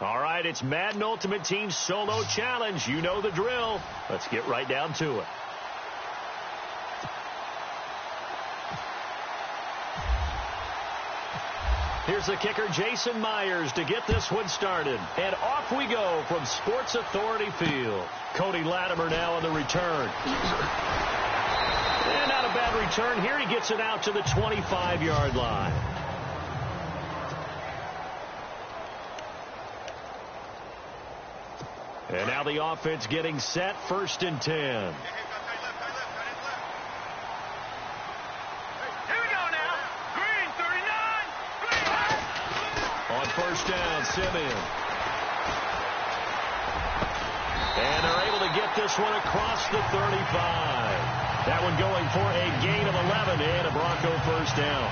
All right, it's Madden Ultimate Team Solo Challenge. You know the drill. Let's get right down to it. Here's the kicker, Jason Myers, to get this one started. And off we go from Sports Authority Field. Cody Latimer now on the return. And not a bad return here. He gets it out to the 25-yard line. And now the offense getting set, 1st and 10. Here we go now. Green, 39. Green. On 1st down, Simeon. And they're able to get this one across the 35. That one going for a gain of 11 and a Bronco 1st down.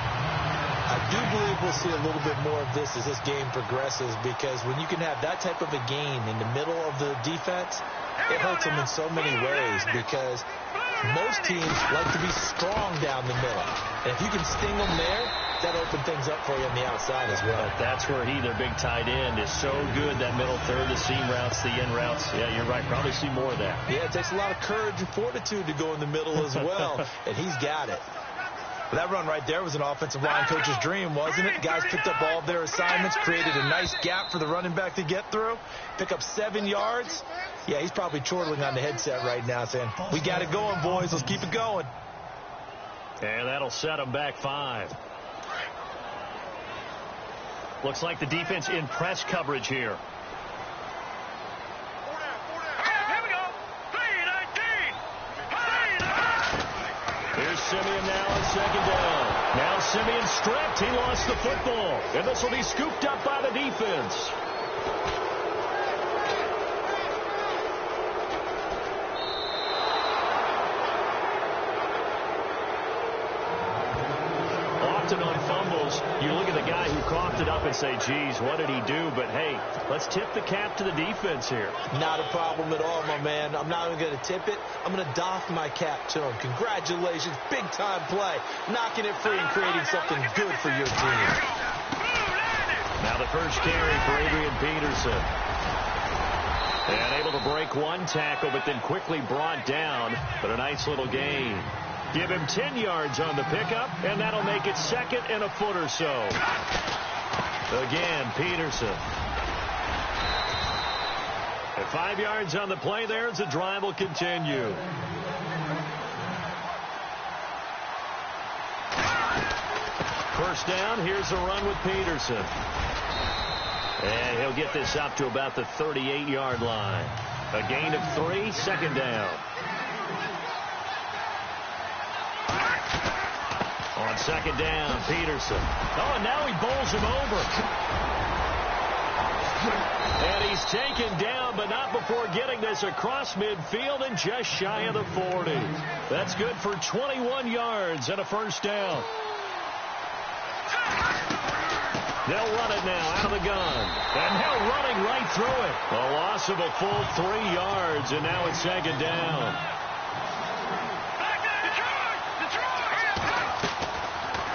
I do believe we'll see a little bit more of this as this game progresses, because when you can have that type of a gain in the middle of the defense, it hurts them in so many ways, because most teams like to be strong down the middle. And if you can sting them there, that opens things up for you on the outside as well. But that's where their big tight end, is so good, that middle third, the seam routes, the in routes. Yeah, you're right. Probably see more of that. Yeah, it takes a lot of courage and fortitude to go in the middle as well, and he's got it. That run right there was an offensive line coach's dream, wasn't it? Guys picked up all of their assignments, created a nice gap for the running back to get through, pick up 7 yards. Yeah, he's probably chortling on the headset right now saying, we got it going, boys. Let's keep it going. And that'll set them back 5. Looks like the defense in press coverage here. Here's Simeon now on 2nd down. Now Simeon stripped. He lost the football. And this will be scooped up by the defense. Often on fumbles, you look at the guy who coughed it up and say, geez, what did he do? But, hey, let's tip the cap to the defense here. Not a problem at all, my man. I'm not even going to tip it. I'm going to doff my cap to him. Congratulations. Big-time play. Knocking it free and creating something good for your team. Now the first carry for Adrian Peterson. And able to break one tackle, but then quickly brought down. But a nice little gain. Give him 10 yards on the pickup, and that'll make it 2nd and a foot or so. Again, Peterson. At 5 yards on the play there, as the drive will continue. First down, here's a run with Peterson. And he'll get this up to about the 38-yard line. A gain of 3, 2nd down. On 2nd down, Peterson. Oh, and now he bowls him over. And he's taken down, but not before getting this across midfield and just shy of the 40. That's good for 21 yards and a 1st down. They'll run it now out of the gun. And now running right through it. A loss of a full 3 yards, and now it's 2nd down.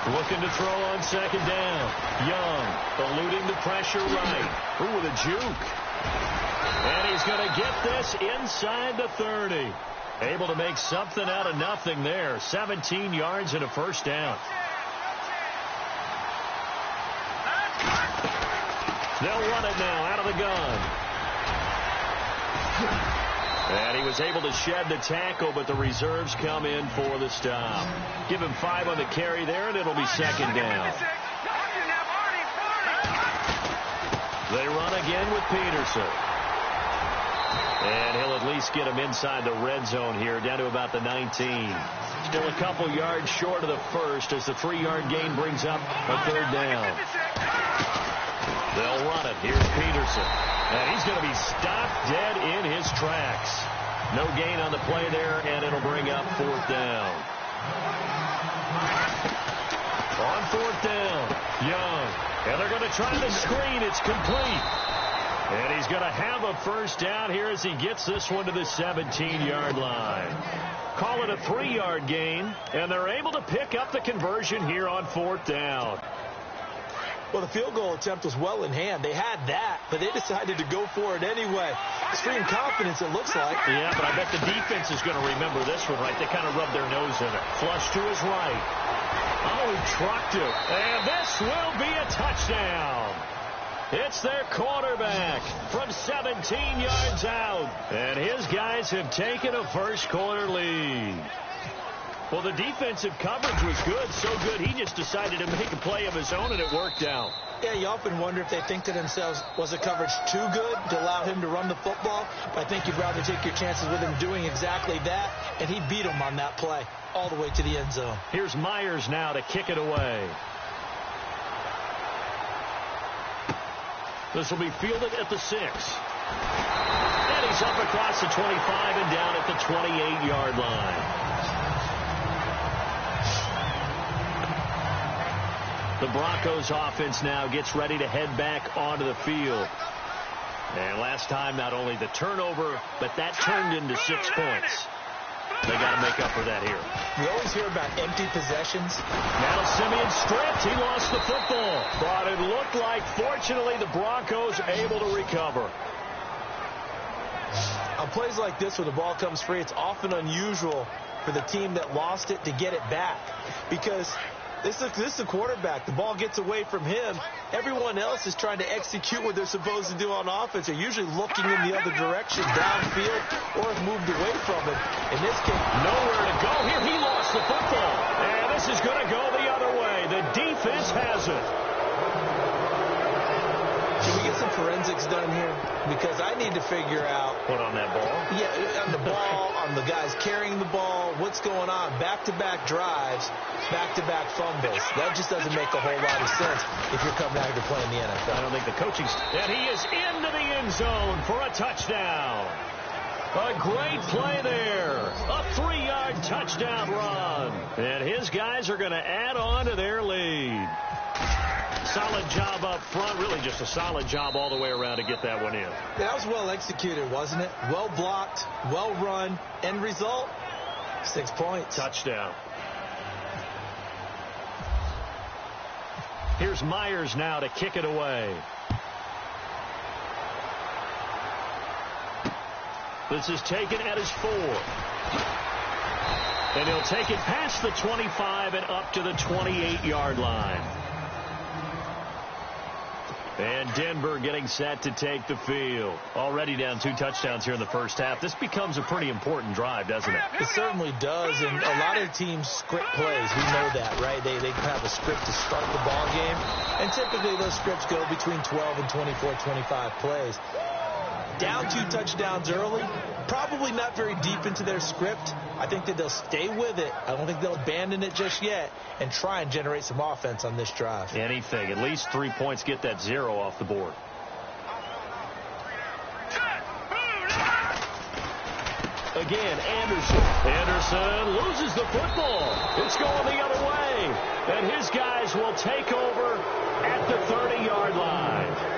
Looking to throw on 2nd down. Young eluding the pressure right. Ooh, with a juke. And he's going to get this inside the 30. Able to make something out of nothing there. 17 yards and a 1st down. They'll run it now out of the gun. And he was able to shed the tackle, but the reserves come in for the stop. Give him 5 on the carry there, and it'll be 2nd down. They run again with Peterson. And he'll at least get him inside the red zone here, down to about the 19. Still a couple yards short of the first as the 3-yard gain brings up a 3rd down. They'll run it. Here's Peterson. And he's going to be stopped dead in his tracks. No gain on the play there, and it'll bring up 4th down. On 4th down, Young. And they're going to try the screen. It's complete. And he's going to have a 1st down here as he gets this one to the 17-yard line. Call it a 3-yard gain, and they're able to pick up the conversion here on 4th down. Well, the field goal attempt was well in hand. They had that, but they decided to go for it anyway. Extreme confidence, it looks like. Yeah, but I bet the defense is going to remember this one, right? They kind of rubbed their nose in it. Flush to his right. Oh, he trucked it. And this will be a touchdown. It's their quarterback from 17 yards out. And his guys have taken a first-quarter lead. Well, the defensive coverage was good, so good he just decided to make a play of his own, and it worked out. Yeah, you often wonder if they think to themselves, was the coverage too good to allow him to run the football? I think you'd rather take your chances with him doing exactly that, and he beat him on that play all the way to the end zone. Here's Myers now to kick it away. This will be fielded at the 6. And he's up across the 25 and down at the 28-yard line. The Broncos offense now gets ready to head back onto the field. And last time, not only the turnover, but that turned into 6 points. They got to make up for that here. We always hear about empty possessions. Now Simeon stripped. He lost the football. But it looked like, fortunately, the Broncos able to recover. On plays like this where the ball comes free, it's often unusual for the team that lost it to get it back. Because this is the quarterback. The ball gets away from him. Everyone else is trying to execute what they're supposed to do on offense. They're usually looking in the other direction, downfield, or have moved away from it. In this case, nowhere to go here. He lost the football. And this is going to go the other way. The defense has it. Can we get some forensics done here? Because I need to figure out. What, on that ball? Yeah, on the ball, on the guys carrying the ball, what's going on. Back-to-back drives, back-to-back fumbles. That just doesn't make a whole lot of sense if you're coming out here to play in the NFL. I don't think the coaching. And he is into the end zone for a touchdown. A great play there. A 3-yard touchdown run. And his guys are going to add on to their lead. Solid job up front. Really just a solid job all the way around to get that one in. Yeah, that was well executed, wasn't it? Well blocked, well run. End result, 6 points. Touchdown. Here's Myers now to kick it away. This is taken at his 4. And he'll take it past the 25 and up to the 28-yard line. And Denver getting set to take the field. Already down 2 touchdowns here in the first half. This becomes a pretty important drive, doesn't it? It certainly does, and a lot of teams script plays. We know that, right? They have a script to start the ball game, and typically those scripts go between 12 and 24, 25 plays. Down 2 touchdowns early, probably not very deep into their script. I think that they'll stay with it. I don't think they'll abandon it just yet and try and generate some offense on this drive. Anything. At least 3 points. Get that 0 off the board. Again, Anderson. Anderson loses the football. It's going the other way. And his guys will take over at the 30-yard line.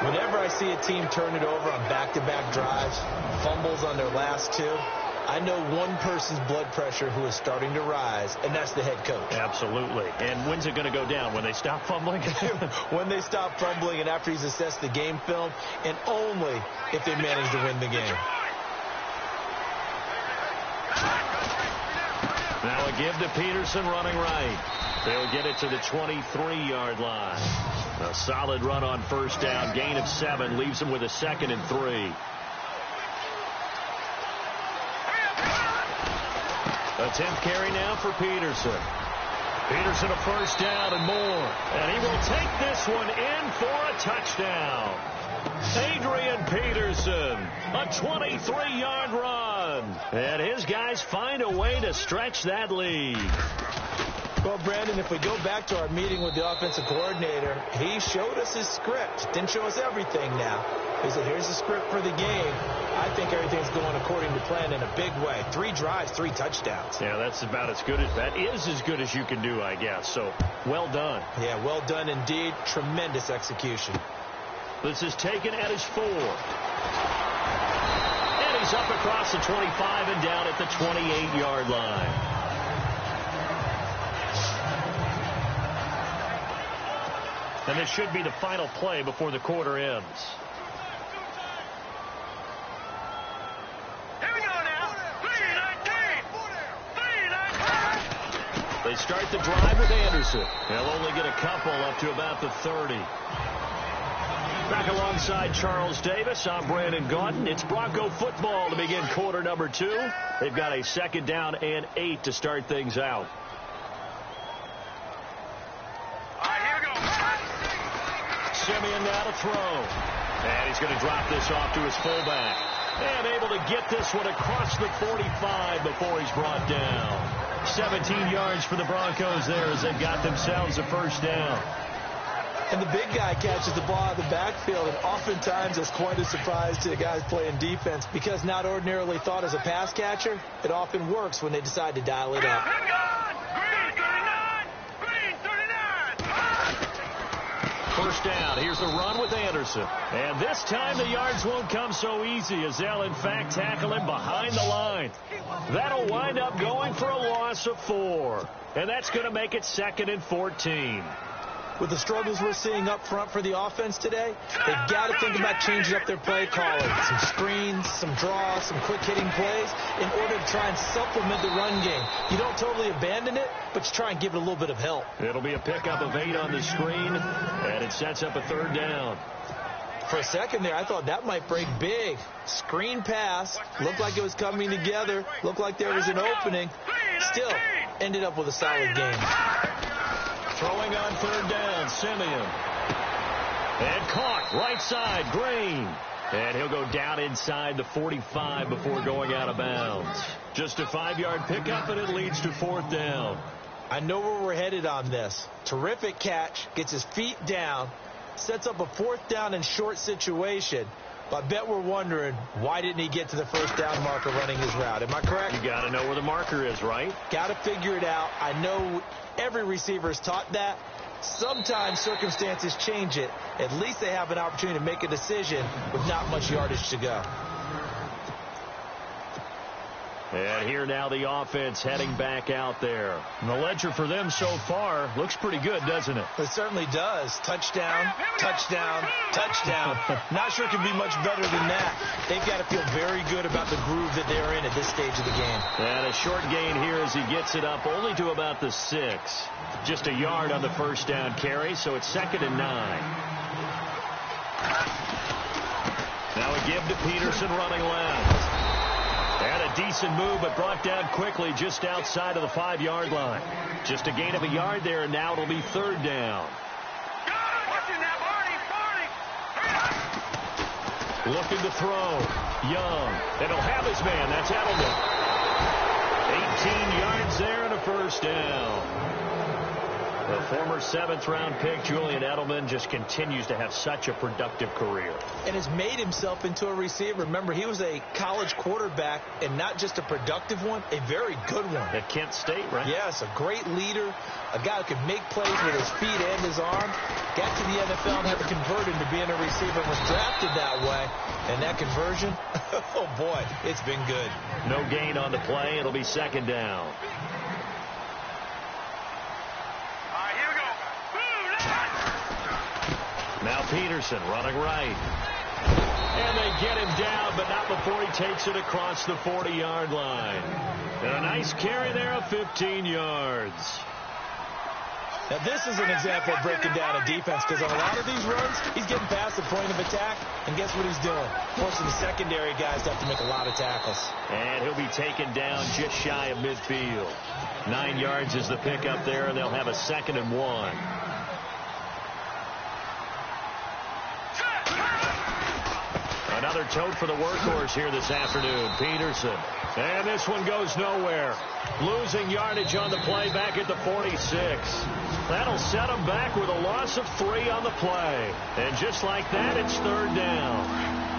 Whenever I see a team turn it over on back-to-back drives, fumbles on their last 2, I know one person's blood pressure who is starting to rise, and that's the head coach. Absolutely. And when's it going to go down? When they stop fumbling? When they stop fumbling and after he's assessed the game film, and only if they manage to win the game. Now a give to Peterson running right. They'll get it to the 23-yard line. A solid run on first down. Gain of 7 leaves them with a 2nd and 3. A 10th carry now for Peterson. Peterson a first down and more. And he will take this one in for a touchdown. Adrian Peterson, a 23-yard run. And his guys find a way to stretch that lead. Well, Brandon, if we go back to our meeting with the offensive coordinator, he showed us his script. Didn't show us everything now. He said, here's the script for the game. I think everything's going according to plan in a big way. 3 drives, 3 touchdowns. Yeah, that's about as good as that is as good as you can do, I guess. So, well done. Yeah, well done indeed. Tremendous execution. This is taken at his 4. And he's up across the 25 and down at the 28-yard line. And this should be the final play before the quarter ends. Here we go now. 3-19. 3-19. They start the drive with Anderson. They'll only get a couple up to about the 30. Back alongside Charles Davis, I'm Brandon Gaudin. It's Bronco football to begin quarter number 2. They've got a 2nd down and 8 to start things out. Simeon now to throw. And he's going to drop this off to his fullback. And able to get this one across the 45 before he's brought down. 17 yards for the Broncos there as they've got themselves a 1st down. And the big guy catches the ball out of the backfield, and oftentimes it's quite a surprise to the guys playing defense because not ordinarily thought as a pass catcher, it often works when they decide to dial it up. First down. Here's the run with Anderson. And this time the yards won't come so easy as they'll, in fact, tackle him behind the line. That'll wind up going for a loss of 4. And that's going to make it 2nd and 14. With the struggles we're seeing up front for the offense today, they've got to think about changing up their play calling. Some screens, some draws, some quick-hitting plays in order to try and supplement the run game. You don't totally abandon it, but you try and give it a little bit of help. It'll be a pickup of 8 on the screen, and it sets up a 3rd down. For a second there, I thought that might break big. Screen pass, looked like it was coming together, looked like there was an opening. Still, ended up with a solid game. Throwing on 3rd down, Simeon. And caught right side, Green. And he'll go down inside the 45 before going out of bounds. Just a 5-yard pickup, and it leads to 4th down. I know where we're headed on this. Terrific catch, gets his feet down, sets up a 4th down and short situation. But I bet we're wondering, why didn't he get to the 1st down marker running his route? Am I correct? You got to know where the marker is, right? Got to figure it out. I know every receiver is taught that. Sometimes circumstances change it. At least they have an opportunity to make a decision with not much yardage to go. And here now the offense heading back out there. And the ledger for them so far looks pretty good, doesn't it? It certainly does. Touchdown, touchdown, touchdown. Not sure it can be much better than that. They've got to feel very good about the groove that they're in at this stage of the game. And a short gain here as he gets it up only to about the 6. Just a yard on the 1st down carry, so it's 2nd and 9. Now a give to Peterson running left. And a decent move, but brought down quickly just outside of the 5-yard line. Just a gain of a yard there, and now it'll be 3rd down. Looking to throw. Young. And he'll have his man. That's Edelman. 18 yards there and a 1st down. The former 7th-round pick, Julian Edelman, just continues to have such a productive career. And has made himself into a receiver. Remember, he was a college quarterback, and not just a productive one, a very good one. At Kent State, right? Yes, a great leader, a guy who could make plays with his feet and his arm. Got to the NFL and had to convert into being a receiver and was drafted that way. And that conversion, oh boy, it's been good. No gain on the play. It'll be 2nd down. Now Peterson running right. And they get him down, but not before he takes it across the 40-yard line. And a nice carry there of 15 yards. Now, this is an example of breaking down a defense because on a lot of these runs, he's getting past the point of attack, and guess what he's doing? Forcing the secondary guys to have to make a lot of tackles. And he'll be taken down just shy of midfield. 9 yards is the pickup there, and they'll have a 2nd and 1. Another tote for the workhorse here this afternoon, Peterson. And this one goes nowhere. Losing yardage on the play back at the 46. That'll set him back with a loss of 3 on the play. And just like that, it's 3rd down.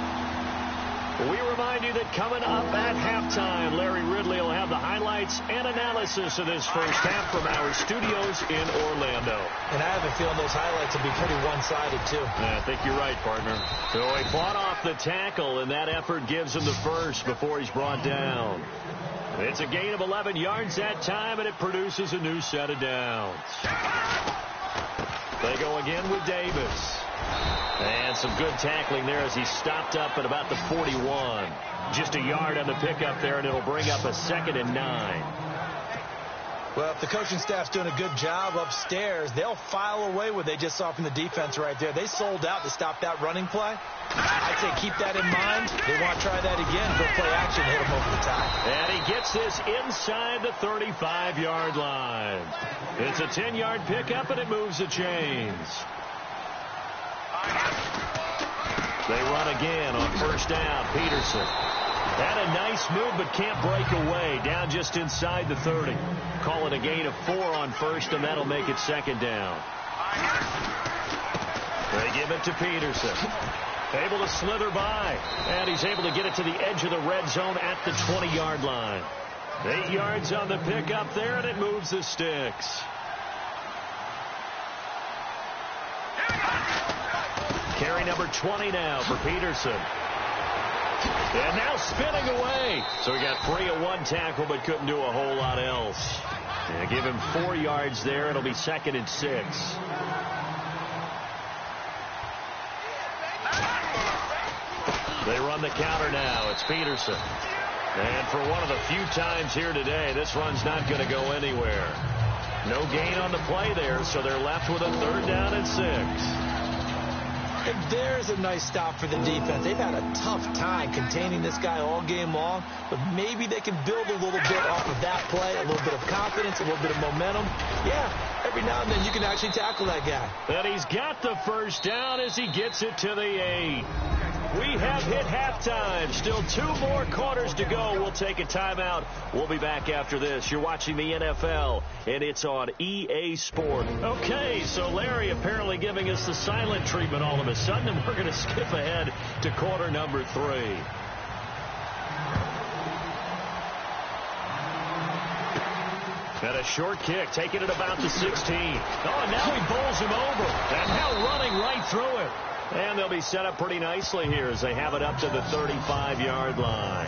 We remind you that coming up at halftime, Larry Ridley will have the highlights and analysis of this first half from our studios in Orlando. And I have a feeling those highlights will be pretty one-sided, too. Yeah, I think you're right, partner. So he fought off the tackle, and that effort gives him the first before he's brought down. It's a gain of 11 yards that time, and it produces a new set of downs. They go again with Davis. And some good tackling there as he stopped up at about the 41. Just a yard on the pickup there, and it'll bring up a 2nd and 9. Well, if the coaching staff's doing a good job upstairs, they'll file away what they just saw from the defense right there. They sold out to stop that running play. I'd say keep that in mind. They want to try that again. Go play action, hit them over the top. And he gets this inside the 35-yard line. It's a 10-yard pickup, and it moves the chains. They run again on first down. Peterson had a nice move but can't break away. Down just inside the 30. Call it a gain of 4 on first, and that'll make it 2nd down. They give it to Peterson. Able to slither by, and he's able to get it to the edge of the red zone at the 20-yard line. 8 yards on the pickup there, and it moves the sticks. Carry number 20 now for Peterson. And now spinning away. So he got free of 1 tackle but couldn't do a whole lot else. And give him 4 yards there. It'll be 2nd and 6. They run the counter now. It's Peterson. And for one of the few times here today, this run's not going to go anywhere. No gain on the play there, so they're left with a 3rd down and 6. And there's a nice stop for the defense. They've had a tough time containing this guy all game long, but maybe they can build a little bit off of that play, a little bit of confidence, a little bit of momentum. Yeah, every now and then you can actually tackle that guy. And he's got the first down as he gets it to the 8. We have hit halftime. Still 2 more quarters to go. We'll take a timeout. We'll be back after this. You're watching the NFL, and it's on EA Sport. Okay, so Larry apparently giving us the silent treatment all of a sudden, and we're going to skip ahead to quarter number 3. And a short kick, taking it about the 16. Oh, and now he bowls him over. And now running right through it. And they'll be set up pretty nicely here as they have it up to the 35-yard line.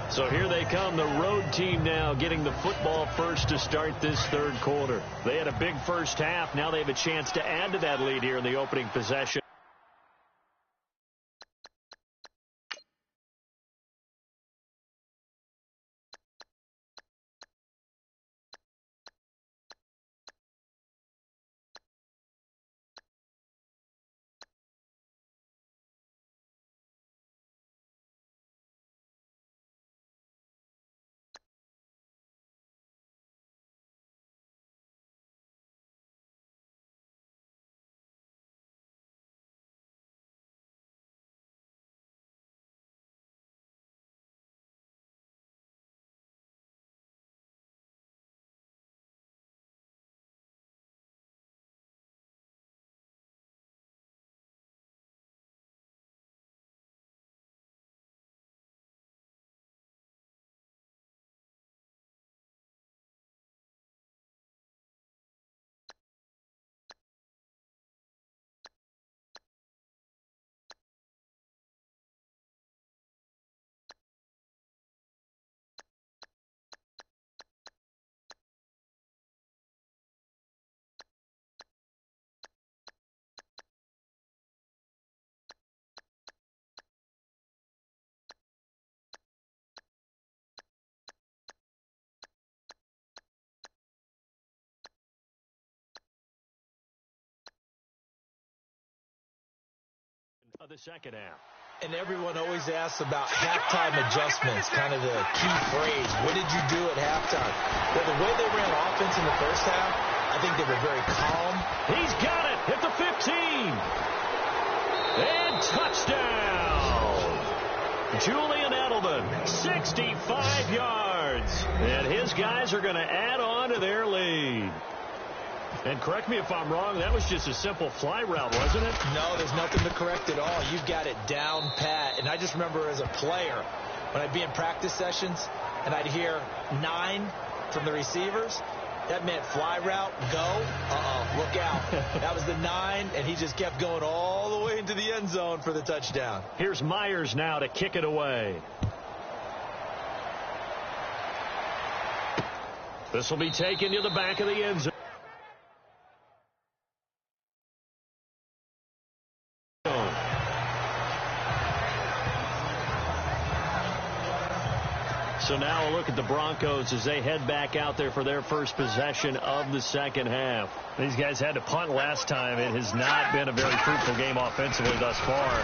So here they come, the road team now getting the football first to start this 3rd quarter. They had a big first half. Now they have a chance to add to that lead here in the opening possession. Of the second half. And everyone always asks about halftime adjustments, kind of the key phrase. What did you do at halftime? Well, the way they ran offense in the first half, I think they were very calm. He's got it at the 15. And touchdown. Julian Edelman, 65 yards. And his guys are going to add on to their lead. And correct me if I'm wrong, that was just a simple fly route, wasn't it? No, there's nothing to correct at all. You've got it down pat. And I just remember as a player, when I'd be in practice sessions and I'd hear 9 from the receivers, that meant fly route, go, look out. That was the 9, and he just kept going all the way into the end zone for the touchdown. Here's Myers now to kick it away. This will be taken to the back of the end zone. So now a look at the Broncos as they head back out there for their first possession of the second half. These guys had to punt last time. It has not been a very fruitful game offensively thus far.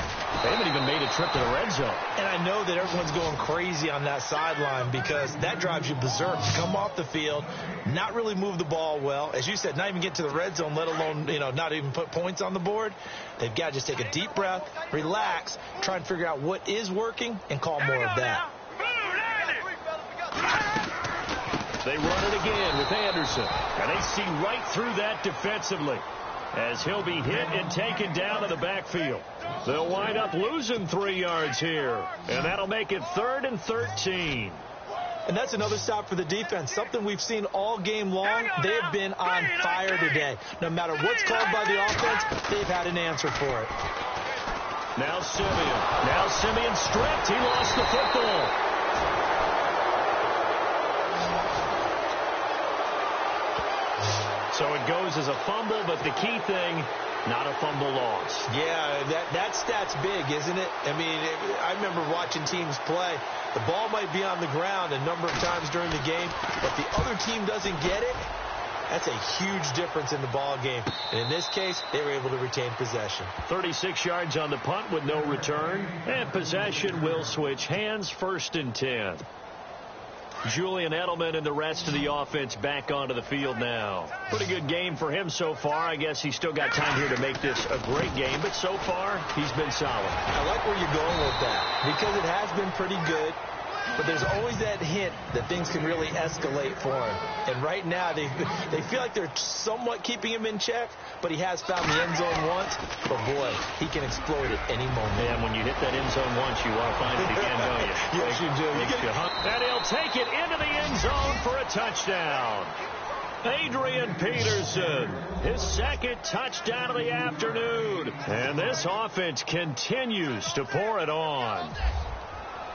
They haven't even made a trip to the red zone. And I know that everyone's going crazy on that sideline because that drives you berserk. Come off the field, not really move the ball well. As you said, not even get to the red zone, let alone, not even put points on the board. They've got to just take a deep breath, relax, try and figure out what is working, and call more of that. They run it again with Anderson, and they see right through that defensively as he'll be hit and taken down to the backfield. They'll wind up losing 3 yards here, and that'll make it 3rd and 13. And that's another stop for the defense, something we've seen all game long. They have been on fire today. No matter what's called by the offense, they've had an answer for it. Now Simeon stripped. He lost the football. So it goes as a fumble, but the key thing, not a fumble loss. Yeah, that stat's big, isn't it? I mean, I remember watching teams play. The ball might be on the ground a number of times during the game, but the other team doesn't get it. That's a huge difference in the ball game. And in this case, they were able to retain possession. 36 yards on the punt with no return. And possession will switch hands, 1st and 10. Julian Edelman and the rest of the offense back onto the field now. Pretty good game for him so far. I guess he's still got time here to make this a great game, but so far, he's been solid. I like where you're going with that because it has been pretty good, but there's always that hint that things can really escalate for him. And right now, they feel like they're somewhat keeping him in check, but he has found the end zone once. But, boy, he can explode at any moment. And when you hit that end zone once, you want to find it again, don't you? Yes, you do. And he'll take it into the end zone for a touchdown. Adrian Peterson, his 2nd touchdown of the afternoon. And this offense continues to pour it on.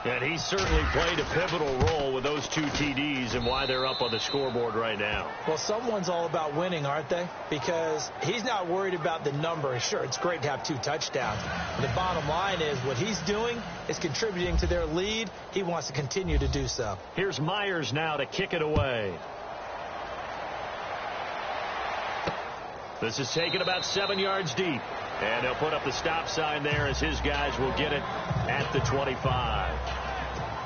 And he certainly played a pivotal role with those 2 TDs and why they're up on the scoreboard right now. Well, someone's all about winning, aren't they? Because he's not worried about the number. Sure, it's great to have 2 touchdowns. The bottom line is what he's doing is contributing to their lead. He wants to continue to do so. Here's Myers now to kick it away. This is taken about 7 yards deep. And he'll put up the stop sign there as his guys will get it at the 25.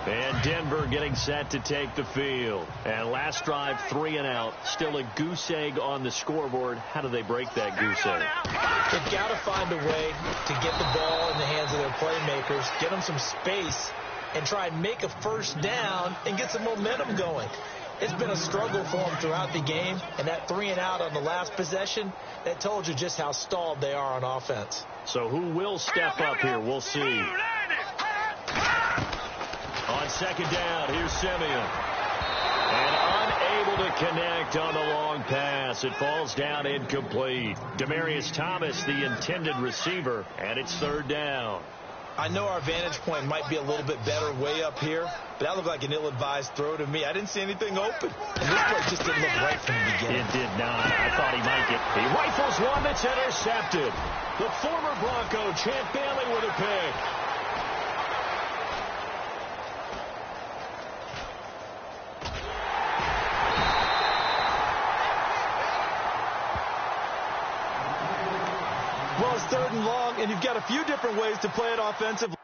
And Denver getting set to take the field. And last drive, 3 and out. Still a goose egg on the scoreboard. How do they break that goose egg? They've got to find a way to get the ball in the hands of their playmakers, get them some space, and try and make a first down and get some momentum going. It's been a struggle for them throughout the game, and that 3 and out on the last possession, that told you just how stalled they are on offense. So who will step up here? We'll see. On 2nd down, here's Simeon. And unable to connect on the long pass. It falls down incomplete. Demaryius Thomas, the intended receiver, and it's 3rd down. I know our vantage point might be a little bit better way up here, but that looked like an ill-advised throw to me. I didn't see anything open. And this play just didn't look right from the beginning. It did not. I thought he might get. He rifles one that's intercepted. The former Bronco, Champ Bailey, with a pick. Well, it's 3rd and long, and you've got a few different ways to play it offensively.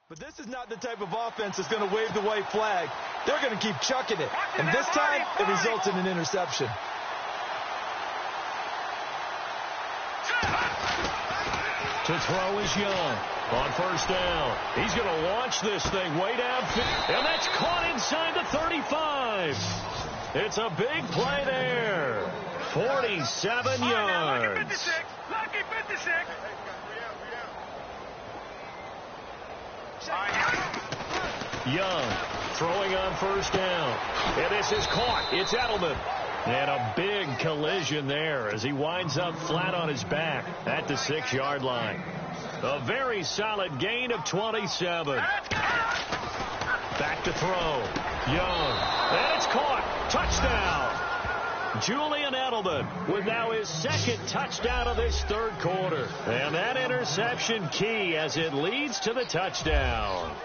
But this is not the type of offense that's going to wave the white flag. They're going to keep chucking it. And this time, it results in an interception. To throw is Young. On 1st down, he's going to launch this thing way downfield. And that's caught inside the 35. It's a big play there. 47 yards. Lucky 56. Young throwing on 1st down. And this is caught. It's Edelman. And a big collision there as he winds up flat on his back at the 6-yard line. A very solid gain of 27. Back to throw. Young. And it's caught. Touchdown. Julian Edelman with now his second touchdown of this third quarter. And that interception key as it leads to the touchdown.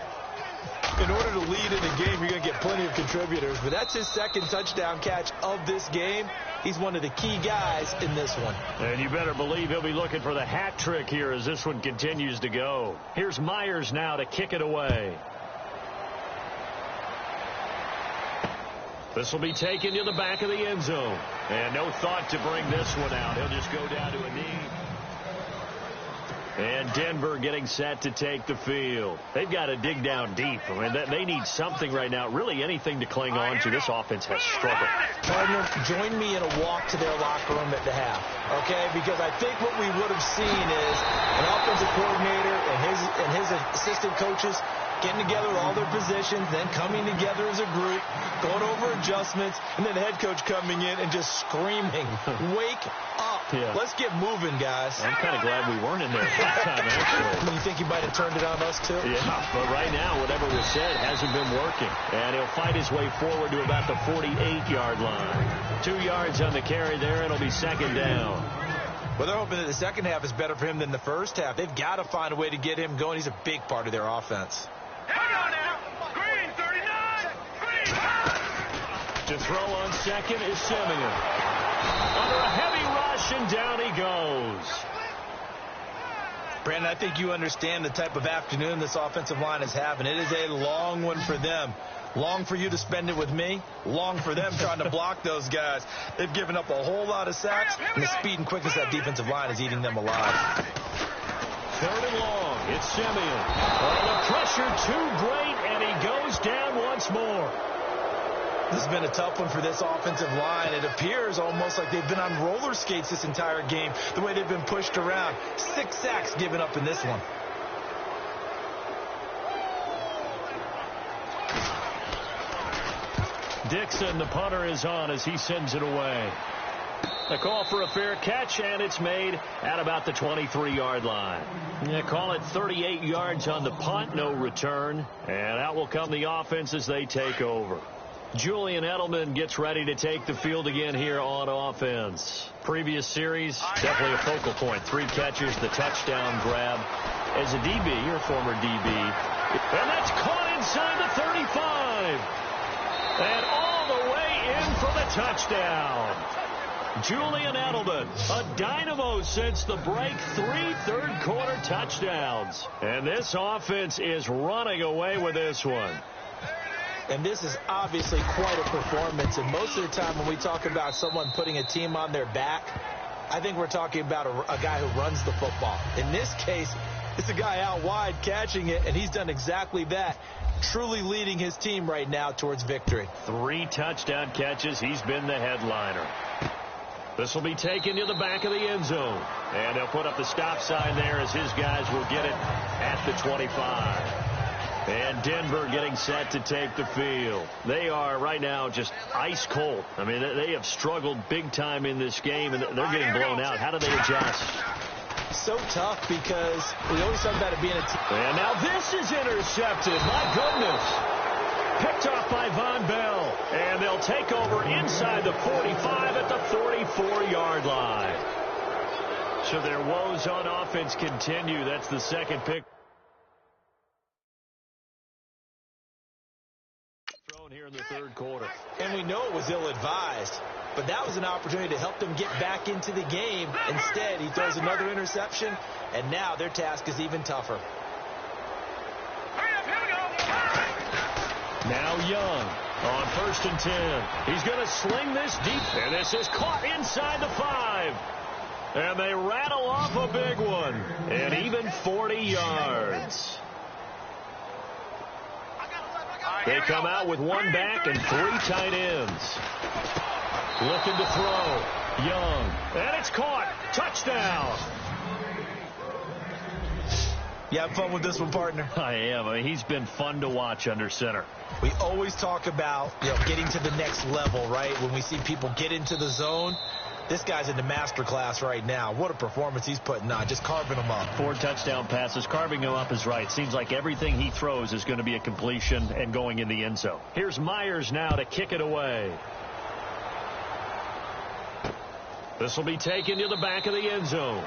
In order to lead in a game, you're going to get plenty of contributors, but that's his second touchdown catch of this game. He's one of the key guys in this one. And you better believe he'll be looking for the hat trick here as this one continues to go. Here's Myers now to kick it away. This will be taken to the back of the end zone. And no thought to bring this one out. He'll just go down to a knee. And Denver getting set to take the field. They've got to dig down deep. I mean, they need something right now, really anything to cling on to. This offense has struggled. Partner, join me in a walk to their locker room at the half, okay? Because I think what we would have seen is an offensive coordinator and his assistant coaches getting together all their positions, then coming together as a group, going over adjustments, and then the head coach coming in and just screaming, wake up. Yeah. Let's get moving, guys. I'm kind of glad we weren't in there that time, actually. You think he might have turned it on us, too? Yeah, but right now, whatever was said hasn't been working. And he'll fight his way forward to about the 48-yard line. 2 yards on the carry there. It'll be second down. Well, they're hoping that the second half is better for him than the first half. They've got to find a way to get him going. He's a big part of their offense. Hang on now. Green 39. Green. To throw on second is Simeon. Under a heavy rush, and down he goes. Brandon, I think you understand the type of afternoon this offensive line is having. It is a long one for them. Long for you to spend it with me. Long for them trying to block those guys. They've given up a whole lot of sacks, and the speed and quickness of that defensive line is eating them alive. Third and long. It's Simeon. The pressure too great, and he goes down once more. This has been a tough one for this offensive line. It appears almost like they've been on roller skates this entire game, the way they've been pushed around. 6 sacks given up in this one. Dixon, the punter, is on as he sends it away. A call for a fair catch, and it's made at about the 23-yard line. Yeah, call it 38 yards on the punt, no return. And out will come the offense as they take over. Julian Edelman gets ready to take the field again here on offense. Previous series, definitely a focal point. 3 catches, the touchdown grab. As a DB, your former DB. And that's caught inside the 35. And all the way in for the touchdown. Julian Edelman, a dynamo since the break. 3 third-quarter touchdowns. And this offense is running away with this one. And this is obviously quite a performance. And most of the time when we talk about someone putting a team on their back, I think we're talking about a guy who runs the football. In this case, it's a guy out wide catching it, and he's done exactly that, truly leading his team right now towards victory. 3 touchdown catches. He's been the headliner. This will be taken to the back of the end zone. And they'll put up the stop sign there as his guys will get it at the 25. And Denver getting set to take the field. They are right now just ice cold. I mean, they have struggled big time in this game, and they're getting blown out. How do they adjust? So tough because we always talk about it being a team. And now this is intercepted. My goodness. Picked off by Von Bell. And they'll take over inside the 45 at the 44-yard line. So their woes on offense continue. That's the second pick. Here in the third quarter. And we know it was ill-advised, but that was an opportunity to help them get back into the game. Instead, he throws another interception, and now their task is even tougher. Now Young on 1st and 10. He's going to sling this deep, and this is caught inside the 5. And they rattle off a big one, and even 40 yards. They come out with 1 back and 3 tight ends. Looking to throw. Young. And it's caught. Touchdown. You have fun with this one, partner? I am. I mean, he's been fun to watch under center. We always talk about, getting to the next level, right? When we see people get into the zone. This guy's in the master class right now. What a performance he's putting on, just carving them up. 4 touchdown passes. Carving them up is right. Seems like everything he throws is going to be a completion and going in the end zone. Here's Myers now to kick it away. This will be taken to the back of the end zone.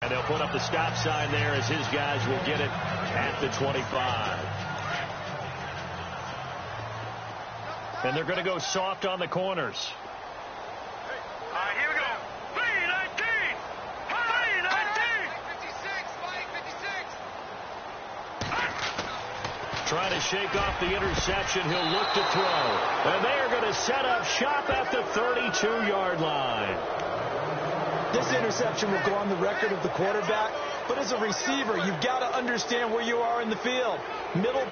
And they'll put up the stop sign there as his guys will get it at the 25. And they're going to go soft on the corners. All right, here we go. 3-19. 3-19. Trying to shake off the interception. He'll look to throw. And they are going to set up shop at the 32-yard line. This interception will go on the record of the quarterback, but as a receiver, you've got to understand where you are in the field. Middle.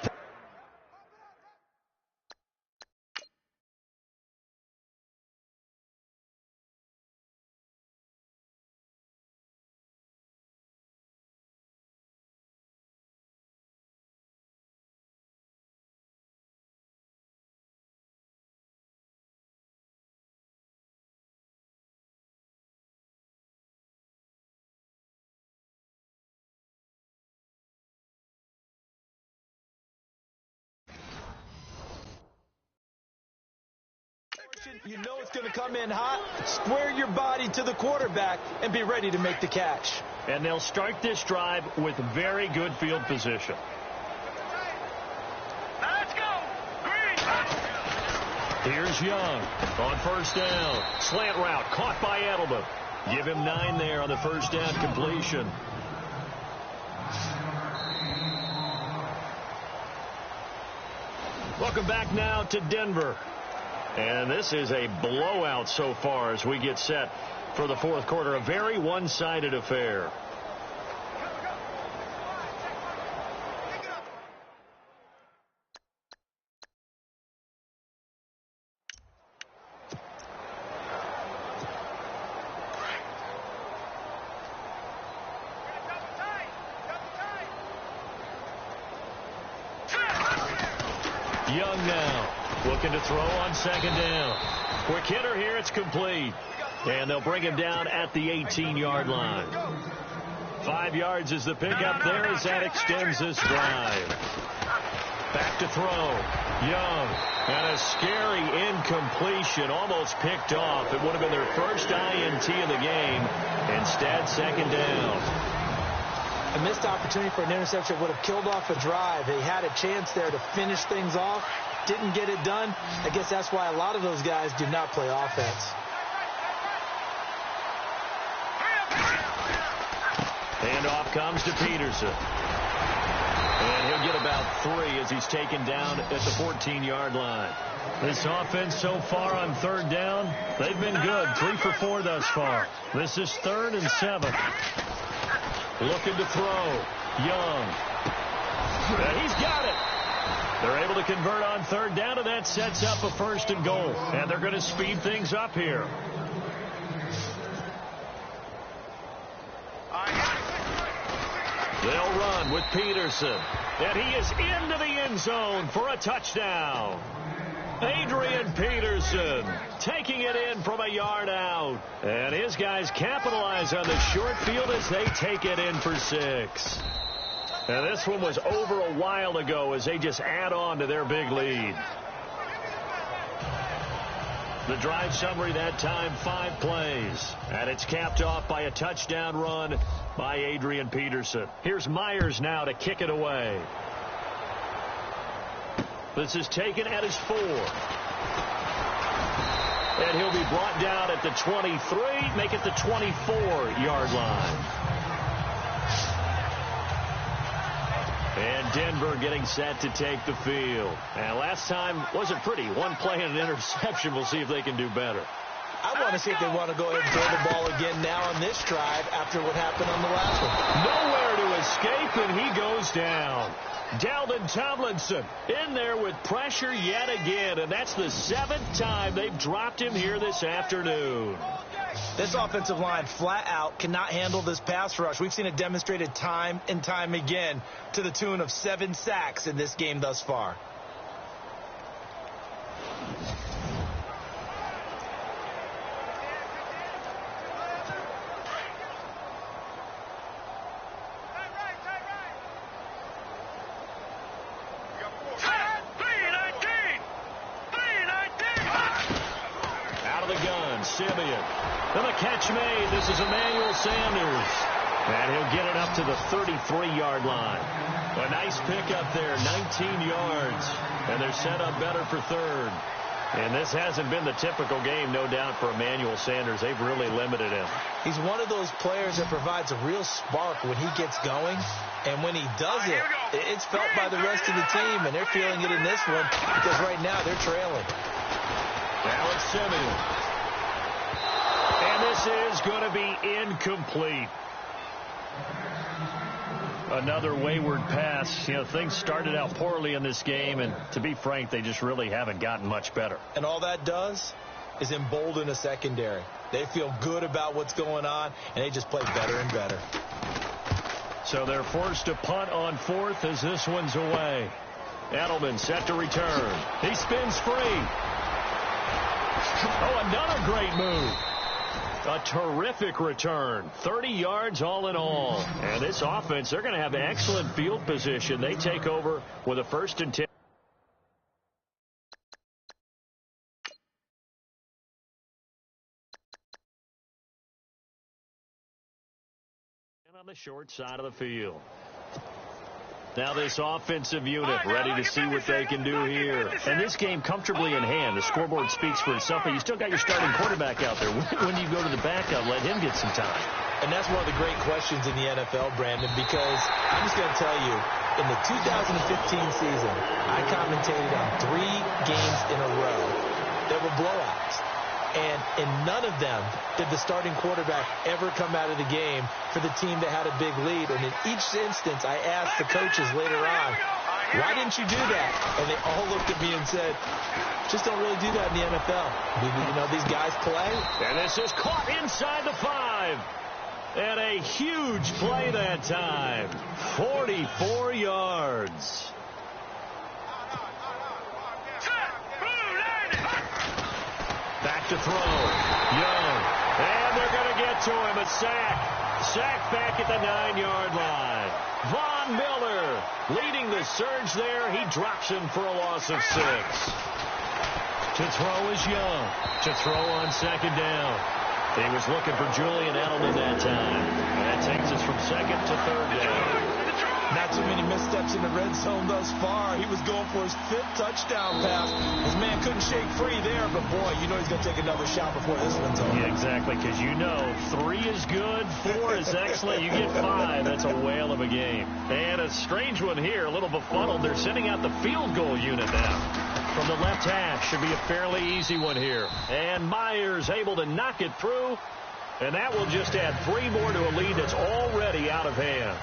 You know it's going to come in hot. Square your body to the quarterback and be ready to make the catch. And they'll start this drive with very good field position. Let's go. Green. Here's Young on first down. Slant route caught by Edelman. Give him 9 there on the first down completion. Welcome back now to Denver. And this is a blowout so far as we get set for the fourth quarter. A very one-sided affair. Young now looking to throw on second down. Quick hitter here. It's complete. And they'll bring him down at the 18-yard line. 5 yards is the pickup there as that extends this drive. Back to throw. Young. And a scary incompletion. Almost picked off. It would have been their first INT of the game. Instead, second down. A missed opportunity for an interception would have killed off a drive. They had a chance there to finish things off. Didn't get it done. I guess that's why a lot of those guys do not play offense. Handoff comes to Peterson. And he'll get about 3 as he's taken down at the 14-yard line. This offense so far on third down, they've been good. 3 for 4 thus far. This is 3rd and 7. Looking to throw. Young. And he's got it. They're able to convert on third down, and that sets up a 1st and goal. And they're going to speed things up here. They'll run with Peterson. And he is into the end zone for a touchdown. Adrian Peterson taking it in from a yard out. And his guys capitalize on the short field as they take it in for 6. And this one was over a while ago as they just add on to their big lead. The drive summary that time, 5 plays. And it's capped off by a touchdown run by Adrian Peterson. Here's Myers now to kick it away. This is taken at his 4. And he'll be brought down at the 23, make it the 24-yard line. And Denver getting set to take the field. And last time wasn't pretty. 1 play and an interception. We'll see if they can do better. I want to see if they want to go ahead and throw the ball again now on this drive after what happened on the last one. Nowhere to escape, and he goes down. Dalvin Tomlinson in there with pressure yet again, and that's the 7th time they've dropped him here this afternoon. This offensive line flat out cannot handle this pass rush. We've seen it demonstrated time and time again to the tune of 7 sacks in this game thus far. Simeon. And the catch made. This is Emmanuel Sanders. And he'll get it up to the 33-yard line. A nice pickup there, 19 yards. And they're set up better for third. And this hasn't been the typical game, no doubt, for Emmanuel Sanders. They've really limited him. He's one of those players that provides a real spark when he gets going. And when he does it, it's felt by the rest of the team. And they're feeling it in this one because right now they're trailing. Now it's Simeon. And this is going to be incomplete. Another wayward pass. You know, things started out poorly in this game, and to be frank, they just really haven't gotten much better. And all that does is embolden a secondary. They feel good about what's going on, and they just play better and better. So they're forced to punt on fourth as this one's away. Edelman set to return. He spins free. Oh, another great move. A terrific return. 30 yards all in all. And this offense, they're going to have excellent field position. They take over with a 1st and 10. On the short side of the field. Now this offensive unit ready to see what they can do here. And this game comfortably in hand. The scoreboard speaks for itself, but you still got your starting quarterback out there. When do you go to the backup, let him get some time? And that's one of the great questions in the NFL, Brandon, because I'm just going to tell you, in the 2015 season, I commentated on 3 games in a row that were blowouts. And in none of them did the starting quarterback ever come out of the game for the team that had a big lead. And in each instance, I asked the coaches later on, why didn't you do that? And they all looked at me and said, just don't really do that in the NFL. You know, these guys play. And this is caught inside the 5. And a huge play that time. 44 yards. Back to throw. Young. And they're going to get to him. A sack. Sack back at the 9-yard line. Von Miller leading the surge there. He drops him for a loss of 6. To throw is Young. To throw on 2nd down. He was looking for Julian Edelman that time. And that takes us from 2nd to 3rd down. Not too many missteps in the red zone thus far. He was going for his 5th touchdown pass. His man couldn't shake free there, but boy, you know he's going to take another shot before this one's over. Yeah, exactly, because you know 3 is good, 4 is excellent. You get 5. That's a whale of a game. And a strange one here, a little befuddled. They're sending out the field goal unit now. From the left hash, should be a fairly easy one here. And Myers able to knock it through. And that will just add 3 more to a lead that's already out of hand.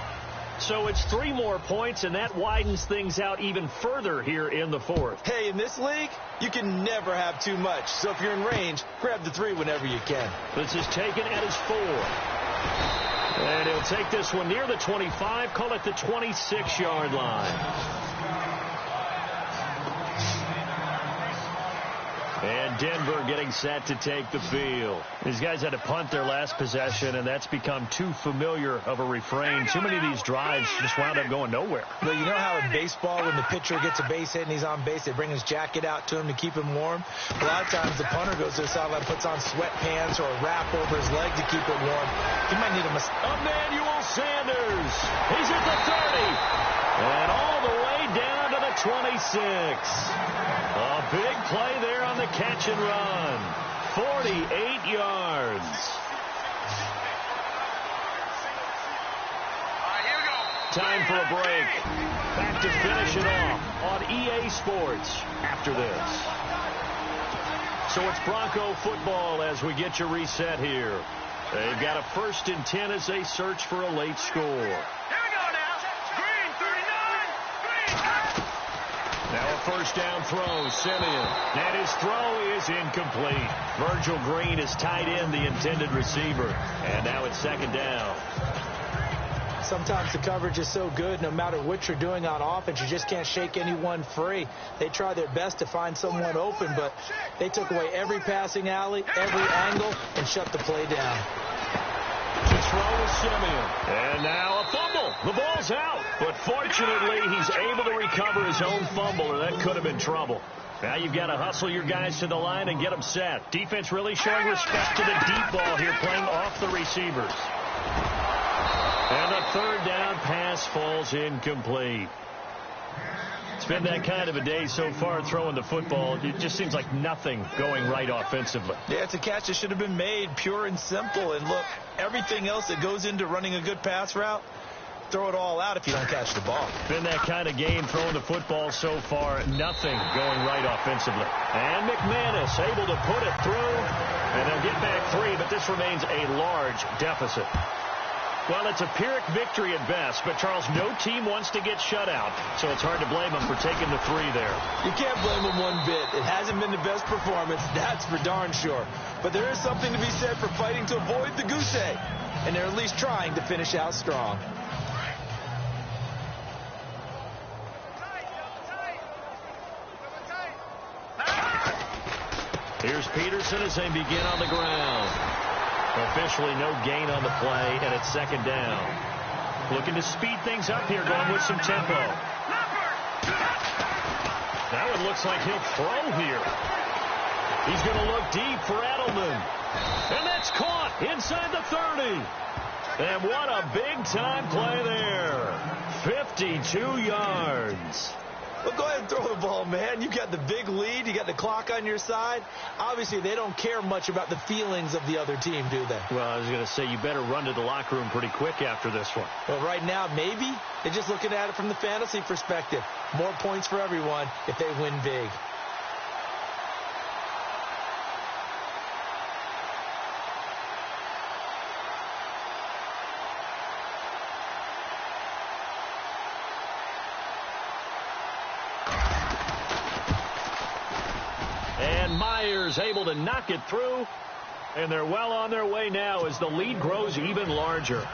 So it's 3 more points, and that widens things out even further here in the 4th. Hey, in this league, you can never have too much. So if you're in range, grab the 3 whenever you can. This is taken at his 4. And he'll take this one near the 25, call it the 26-yard line. And Denver getting set to take the field. These guys had to punt their last possession, and that's become too familiar of a refrain. Too many of these drives just wound up going nowhere. Well, you know how in baseball, when the pitcher gets a base hit and he's on base, they bring his jacket out to him to keep him warm? A lot of times the punter goes to the sideline, puts on sweatpants or a wrap over his leg to keep it warm. He might need a Emmanuel Sanders. He's at the 30. And all the way down to the 26. A big play there on the catch and run. 48 yards. Time for a break. Back to finish it off on EA Sports after this. So it's Bronco football as we get you reset here. They've got a 1st and 10 as they search for a late score. Now a 1st down throw, Simeon. And his throw is incomplete. Virgil Green is tied in the intended receiver. And now it's 2nd down. Sometimes the coverage is so good, no matter what you're doing on offense, you just can't shake anyone free. They try their best to find someone open, but they took away every passing alley, every angle, and shut the play down. To throw is Simeon. And now a fumble. The ball's out. But fortunately, he's able to recover his own fumble, or that could have been trouble. Now you've got to hustle your guys to the line and get them set. Defense really showing respect to the deep ball here, playing off the receivers. And the third down pass falls incomplete. It's been that kind of a day so far throwing the football. It just seems like nothing going right offensively. Yeah, it's a catch that should have been made, pure and simple. And look, everything else that goes into running a good pass route, throw it all out if you don't catch the ball. Been that kind of game throwing the football so far. Nothing going right offensively. And McManus able to put it through. And they'll get back 3, but this remains a large deficit. Well, it's a Pyrrhic victory at best, but, Charles, no team wants to get shut out, so it's hard to blame them for taking the 3 there. You can't blame them one bit. It hasn't been the best performance, that's for darn sure. But there is something to be said for fighting to avoid the goose egg, and they're at least trying to finish out strong. Here's Peterson as they begin on the ground. Officially no gain on the play, and it's second down. Looking to speed things up here, going with some tempo. Now it looks like he'll throw here. He's going to look deep for Edelman. And that's caught inside the 30. And what a big-time play there. 52 yards. Well, go ahead and throw the ball, man. You got the big lead. You got the clock on your side. Obviously, they don't care much about the feelings of the other team, do they? Well, I was going to say, you better run to the locker room pretty quick after this one. Well, right now, maybe. They're just looking at it from the fantasy perspective. More points for everyone if they win big. Myers able to knock it through, and they're well on their way now as the lead grows even larger.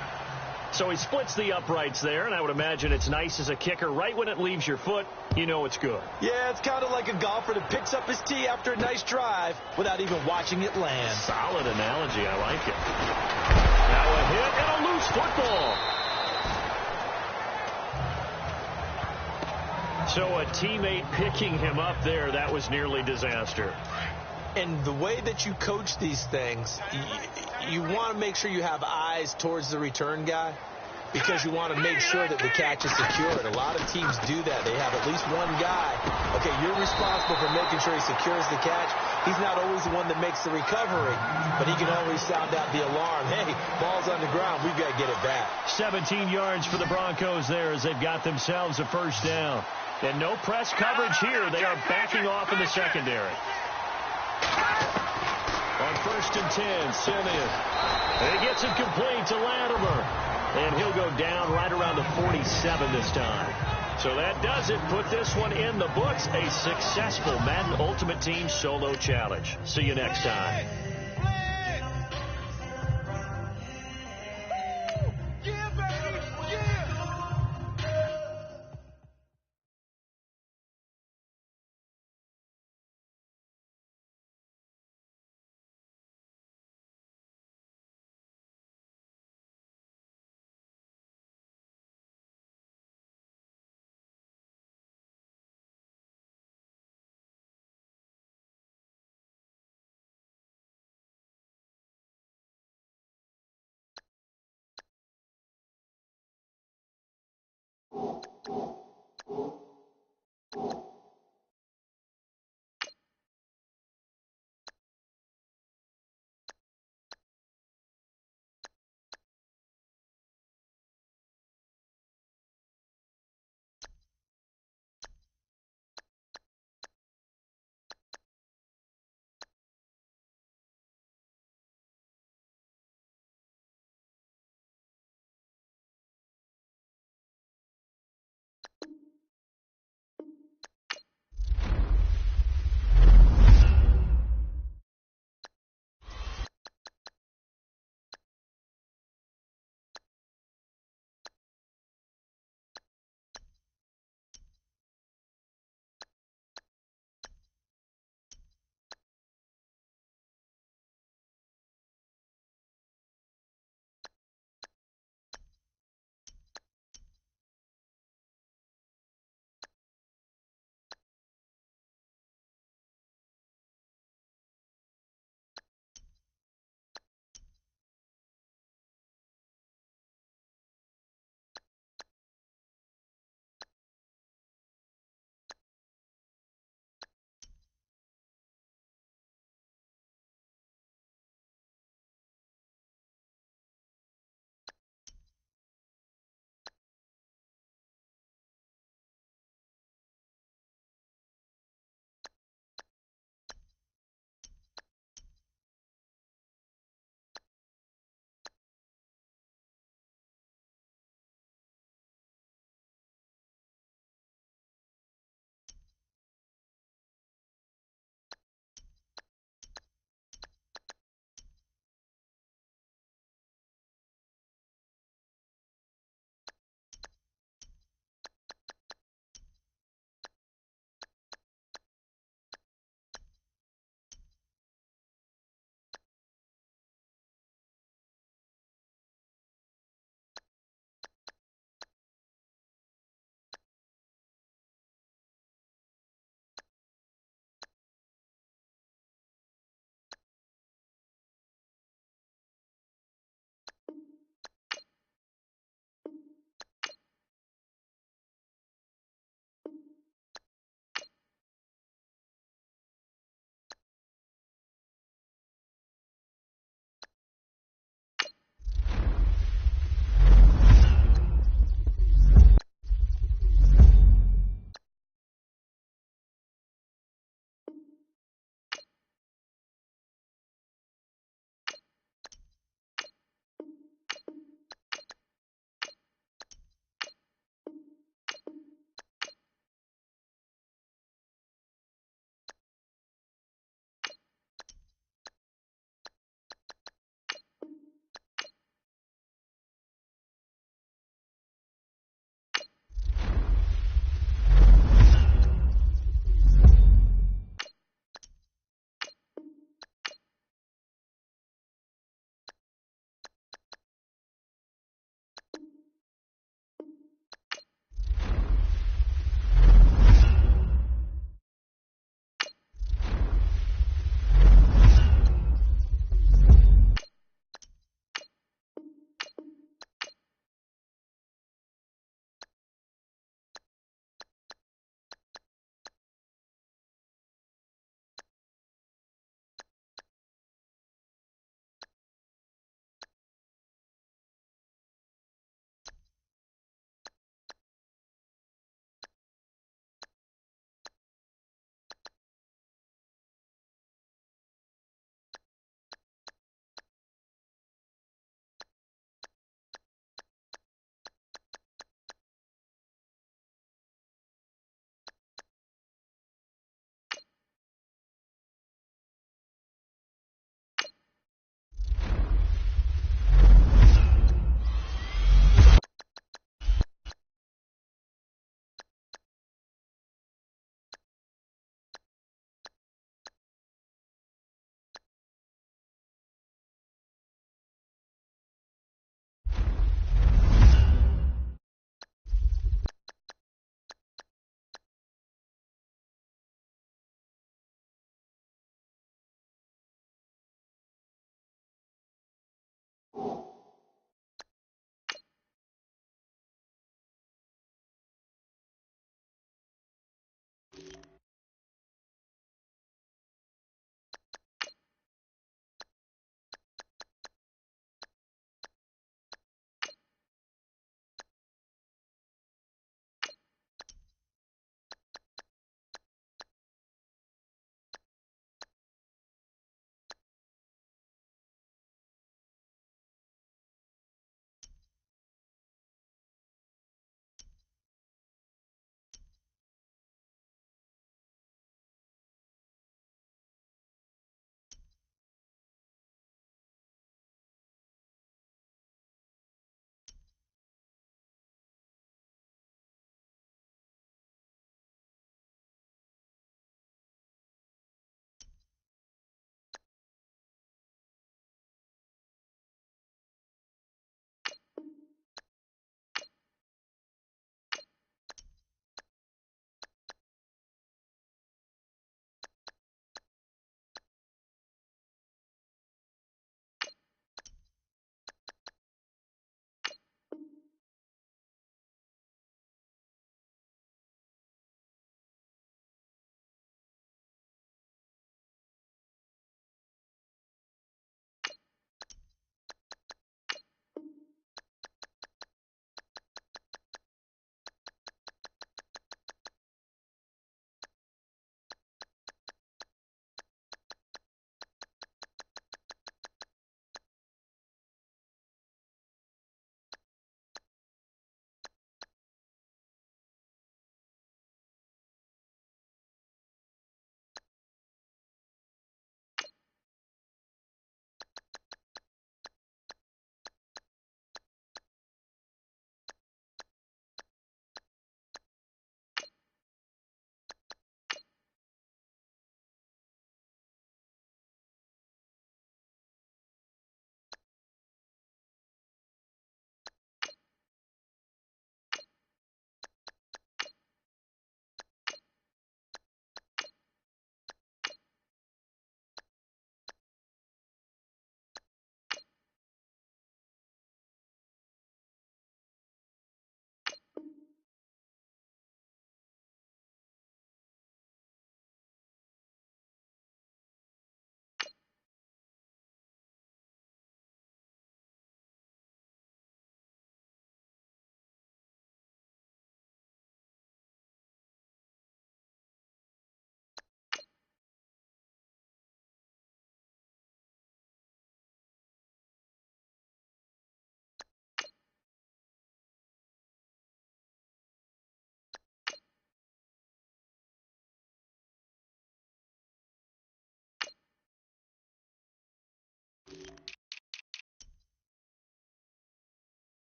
So he splits the uprights there, and I would imagine it's nice as a kicker. Right when it leaves your foot, you know it's good. Yeah, it's kind of like a golfer that picks up his tee after a nice drive without even watching it land. Solid analogy. I like it. Now a hit and a loose football. So a teammate picking him up there, that was nearly disaster. And the way that you coach these things, you want to make sure you have eyes towards the return guy because you want to make sure that the catch is secured. A lot of teams do that. They have at least one guy. Okay, you're responsible for making sure he secures the catch. He's not always the one that makes the recovery, but he can always sound out the alarm. Hey, ball's on the ground. We've got to get it back. 17 yards for the Broncos there as they've got themselves a first down. And no press coverage here. They are backing off in the secondary. On 1st and 10, Simeon. And he gets it complete to Latimer. And he'll go down right around the 47 this time. So that does it. Put this one in the books. A successful Madden Ultimate Team Solo Challenge. See you next time.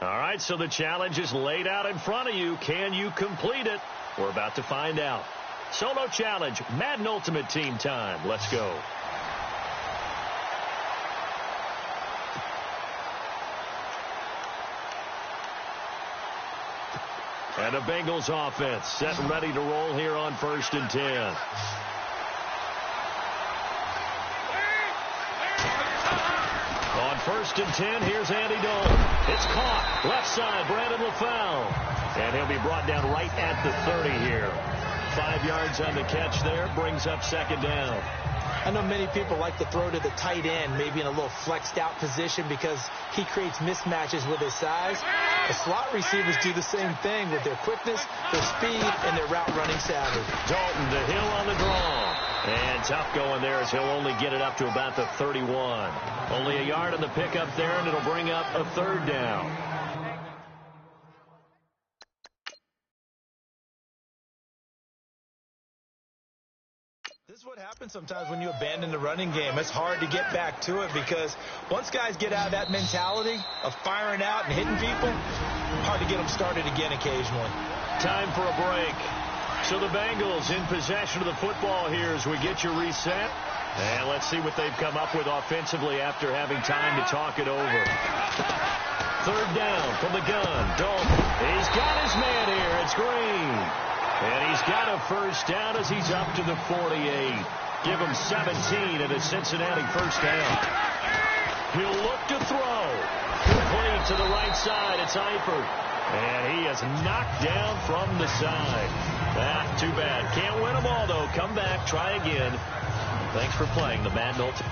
All right, so the challenge is laid out in front of you. Can you complete it? We're about to find out. Solo challenge, Madden Ultimate Team time. Let's go. And the Bengals offense set and ready to roll here on 1st and 10. On 1st and 10, here's Andy Dalton. It's caught. Left side, Brandon LaFell. And he'll be brought down right at the 30 here. 5 yards on the catch there. Brings up 2nd down. I know many people like to throw to the tight end, maybe in a little flexed out position because he creates mismatches with his size. The slot receivers do the same thing with their quickness, their speed, and their route running savvy. Dalton to Hill on the draw. And tough going there as he'll only get it up to about the 31. Only a yard on the pickup there, and it'll bring up a 3rd down. This is what happens sometimes when you abandon the running game. It's hard to get back to it because once guys get out of that mentality of firing out and hitting people, hard to get them started again occasionally. Time for a break. So the Bengals in possession of the football here as we get you reset. And let's see what they've come up with offensively after having time to talk it over. 3rd down from the gun. Dalton. He's got his man here. It's Green. And he's got a 1st down as he's up to the 48. Give him 17 and a Cincinnati 1st down. He'll look to throw. Complete to the right side. It's Eifert. And he is knocked down from the side. Too bad. Can't win them all, though. Come back. Try again. Thanks for playing the Madden Ultimate.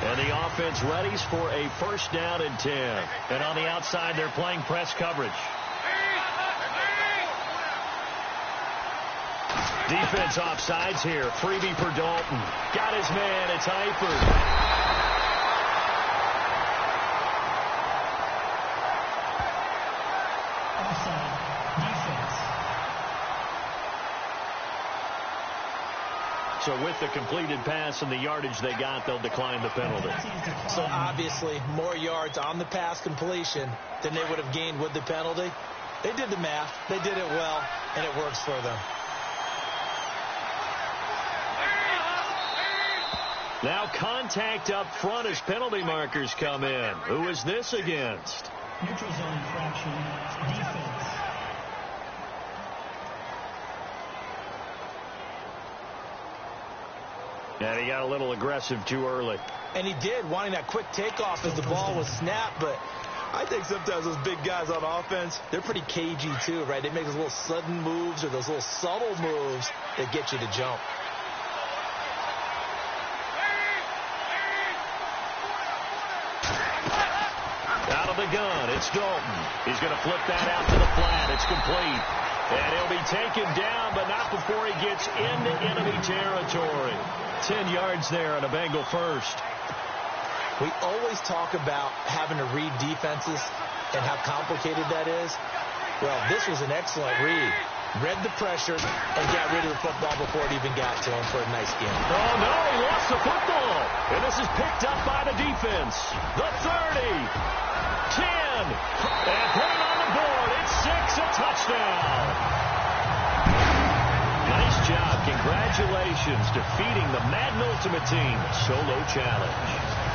And the offense readies for a 1st down and 10. And on the outside, they're playing press coverage. Defense offsides here. Freebie for Dalton. Got his man. It's Eifert. So with the completed pass and the yardage they got, they'll decline the penalty. So obviously, more yards on the pass completion than they would have gained with the penalty. They did the math. They did it well, and it works for them. Now contact up front as penalty markers come in. Who is this against? Neutral zone infraction, defense. And he got a little aggressive too early. And he did, wanting that quick takeoff as the ball was snapped. But I think sometimes those big guys on offense, they're pretty cagey too, right? They make those little sudden moves or those little subtle moves that get you to jump. Out of the gun, it's Dalton. He's going to flip that out to the flat. It's complete. And he'll be taken down, but not before he gets into enemy territory. 10 yards there on a Bengal first. We always talk about having to read defenses and how complicated that is. Well, this was an excellent read. Read the pressure and got rid of the football before it even got to him for a nice game. Oh, no, he lost the football. And this is picked up by the defense. The 30, 10, and put it on the board. It's 6, a touchdown. Nice job. Congratulations, defeating the Madden Ultimate Team solo challenge.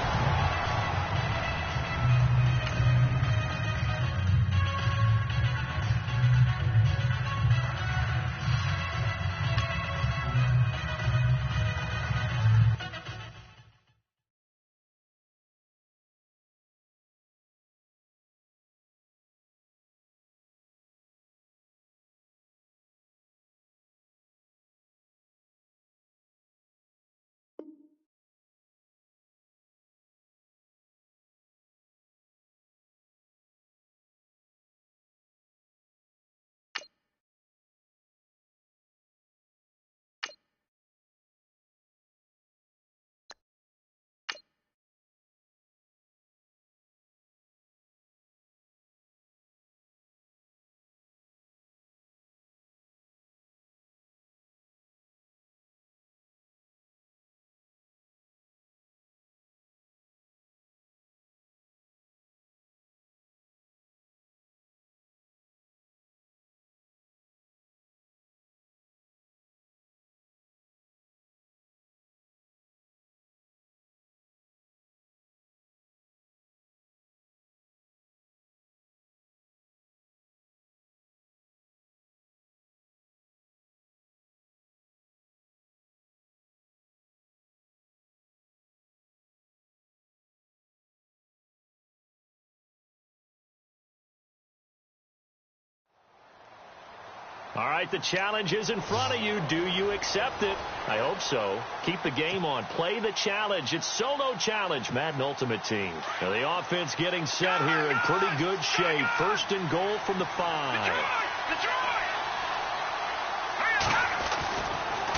All right, the challenge is in front of you. Do you accept it? I hope so. Keep the game on. Play the challenge. It's solo challenge, Madden Ultimate Team. Now the offense getting set here in pretty good shape. First and goal from the 5.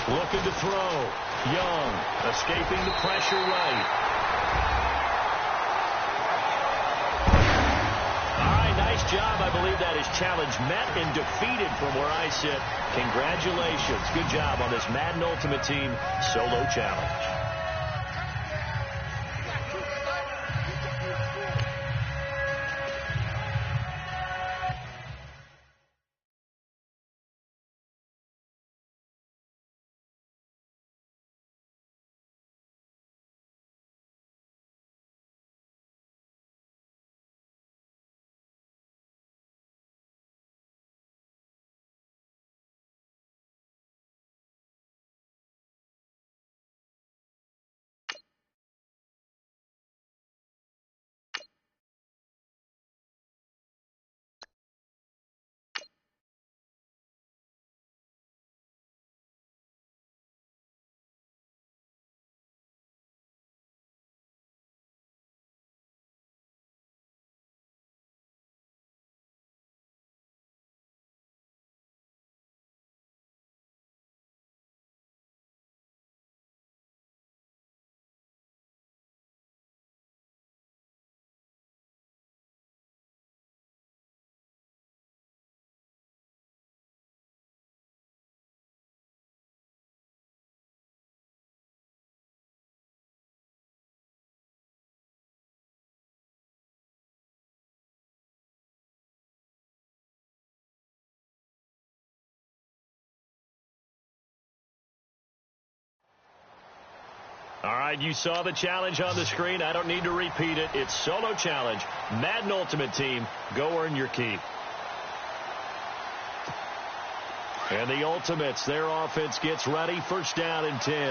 Looking to throw. Young escaping the pressure right. Nice job. I believe that is challenge met and defeated from where I sit. Congratulations. Good job on this Madden Ultimate Team solo challenge. All right, you saw the challenge on the screen. I don't need to repeat it. It's solo challenge. Madden Ultimate Team, go earn your keep. And the Ultimates, their offense gets ready. First down and 10. Here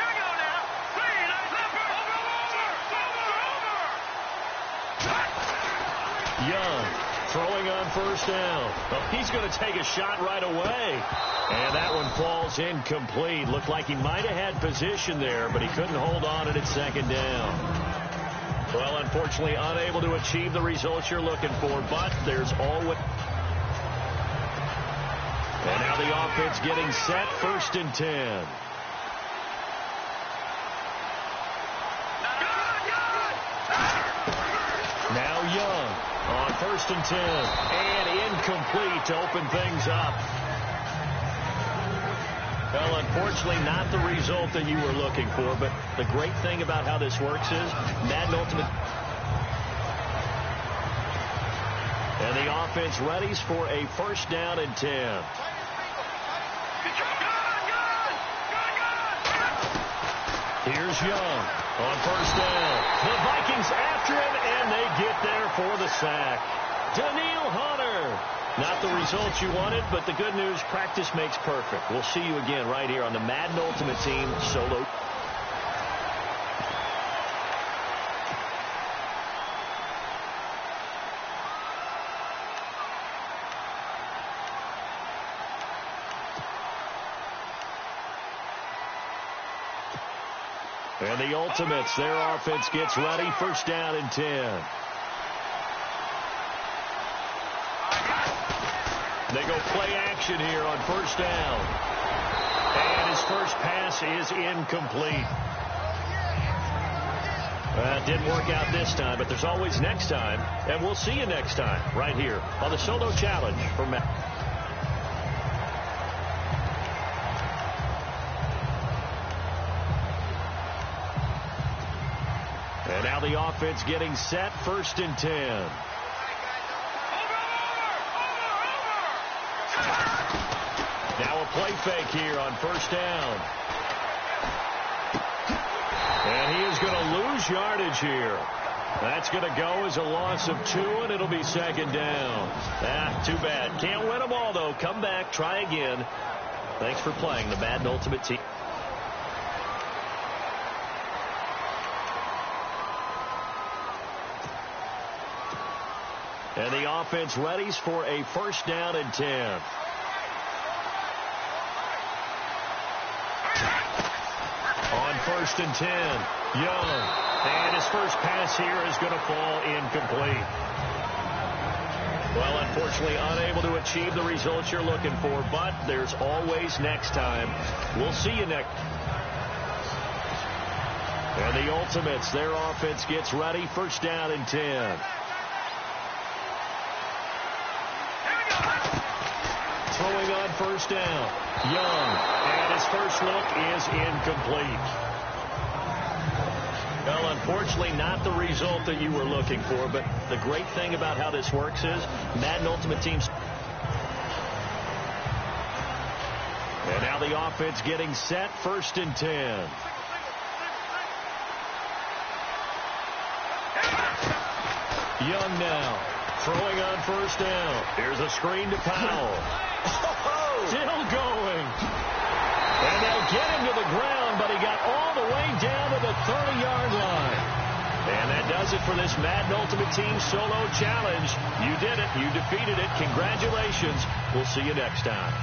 we go now. Clean. Over. Young throwing on first down. Oh, he's going to take a shot right away. And that one falls incomplete. Looked like he might have had position there, but he couldn't hold on at second down. Well, unfortunately, unable to achieve the results you're looking for, but there's always... And now the offense getting set, first and 10. Now Young on first and 10. And incomplete to open things up. Well, unfortunately, not the result that you were looking for, but the great thing about how this works is Madden Ultimate. And the offense readies for a first down and 10. Here's Young on first down. The Vikings after him, and they get there for the sack. Daniil Hunter. Not the results you wanted, but the good news, practice makes perfect. We'll see you again right here on the Madden Ultimate Team solo. And the Ultimates, their offense gets ready. First down and 10. They go play action here on first down. And his first pass is incomplete. Didn't work out this time, but there's always next time. And we'll see you next time right here on the Solo Challenge for Matt. And now the offense getting set, first and 10. Now a play fake here on first down. And he is going to lose yardage here. That's going to go as a loss of 2, and it'll be second down. Too bad. Can't win them all, though. Come back, try again. Thanks for playing the Madden Ultimate Team. And the offense readies for a first down and 10. On first and 10, Young. And his first pass here is going to fall incomplete. Well, unfortunately, unable to achieve the results you're looking for, but there's always next time. We'll see you next. And the Ultimates, their offense gets ready. First down and 10. Throwing on first down, Young, and his first look is incomplete. Well, unfortunately, not the result that you were looking for, but the great thing about how this works is Madden Ultimate Team's. And now the offense getting set, first and 10. Young now, throwing on first down. Here's a screen to Powell. Still going. And they'll get him to the ground, but he got all the way down to the 30-yard line. And that does it for this Madden Ultimate Team Solo Challenge. You did it. You defeated it. Congratulations. We'll see you next time.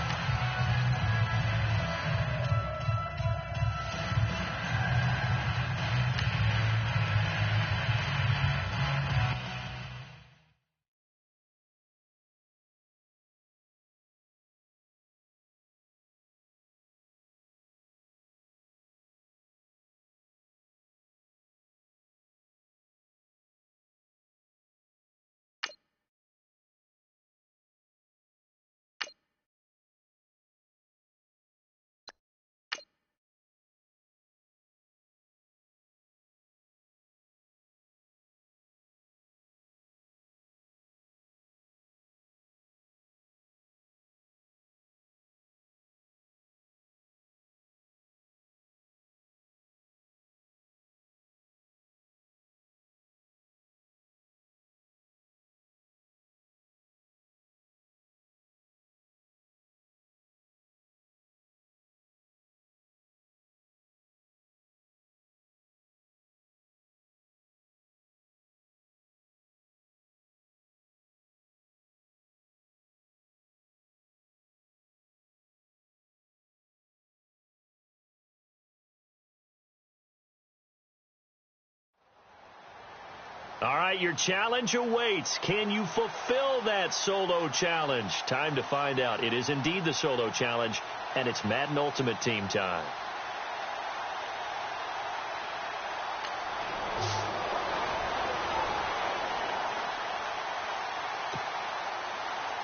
All right, your challenge awaits. Can you fulfill that solo challenge? Time to find out. It is indeed the solo challenge, and it's Madden Ultimate Team time.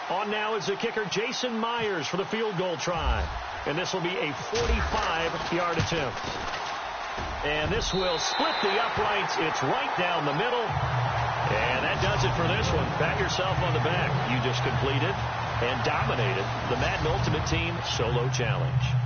On now is the kicker, Jason Myers, for the field goal try. And this will be a 45-yard attempt. And this will split the uprights. It's right down the middle. And that does it for this one. Pat yourself on the back. You just completed and dominated the Madden Ultimate Team Solo Challenge.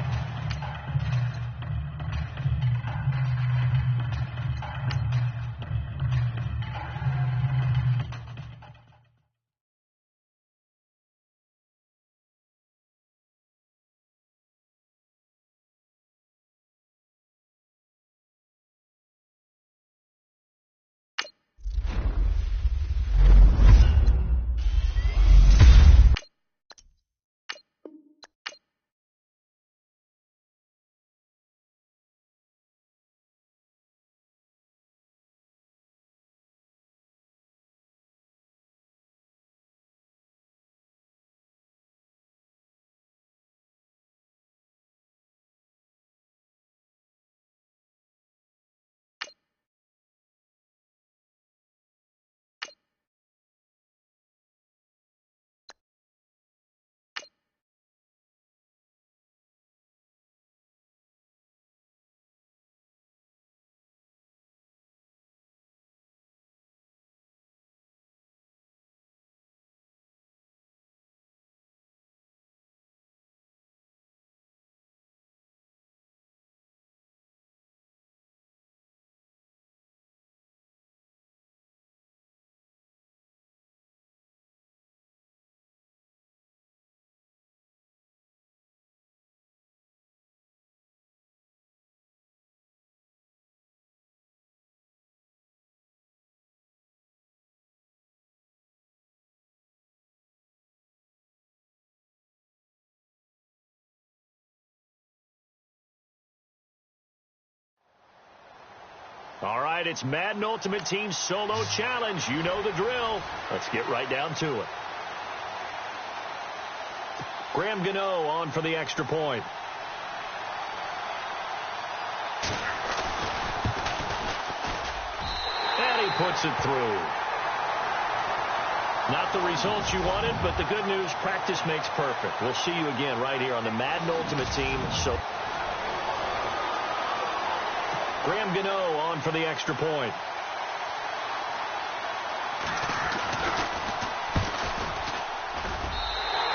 All right, it's Madden Ultimate Team Solo Challenge. You know the drill. Let's get right down to it. Graham Gano on for the extra point. And he puts it through. Not the results you wanted, but the good news, practice makes perfect. We'll see you again right here on the Madden Ultimate Team. Graham Gano on for the extra point.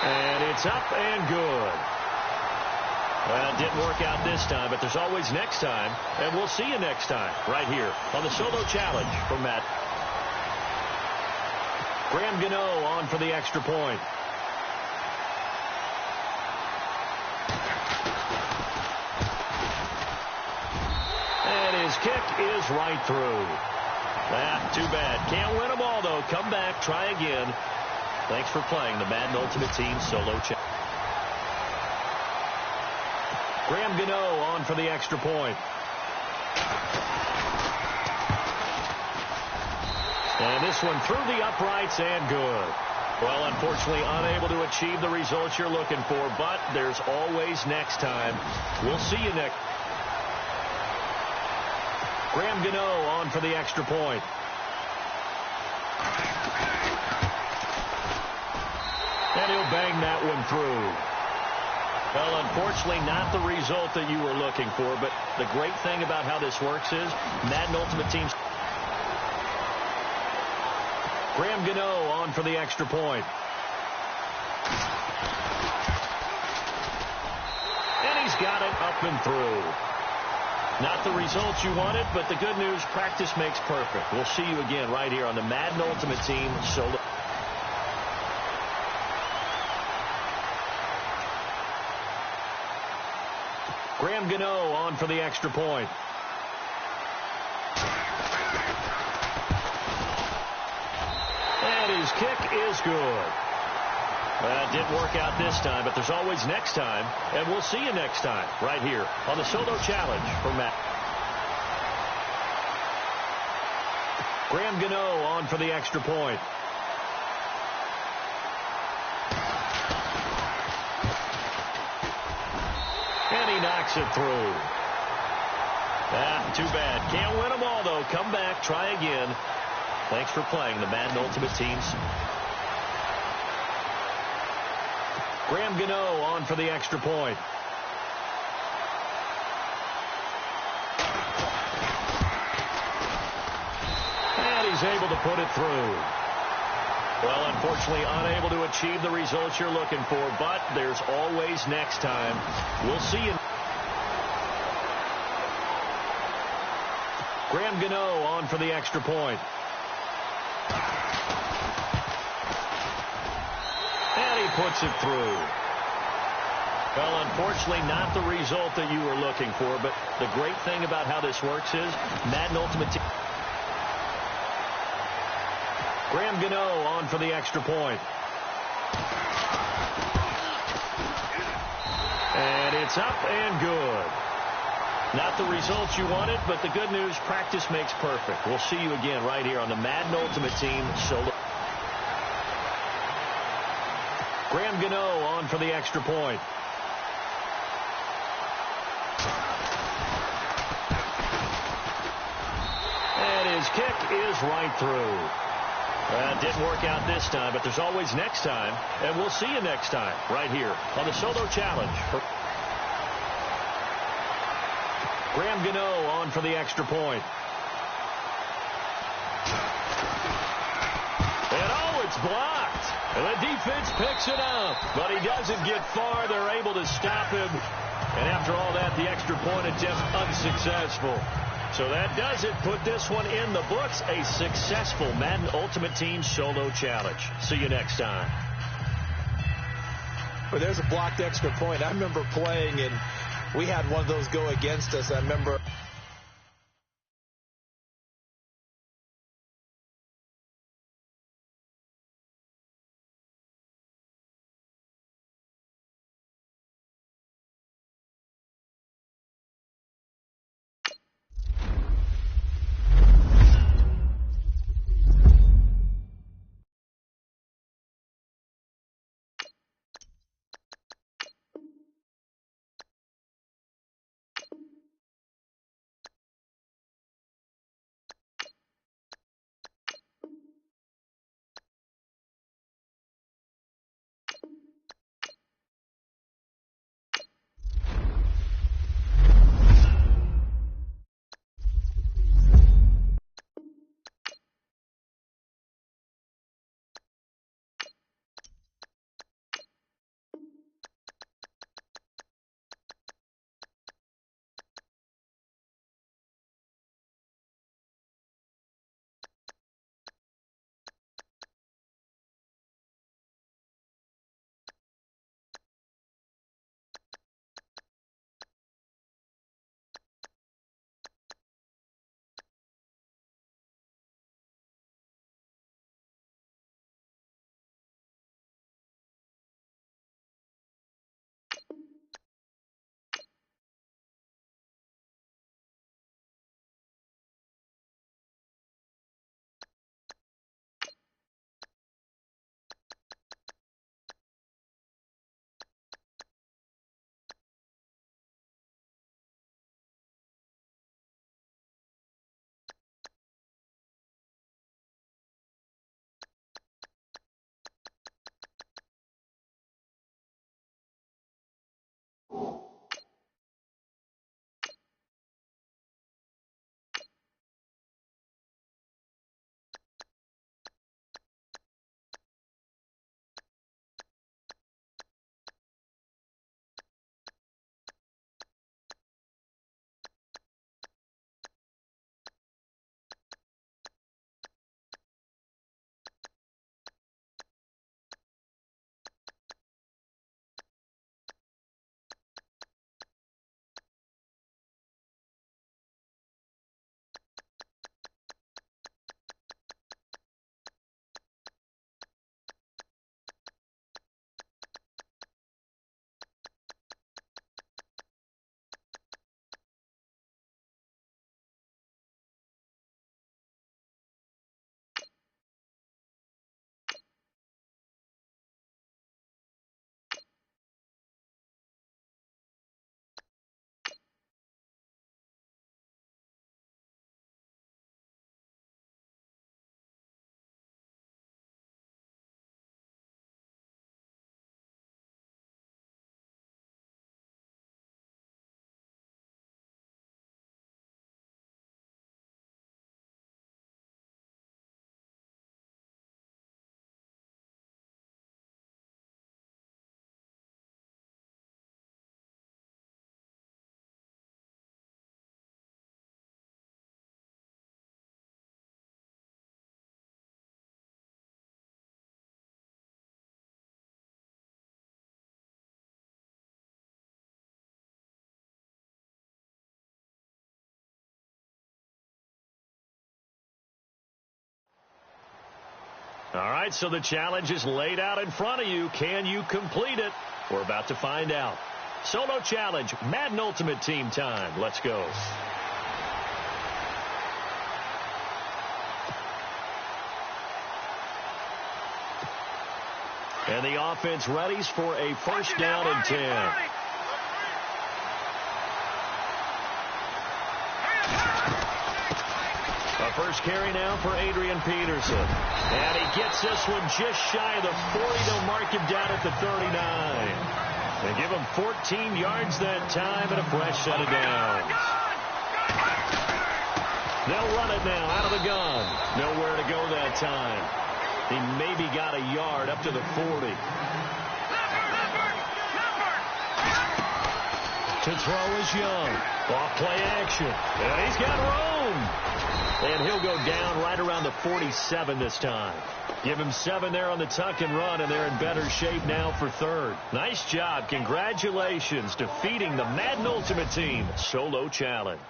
And it's up and good. Well, it didn't work out this time, but there's always next time. And we'll see you next time right here on the Solo Challenge for Matt. Graham Gano on for the extra point. His kick is right through. Too bad. Can't win them all, though. Come back, try again. Thanks for playing the Madden Ultimate Team Solo Challenge. Graham Gano on for the extra point. And this one through the uprights and good. Well, unfortunately, unable to achieve the results you're looking for, but there's always next time. We'll see you next. Graham Gano on for the extra point. And he'll bang that one through. Well, unfortunately, not the result that you were looking for, but the great thing about how this works is Madden Ultimate Team. Graham Gano on for the extra point. And he's got it up and through. Not the results you wanted, but the good news, practice makes perfect. We'll see you again right here on the Madden Ultimate Team Solo. Graham Gano on for the extra point. And his kick is good. It didn't work out this time, but there's always next time, and we'll see you next time right here on the Solo Challenge for Matt. Graham Gano on for the extra point. And he knocks it through. Too bad. Can't win them all, though. Come back, try again. Thanks for playing the Madden Ultimate Teams. Graham Gano on for the extra point. And he's able to put it through. Well, unfortunately, unable to achieve the results you're looking for, but there's always next time. We'll see you. Graham Gano on for the extra point. And he puts it through. Well, unfortunately, not the result that you were looking for, but the great thing about how this works is Madden Ultimate Team. Graham Gano on for the extra point. And it's up and good. Not the results you wanted, but the good news, practice makes perfect. We'll see you again right here on the Madden Ultimate Team solo. Graham Gano on for the extra point. And his kick is right through. Didn't work out this time, but there's always next time. And we'll see you next time right here on the Solo Challenge. Graham Gano on for the extra point. And it's blocked. And the defense picks it up. But he doesn't get far. They're able to stop him. And after all that, the extra point attempt unsuccessful. So that does it. Put this one in the books. A successful Madden Ultimate Team Solo Challenge. See you next time. Well, there's a blocked extra point. I remember playing, and we had one of those go against us. I remember All right, so the challenge is laid out in front of you. Can you complete it? We're about to find out. Solo challenge, Madden Ultimate Team time. Let's go. And the offense readies for a first down and 10. A first carry now for Adrian Peterson. And he gets this one just shy of the 40. They'll mark him down at the 39. They give him 14 yards that time and a fresh set of downs. They'll run it now out of the gun. Nowhere to go that time. He maybe got a yard up to the 40. To throw is Young. Off play action. And he's got room. And he'll go down right around the 47 this time. Give him 7 there on the tuck and run, and they're in better shape now for third. Nice job. Congratulations defeating the Madden Ultimate Team Solo Challenge.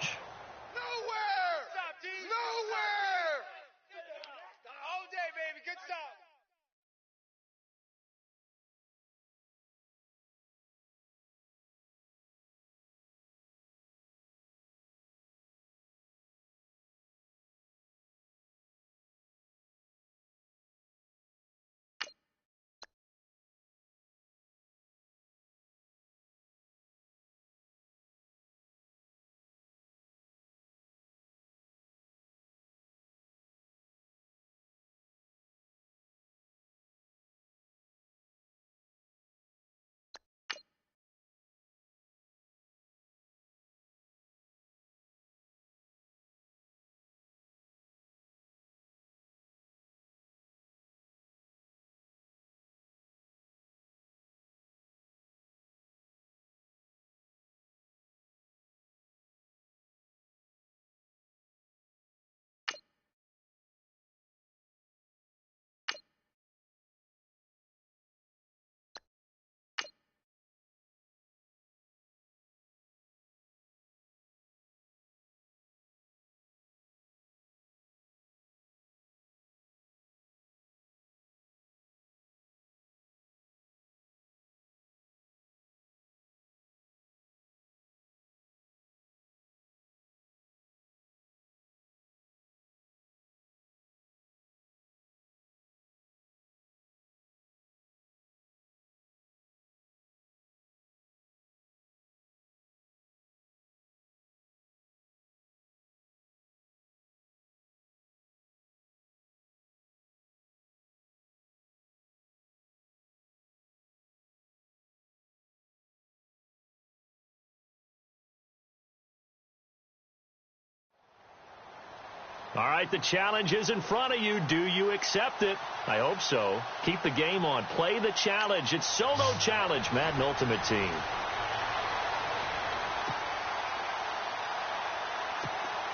All right, the challenge is in front of you. Do you accept it? I hope so. Keep the game on. Play the challenge. It's Solo Challenge, Madden Ultimate Team.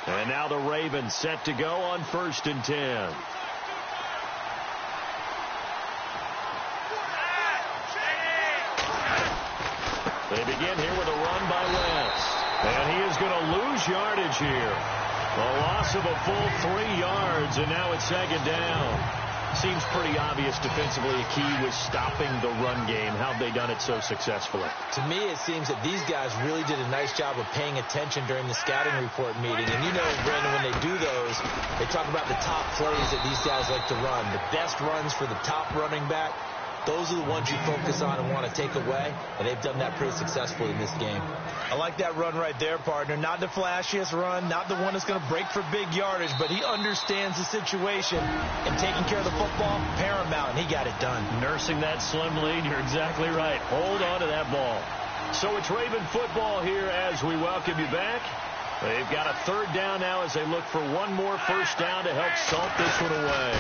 And now the Ravens set to go on 1st and 10. They begin here with a run by Wentz. And he is going to lose yardage here. A loss of a full 3 yards, and now it's 2nd down. Seems pretty obvious defensively a key was stopping the run game. How have they done it so successfully? To me, it seems that these guys really did a nice job of paying attention during the scouting report meeting. And you know, Brandon, when they do those, they talk about the top plays that these guys like to run. The best runs for the top running back. Those are the ones you focus on and want to take away, and they've done that pretty successfully in this game. I like that run right there, partner. Not the flashiest run, not the one that's going to break for big yardage, but he understands the situation, and taking care of the football, paramount, and he got it done. Nursing that slim lead, you're exactly right. Hold on to that ball. So it's Raven football here as we welcome you back. They've got a 3rd down now as they look for one more first down to help salt this one away.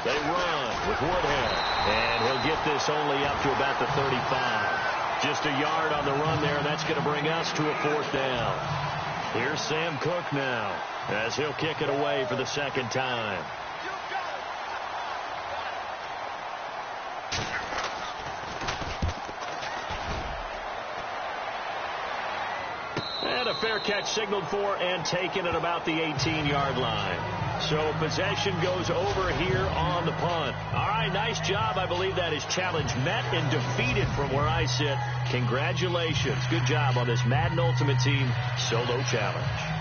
They run with Woodhead, and he'll get this only up to about the 35. Just a yard on the run there, and that's going to bring us to a 4th down. Here's Sam Cook now as he'll kick it away for the 2nd time. And a fair catch signaled for and taken at about the 18-yard line. So possession goes over here on the punt. All right, nice job. I believe that is challenge met and defeated from where I sit. Congratulations. Good job on this Madden Ultimate Team solo challenge.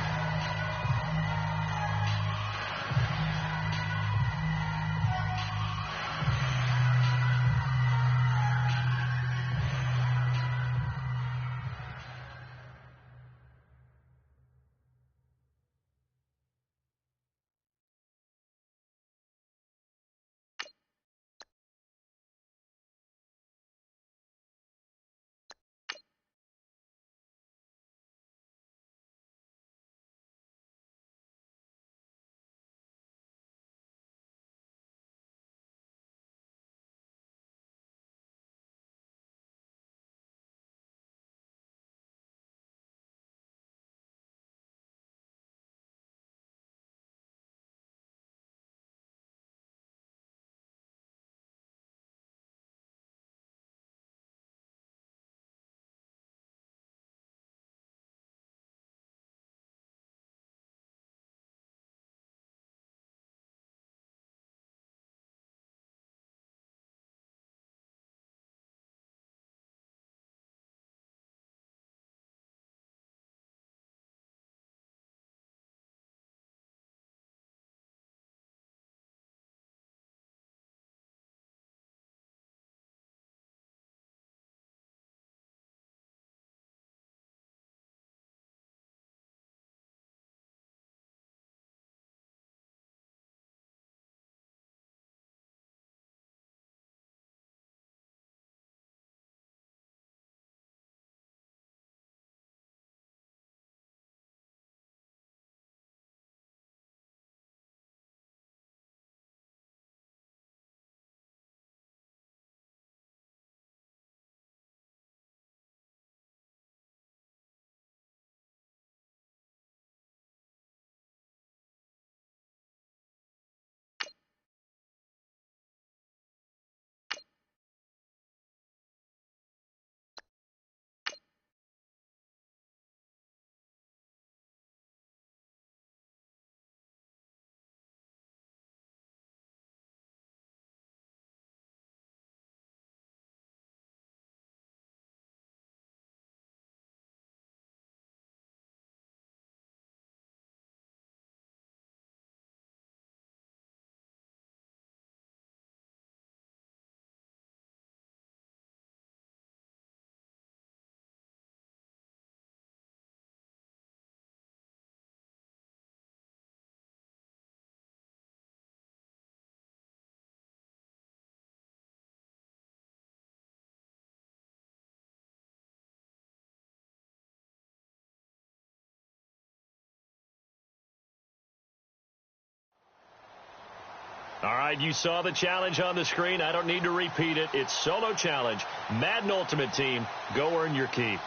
All right, you saw the challenge on the screen. I don't need to repeat it. It's solo challenge. Madden Ultimate Team. Go earn your keep.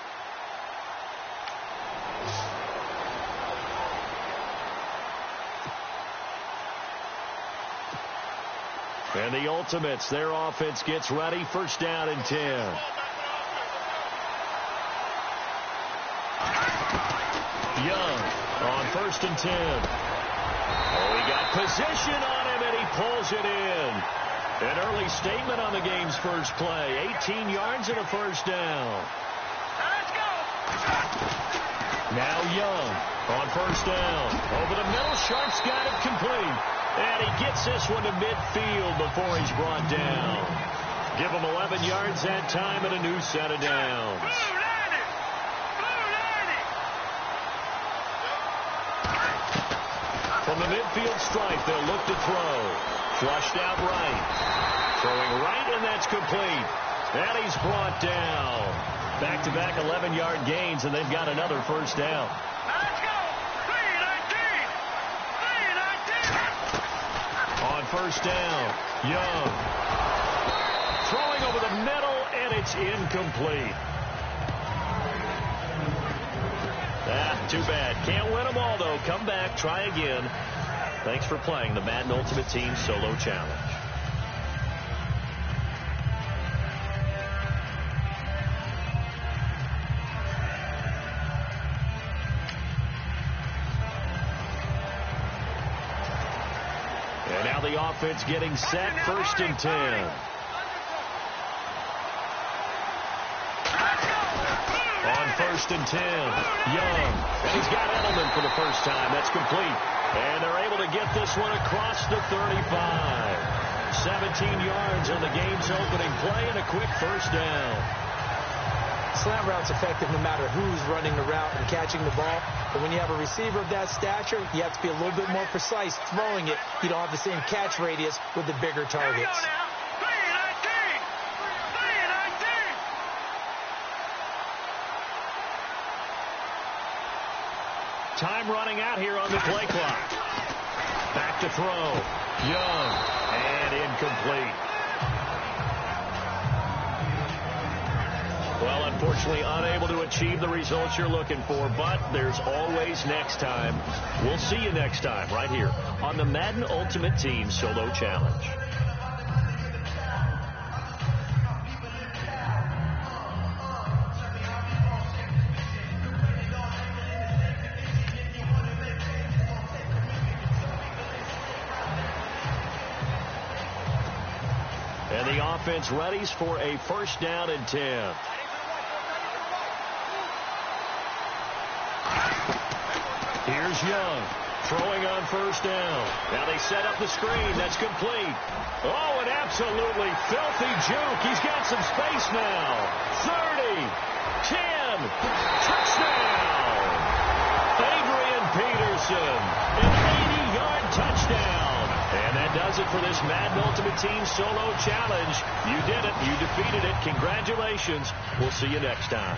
And the Ultimates, their offense gets ready. First down and 10. Young on first and 10. Oh, he got position on him, and he pulls it in. An early statement on the game's first play. 18 yards and a first down. Let's go. Now Young on first down. Over the middle, Sharp's got it complete. And he gets this one to midfield before he's brought down. Give him 11 yards that time and a new set of downs. From the midfield stripe, they'll look to throw. Flushed out right. Throwing right, and that's complete. And he's brought down. Back-to-back 11-yard gains, and they've got another first down. Let's go. 3-19. On first down, Young. Throwing over the middle, and it's incomplete. Too bad. Can't win them all, though. Come back, try again. Thanks for playing the Madden Ultimate Team Solo Challenge. And now the offense getting set, 1st and 10. On 1st and 10, Young. And he's got Edelman for the first time. That's complete. And they're able to get this one across the 35. 17 yards on the game's opening play and a quick 1st down. Slant route's effective no matter who's running the route and catching the ball. But when you have a receiver of that stature, you have to be a little bit more precise throwing it. You don't have the same catch radius with the bigger targets. Time running out here on the play clock. Back to throw. Young. And incomplete. Well, unfortunately, unable to achieve the results you're looking for, but there's always next time. We'll see you next time right here on the Madden Ultimate Team Solo Challenge. And the offense readies for a 1st down and 10. Here's Young, throwing on 1st down. Now they set up the screen. That's complete. Oh, an absolutely filthy juke. He's got some space now. 30, 10, touchdown. Adrian Peterson, an 80-yard touchdown. And that does it for this Madden Ultimate Team Solo Challenge. You did it. You defeated it. Congratulations. We'll see you next time.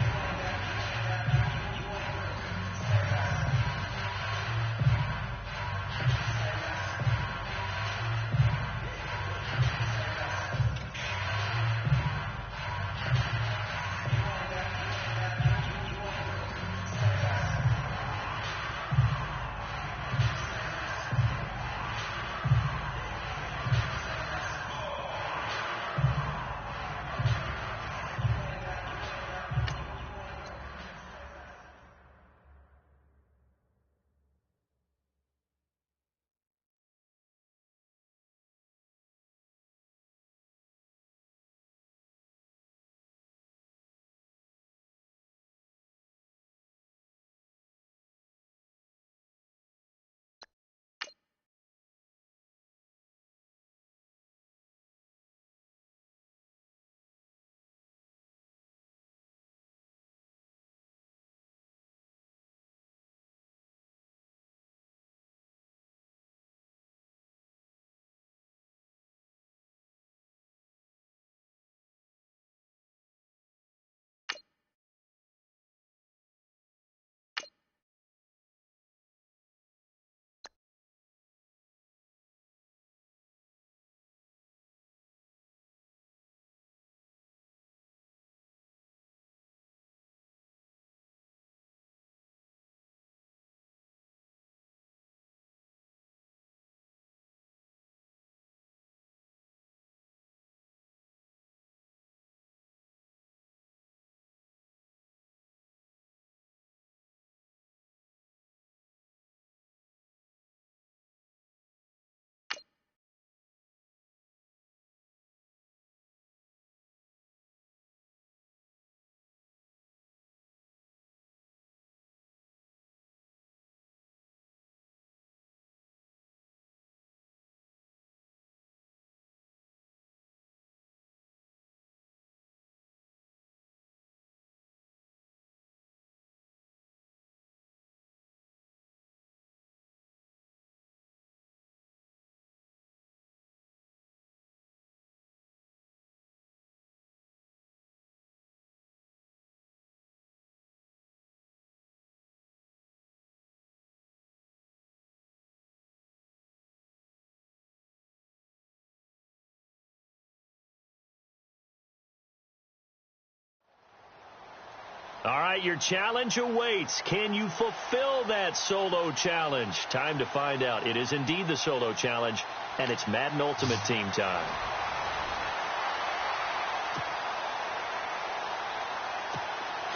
All right, your challenge awaits. Can you fulfill that solo challenge? Time to find out. It is indeed the solo challenge, and it's Madden Ultimate Team time.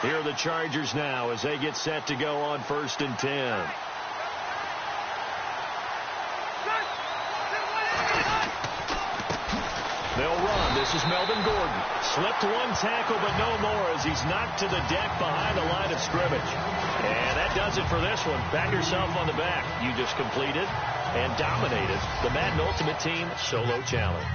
Here are the Chargers now as they get set to go on 1st and 10. This is Melvin Gordon. Slipped one tackle, but no more as he's knocked to the deck behind the line of scrimmage. And that does it for this one. Pat yourself on the back. You just completed and dominated the Madden Ultimate Team Solo Challenge.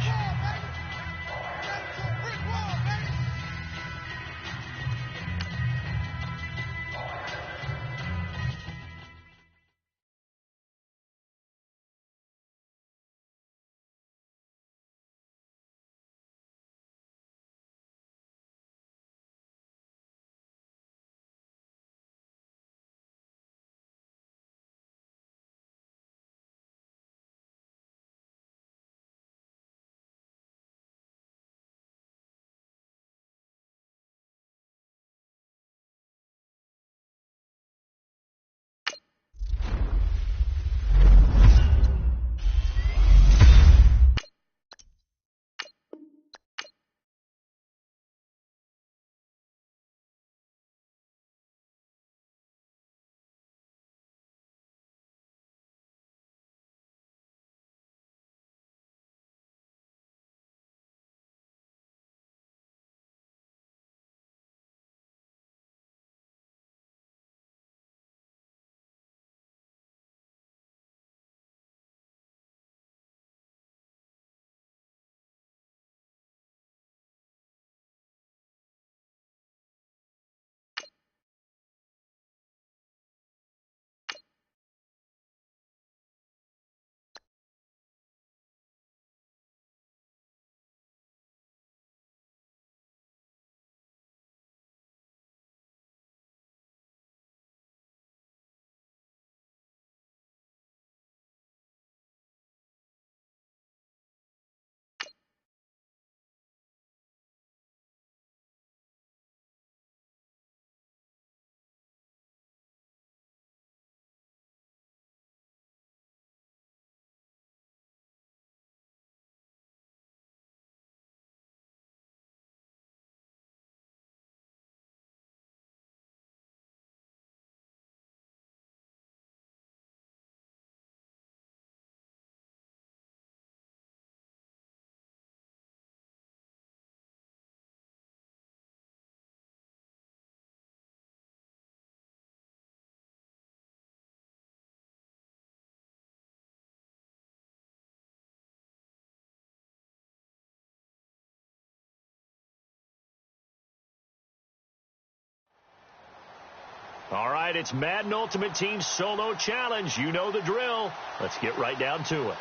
All right, it's Madden Ultimate Team Solo Challenge. You know the drill. Let's get right down to it.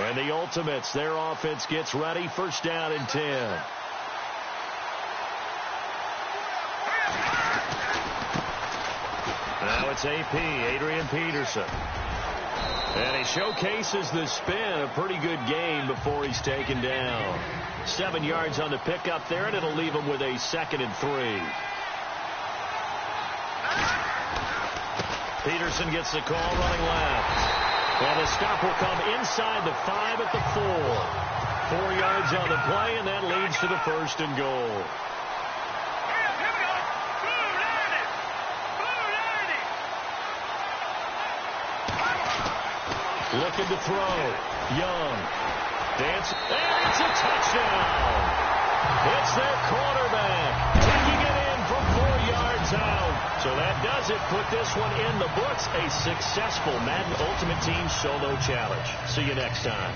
And the Ultimates, their offense gets ready. First down and 10. Now it's AP, Adrian Peterson. And he showcases the spin. A pretty good gain before he's taken down. 7 yards on the pickup there, and it'll leave him with a 2nd and 3. Peterson gets the call running left. And the stop will come inside the 5 at the 4. 4 yards on the play, and that leads to the 1st and goal. Looking to throw. Young. Dance. And it's a touchdown. It's their quarterback. Taking it in from 4 yards out. So that does it. Put this one in the books. A successful Madden Ultimate Team Solo Challenge. See you next time.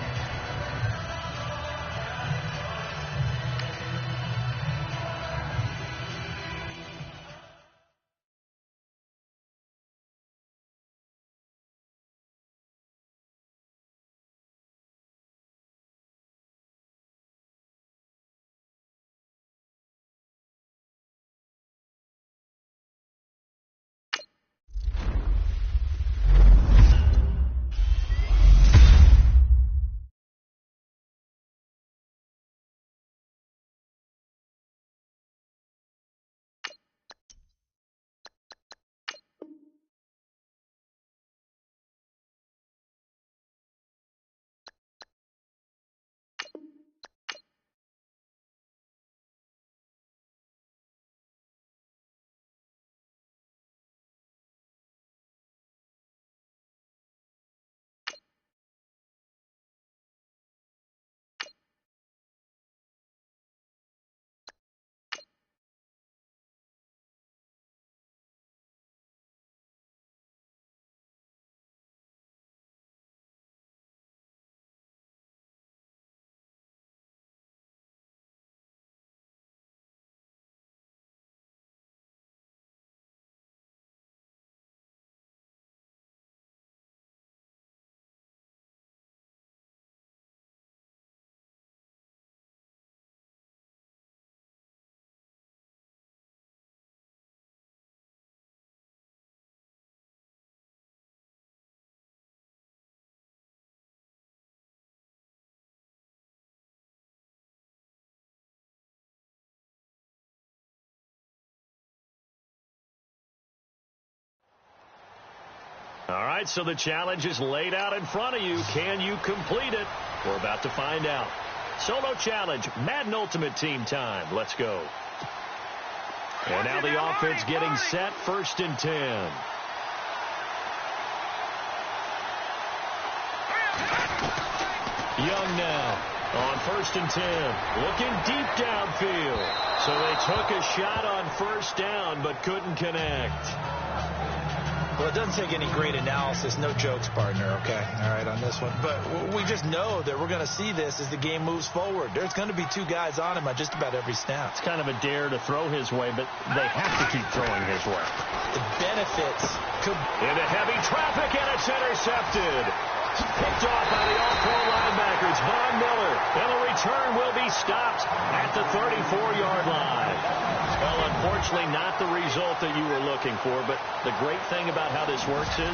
All right, so the challenge is laid out in front of you. Can you complete it? We're about to find out. Solo challenge, Madden Ultimate Team time. Let's go. And now the offense getting set, 1st and 10. Young now on 1st and 10. Looking deep downfield. So they took a shot on 1st down but couldn't connect. Well, it doesn't take any great analysis. No jokes, partner, okay? All right, on this one. But we just know that we're going to see this as the game moves forward. There's going to be 2 guys on him on just about every snap. It's kind of a dare to throw his way, but they have to keep throwing his way. The benefits could... Into heavy traffic, and it's intercepted. Picked off by the All-Pro linebackers, Von Miller. And the return will be stopped at the 34-yard line. Well, unfortunately, not the result that you were looking for, but the great thing about how this works is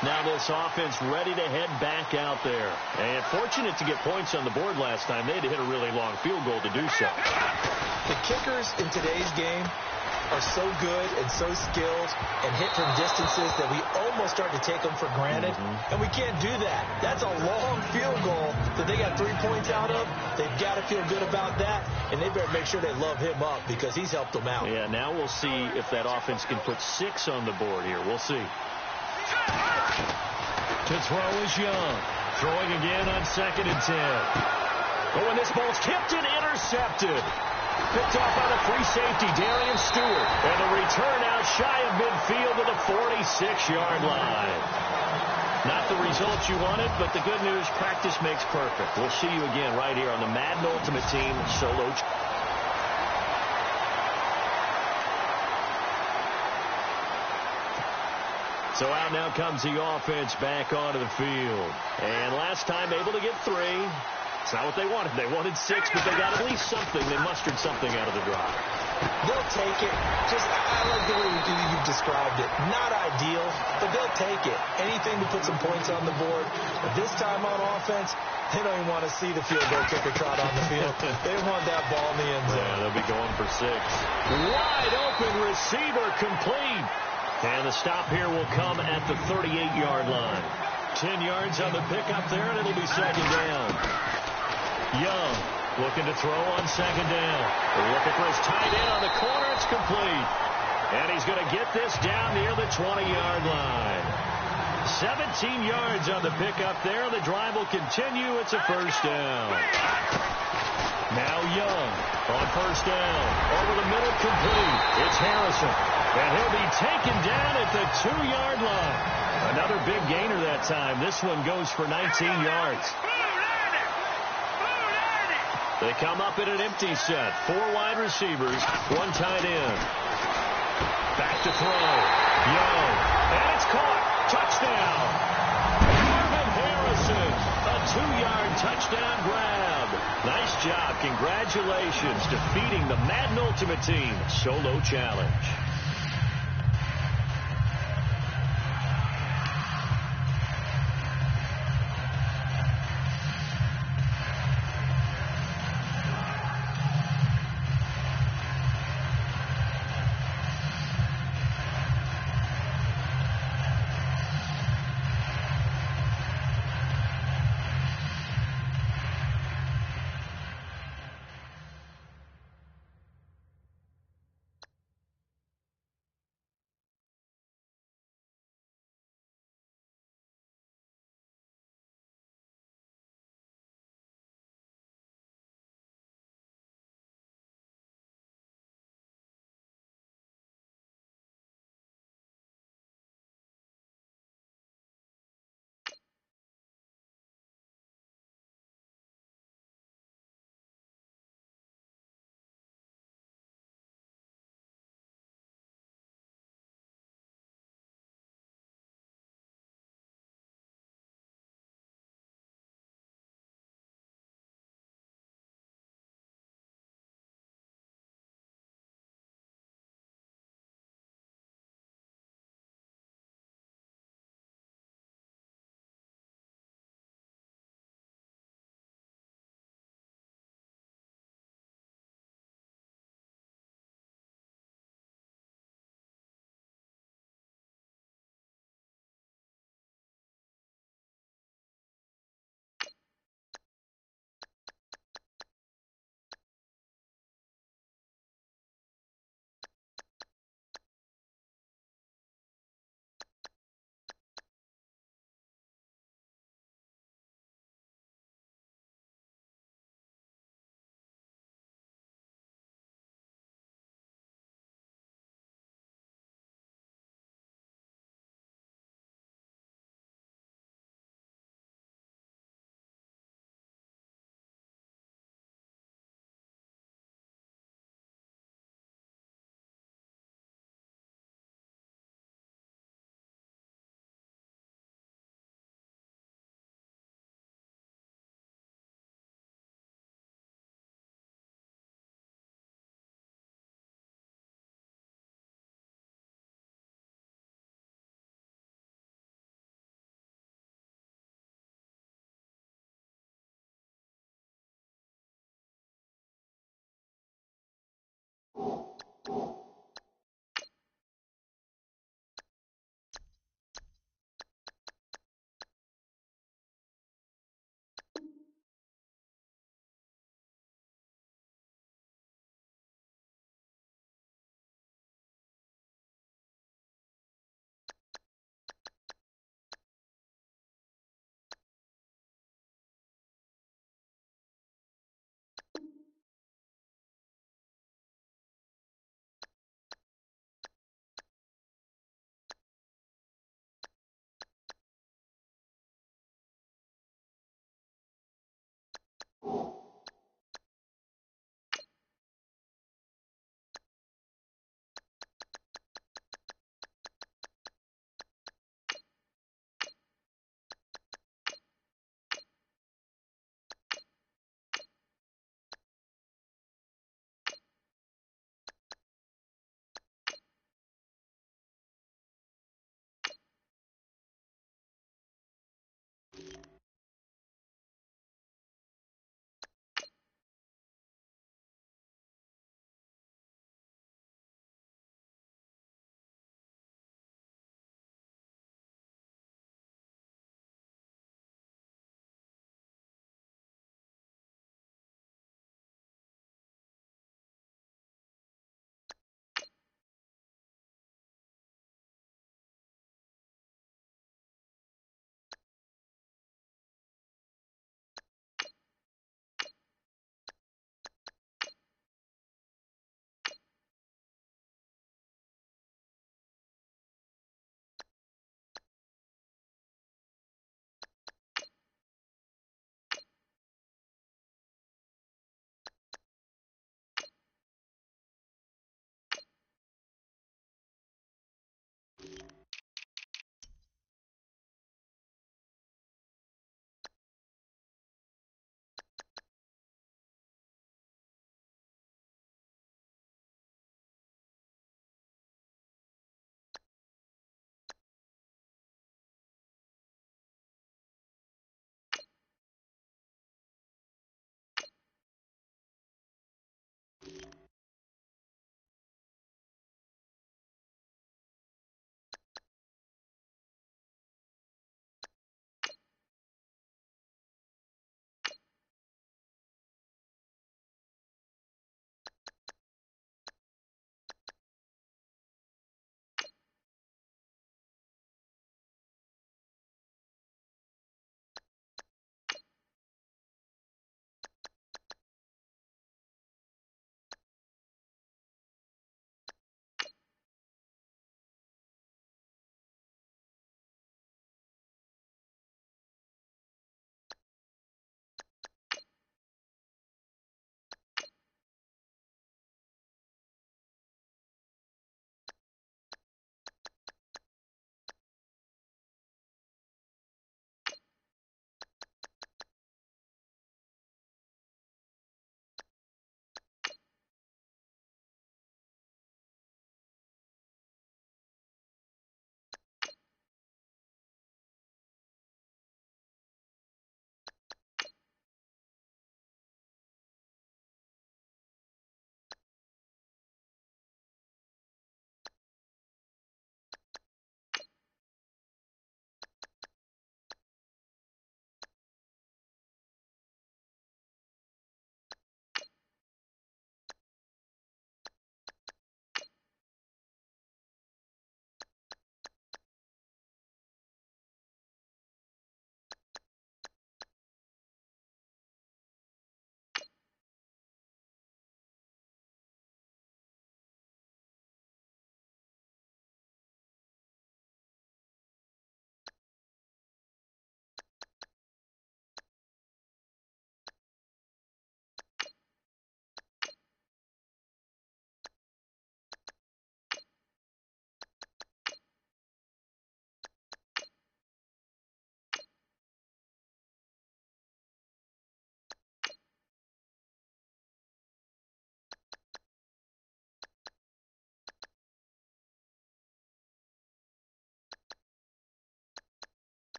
now this offense ready to head back out there. And fortunate to get points on the board last time. They had to hit a really long field goal to do so. The kickers in today's game are so good and so skilled and hit from distances that we almost start to take them for granted. And we can't do that. That's a long field goal that they got 3 points out of. They've got to feel good about that, and they better make sure they love him up because he's helped them out. Yeah, now we'll see if that offense can put 6 on the board here. We'll see. To throw is Young. Throwing again on 2nd and 10. Oh, and this ball's tipped and intercepted. Picked off by the free safety, Darian Stewart. And the return out shy of midfield to the 46-yard line. Not the results you wanted, but the good news, practice makes perfect. We'll see you again right here on the Madden Ultimate Team Solo. So out now comes the offense back onto the field. And last time able to get 3. It's not what they wanted. They wanted 6, but they got at least something. They mustered something out of the drive. They'll take it. I like the way you've described it. Not ideal, but they'll take it. Anything to put some points on the board. But this time on offense, they don't even want to see the field goal kicker trot on the field. They want that ball in the end zone. Yeah, they'll be going for 6. Wide open receiver complete. And the stop here will come at the 38-yard line. 10 yards on the pickup there, and it'll be 2nd down. Young looking to throw on 2nd down. Looking for his tight end on the corner. It's complete. And he's going to get this down near the 20-yard line. 17 yards on the pickup there. The drive will continue. It's a 1st down. Now Young on 1st down. Over the middle, complete. It's Harrison. And he'll be taken down at the 2-yard line. Another big gainer that time. This one goes for 19 yards. They come up in an empty set. 4 wide receivers, 1 tight end. Back to throw. Young. And it's caught. Touchdown. Marvin Harrison. A 2-yard touchdown grab. Nice job. Congratulations. Defeating the Madden Ultimate Team Solo Challenge.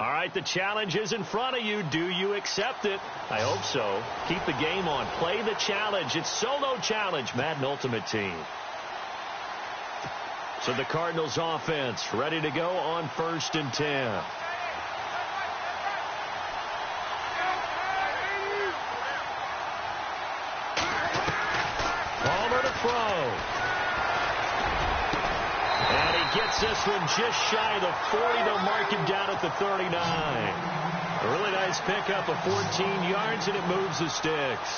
All right, the challenge is in front of you. Do you accept it? I hope so. Keep the game on. Play the challenge. It's solo challenge, Madden Ultimate Team. So the Cardinals offense ready to go on 1st and 10. Palmer to throw. And he gets this one just shy of the 40. They'll mark him down at the 39. A really nice pickup of 14 yards, and it moves the sticks.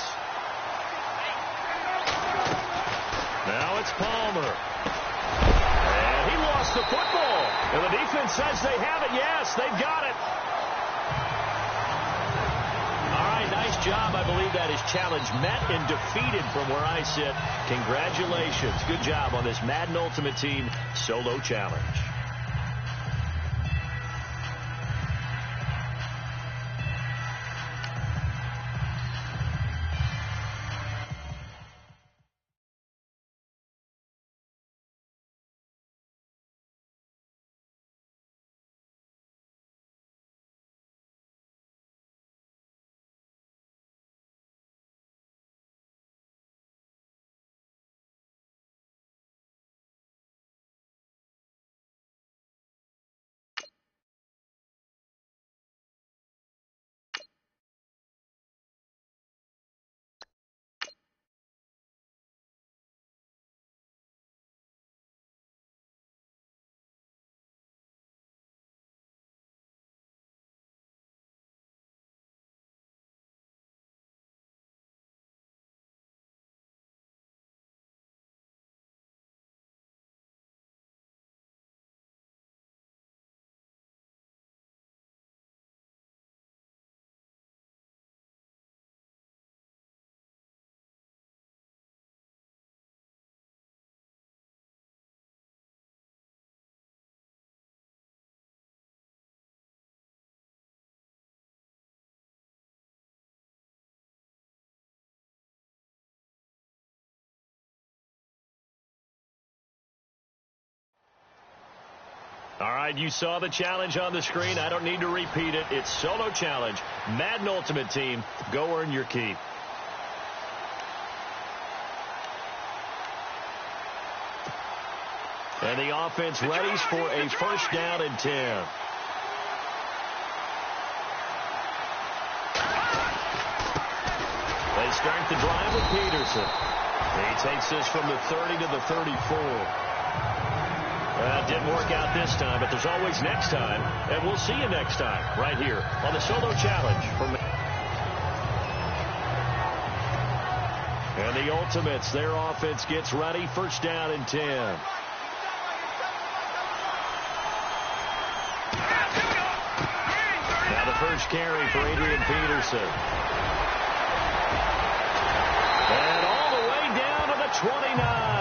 Now it's Palmer. And he lost the football. And the defense says they have it. Yes, they've got it. All right, nice job. I believe that is challenge met and defeated from where I sit. Congratulations. Good job on this Madden Ultimate Team solo challenge. All right, you saw the challenge on the screen. I don't need to repeat it. It's solo challenge. Madden Ultimate Team. Go earn your keep. And the offense readies for a 1st down and 10. They start the drive with Peterson. He takes this from the 30 to the 34. It didn't work out this time, but there's always next time. And we'll see you next time right here on the Solo Challenge. And the Ultimates, their offense gets ready. 1st down and 10. Now the first carry for Adrian Peterson. And all the way down to the 29.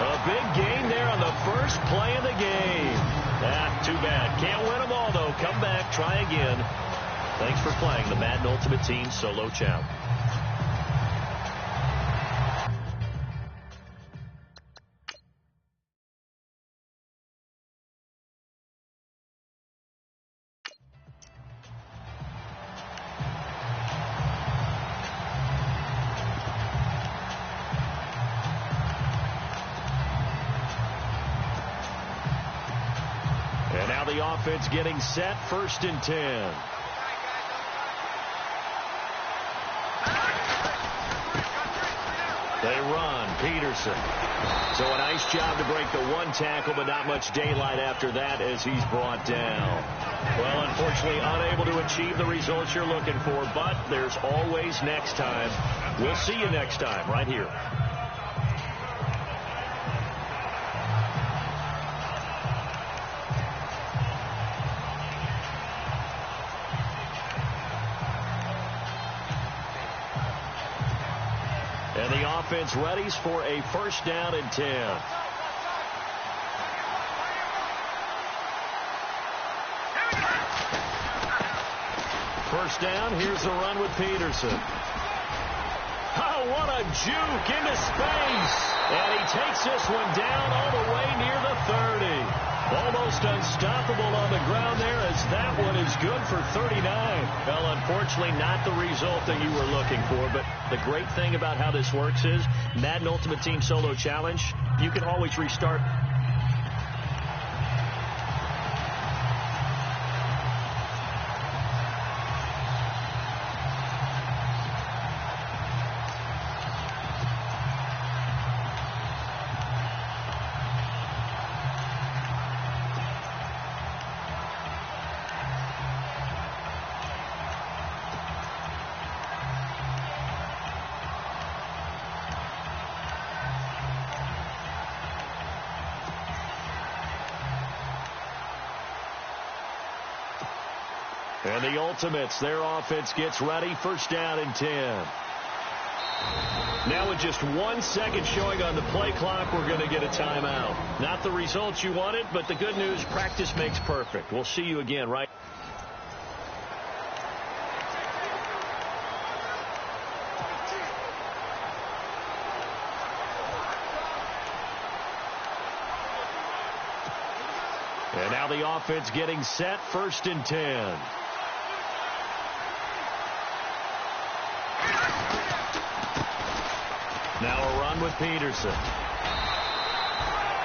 A big gain there on the first play of the game. Too bad. Can't win them all, though. Come back, try again. Thanks for playing the Madden Ultimate Team Solo Challenge. The offense getting set. 1st and 10. They run. Peterson. So a nice job to break the 1 tackle, but not much daylight after that as he's brought down. Well, unfortunately, unable to achieve the results you're looking for, but there's always next time. We'll see you next time right here. And the offense readies for a 1st down and 10. First down, here's the run with Peterson. Oh, what a juke into space. And he takes this one down all the way near the 30. Almost unstoppable on the ground there, as that one is good for 39. Well, unfortunately, not the result that you were looking for, but the great thing about how this works is Madden Ultimate Team Solo Challenge, you can always restart. And the Ultimates, their offense gets ready. First down and 10. Now with just 1 second showing on the play clock, we're going to get a timeout. Not the results you wanted, but the good news, practice makes perfect. We'll see you again, right? And now the offense getting set. First and 10. Now a run with Peterson.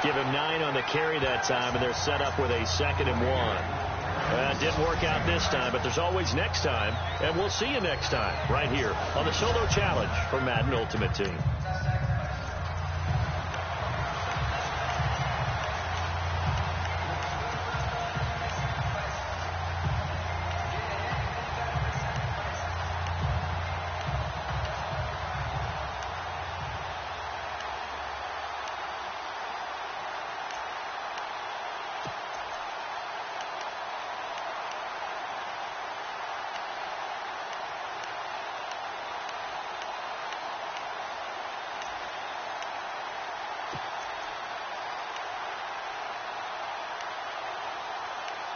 Give him 9 on the carry that time, and they're set up with a 2nd and 1. Didn't work out this time, but there's always next time, and we'll see you next time right here on the Solo Challenge for Madden Ultimate Team.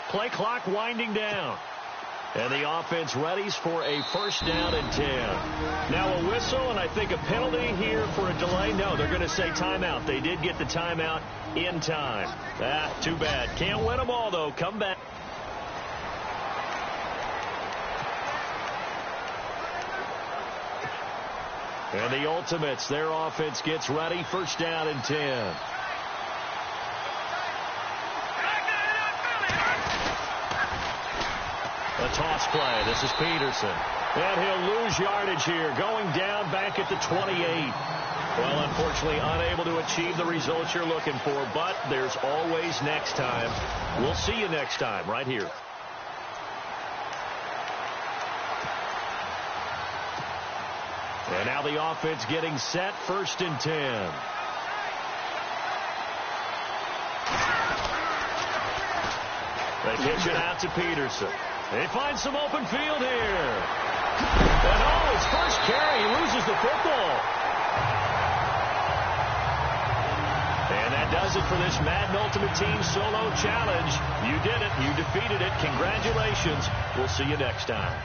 Play clock winding down. And the offense readies for a first down and 10. Now a whistle, and I think a penalty here for a delay. No, they're going to say timeout. They did get the timeout in time. Too bad. Can't win them all, though. Come back. And the Ultimates, their offense gets ready. First down and 10. A toss play. This is Peterson. And he'll lose yardage here, going down back at the 28. Well, unfortunately, unable to achieve the results you're looking for, but there's always next time. We'll see you next time right here. And now the offense getting set. First and 10. They pitch it out to Peterson. They find some open field here. And his first carry, he loses the football. And that does it for this Madden Ultimate Team Solo Challenge. You did it. You defeated it. Congratulations. We'll see you next time.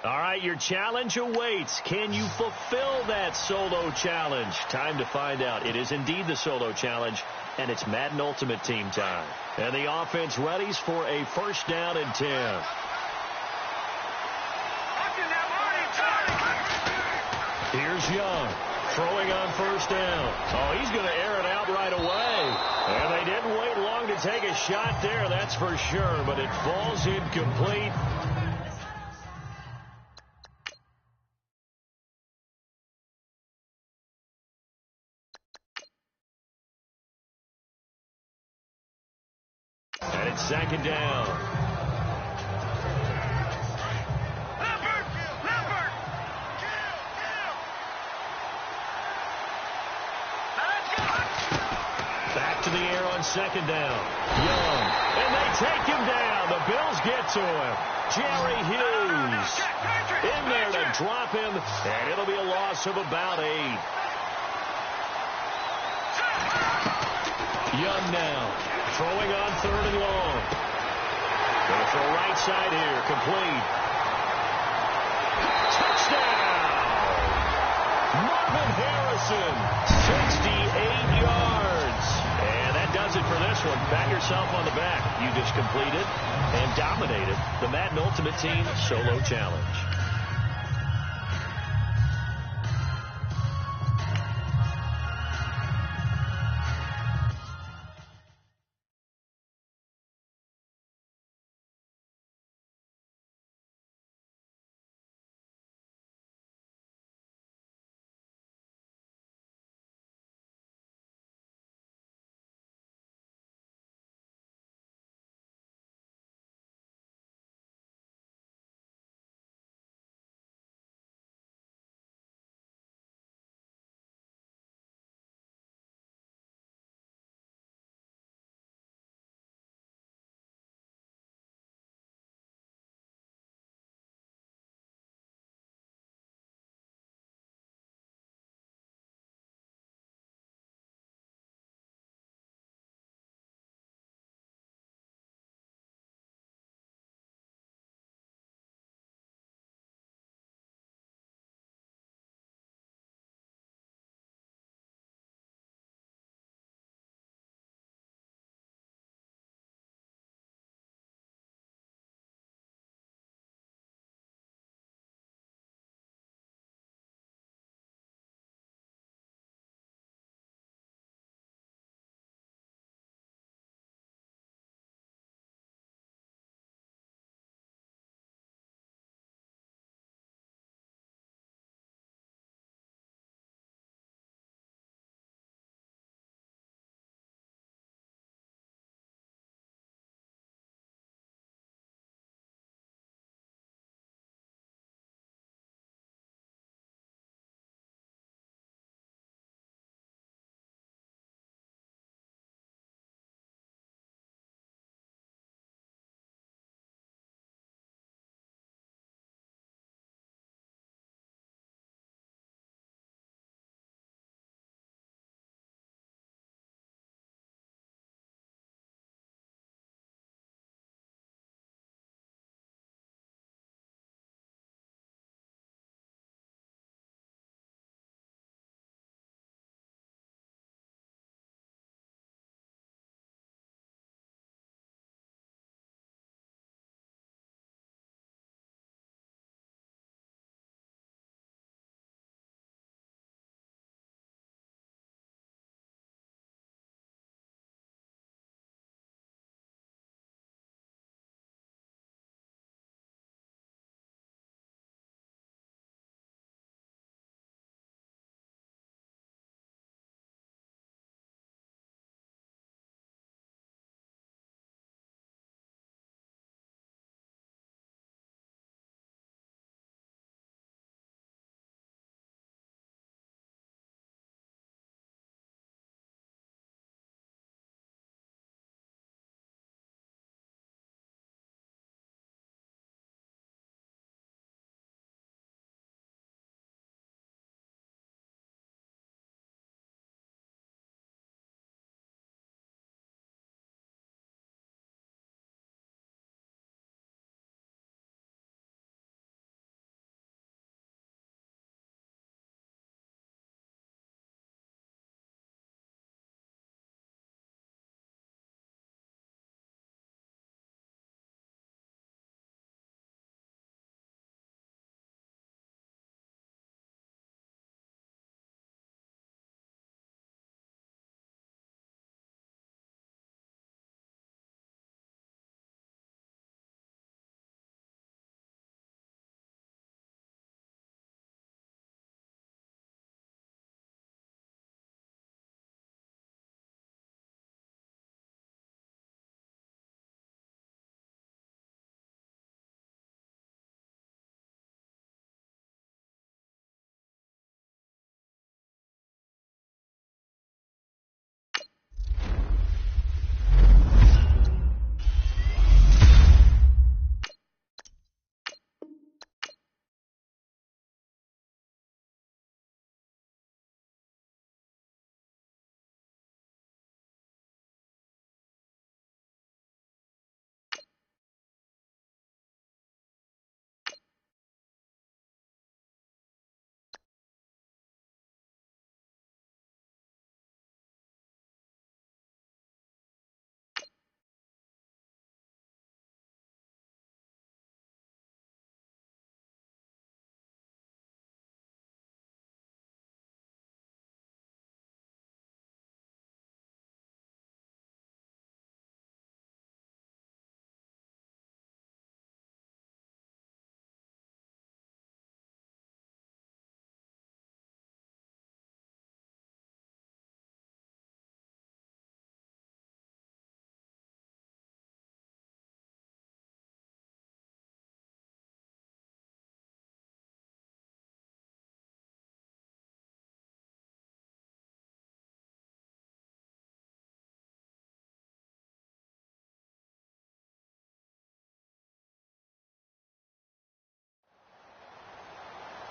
All right, your challenge awaits. Can you fulfill that solo challenge? Time to find out. It is indeed the solo challenge, and it's Madden Ultimate Team time. And the offense readies for a first down and 10. Here's Young, throwing on first down. Oh, he's going to air it out right away. And they didn't wait long to take a shot there, that's for sure, but it falls incomplete. And it's second down. Back to the air on second down. Young. And they take him down. The Bills get to him. Jerry Hughes in there to drop him. And it'll be a loss of about 8. Young now. Throwing on third and long. Going to throw right side here. Complete. Touchdown! Marvin Harrison, 68 yards. And that does it for this one. Pat yourself on the back. You just completed and dominated the Madden Ultimate Team Solo Challenge.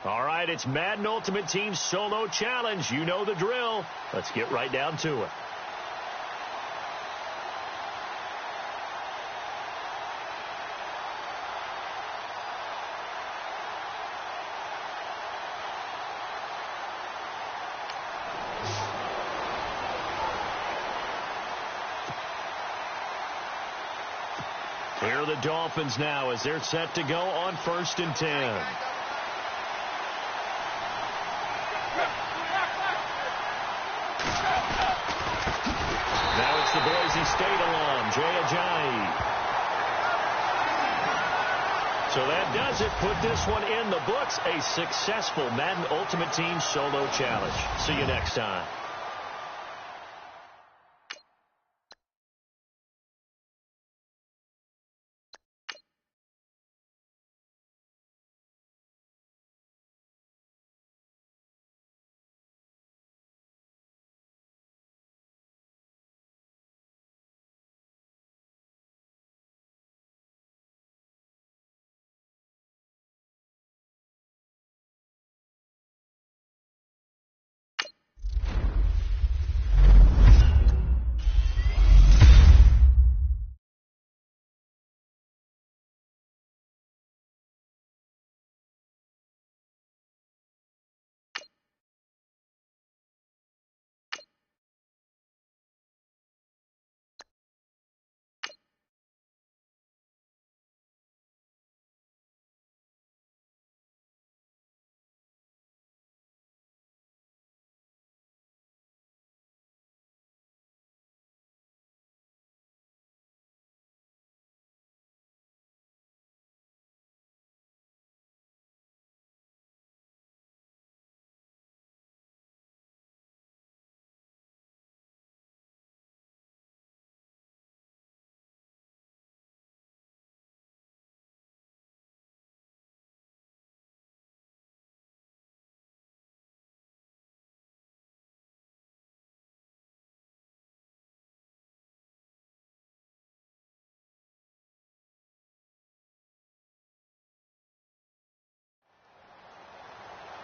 All right, it's Madden Ultimate Team Solo Challenge. You know the drill. Let's get right down to it. Here are the Dolphins now as they're set to go on 1st and 10. Now it's the Boise State alum, Jay Ajayi. So that does it. Put this one in the books. A successful Madden Ultimate Team Solo Challenge. See you next time.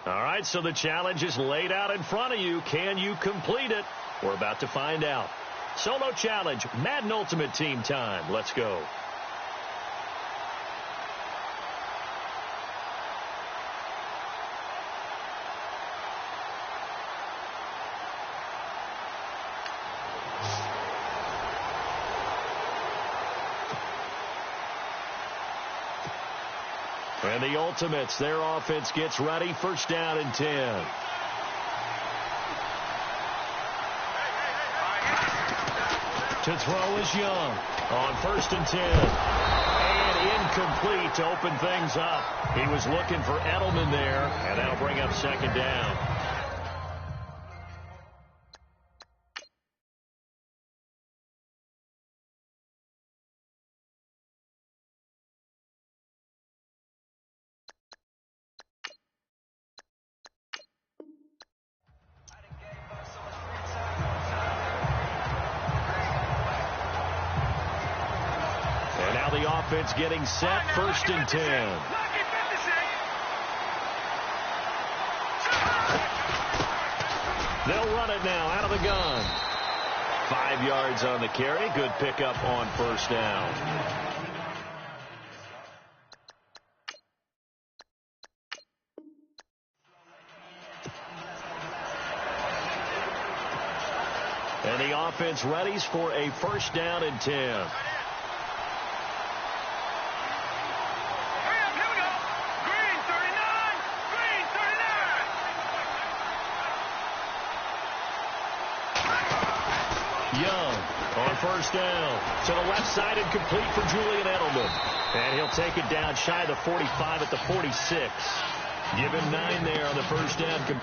All right, so the challenge is laid out in front of you. Can you complete it? We're about to find out. Solo Challenge, Madden Ultimate Team time. Let's go. And the Ultimates, their offense gets ready. 1st down and 10. To throw is Young on 1st and 10. And incomplete to open things up. He was looking for Edelman there, and that'll bring up 2nd down. The offense getting set. 1st and 10. They'll run it now out of the gun. 5 yards on the carry. Good pickup on 1st down. And the offense readies for a 1st down and 10. Young on 1st down to the left side and complete for Julian Edelman. And he'll take it down shy of the 45 at the 46. Give him 9 there on the 1st down.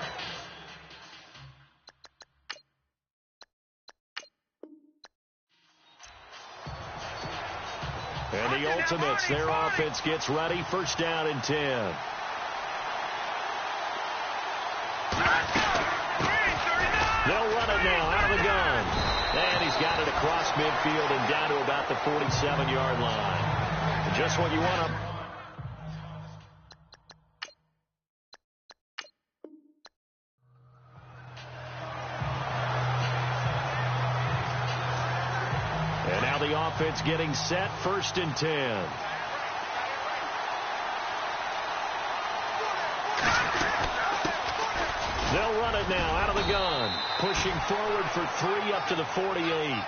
And the Ultimates, their offense gets ready. 1st down and 10. They'll run it now out of the gun. And he's got it across midfield and down to about the 47-yard line. Just what you want to And now the offense getting set, 1st and 10. They'll run it now out of the gun. Pushing forward for 3 up to the 48.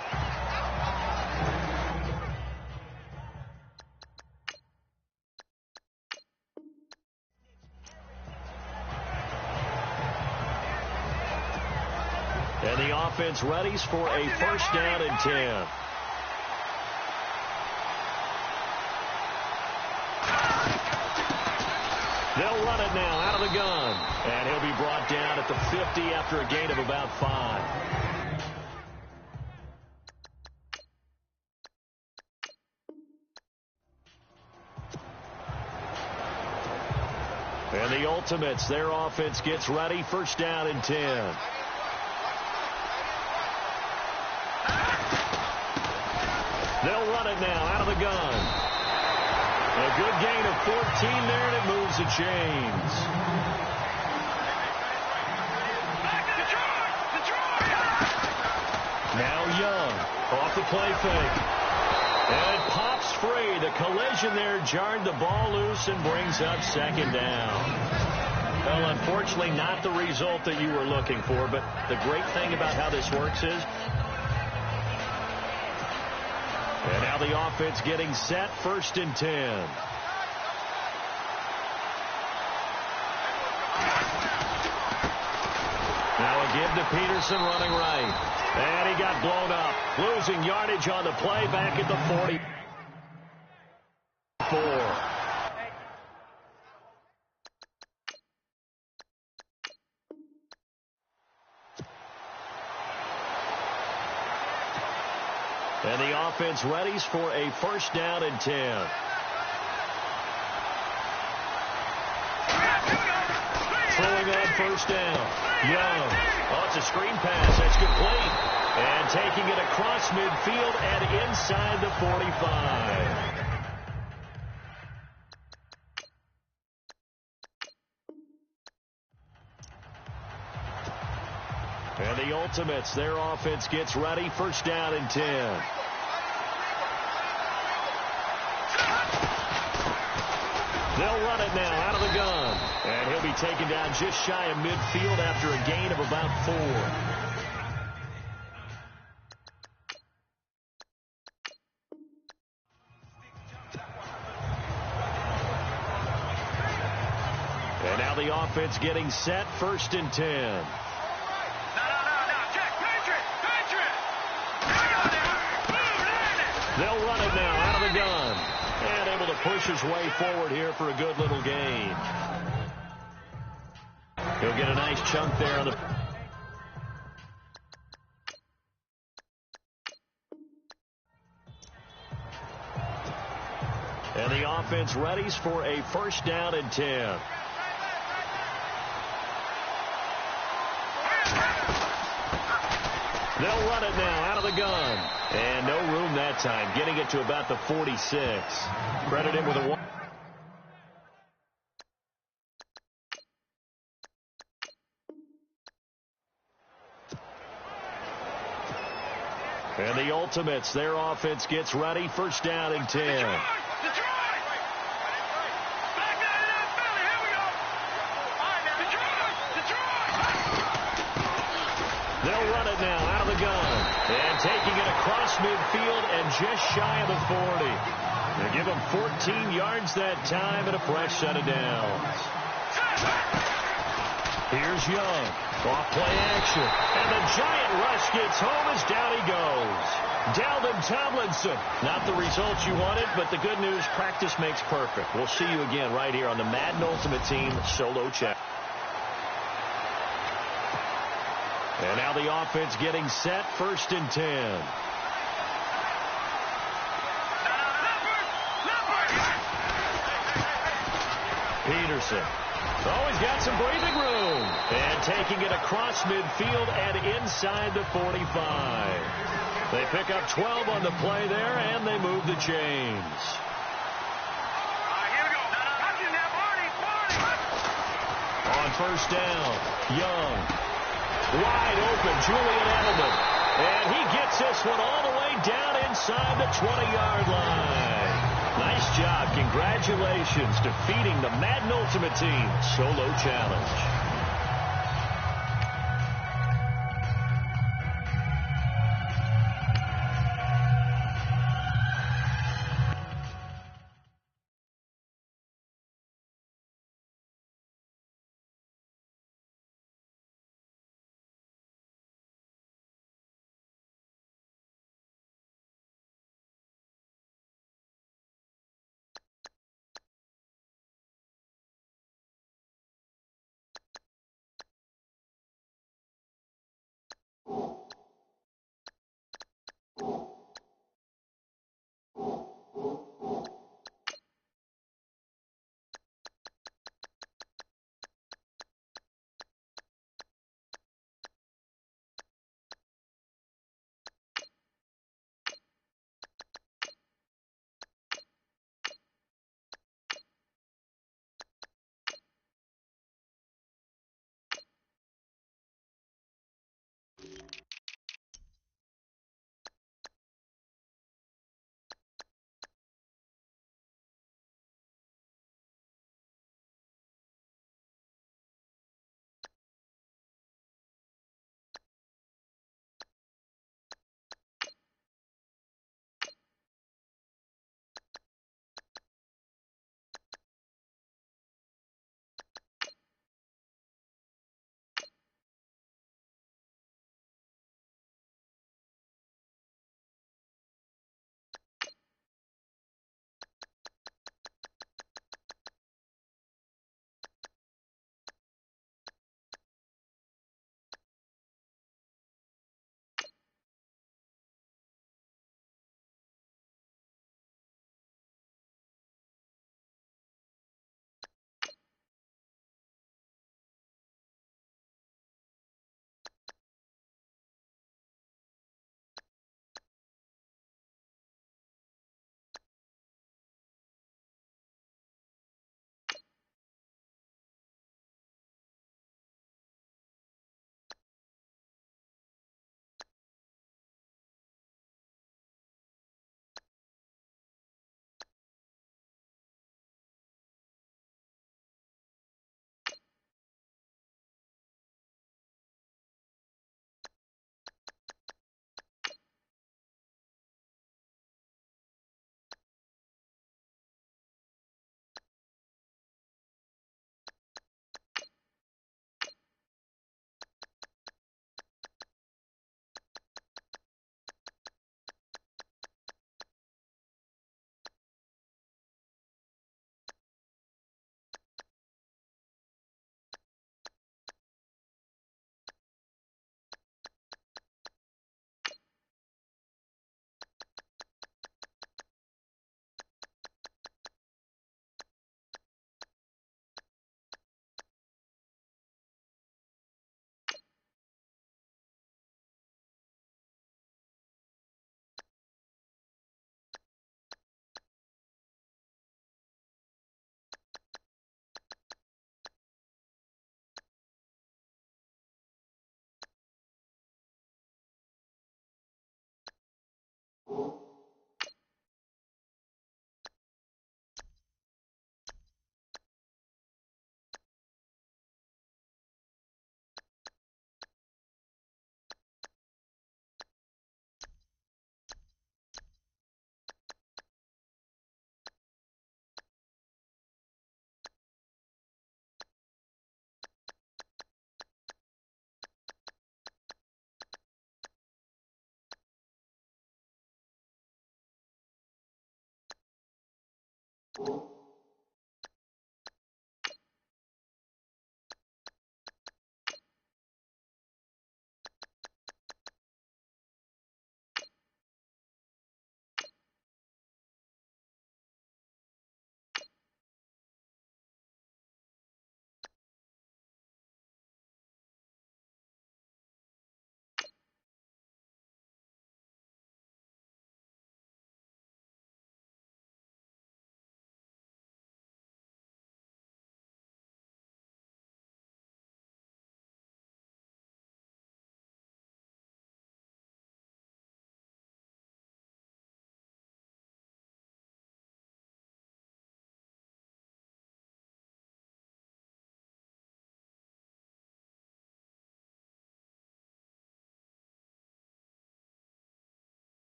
And the offense readies for a 1st down and 10. They'll run it now out of the gun. And he'll be brought down at the 50 after a gain of about 5. And the Ultimates, their offense gets ready. 1st down and 10. They'll run it now out of the gun. A good gain of 14 there, and it moves the chains. Now Young off the play fake. And it pops free. The collision there jarred the ball loose and brings up 2nd down. Well, unfortunately, not the result that you were looking for, but the great thing about how this works is, and now the offense getting set, 1st and 10. Now a give to Peterson running right. And he got blown up. Losing yardage on the play back at the 44. And the offense readies for a 1st down and 10. Throwing on 1st down. Young. Oh, it's a screen pass. That's complete. And taking it across midfield and inside the 45. And the Ultimates, their offense gets ready. 1st down and 10. They'll run it now out of the gun. And he'll be taken down just shy of midfield after a gain of about 4. And now the offense getting set, 1st and 10. They'll run it now out of the gun. And able to push his way forward here for a good little gain. He'll get a nice chunk there on the... And the offense readies for a 1st down and 10. They'll run it now out of the gun. And no room that time, getting it to about the 46. Credit him with a 1. And the Ultimates, their offense gets ready. 1st down and 10. They'll run it now out of the gun. And taking it across midfield and just shy of the 40. They give him 14 yards that time and a fresh set of downs. Here's Young. Off play action. And the giant rush gets home as down he goes. Dalvin Tomlinson. Not the results you wanted, but the good news, practice makes perfect. We'll see you again right here on the Madden Ultimate Team Solo Chat. And now the offense getting set, 1st and 10. Peterson. Oh, he's got some breathing room. And taking it across midfield and inside the 45. They pick up 12 on the play there, and they move the chains. On 1st down, Young. Wide open, Julian Edelman. And he gets this one all the way down inside inside the 20-yard line. Nice job. Congratulations, defeating the Madden Ultimate Team solo challenge.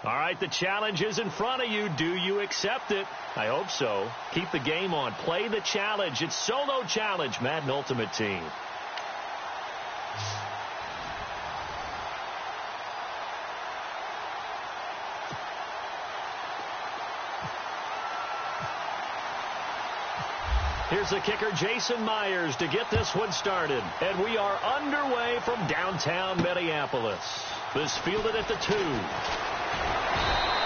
All right, the challenge is in front of you. Do you accept it? I hope so. Keep the game on. Play the challenge. It's solo challenge, Madden Ultimate Team. Here's the kicker, Jason Myers, to get this one started. And we are underway from downtown Minneapolis. This fielded at the 2.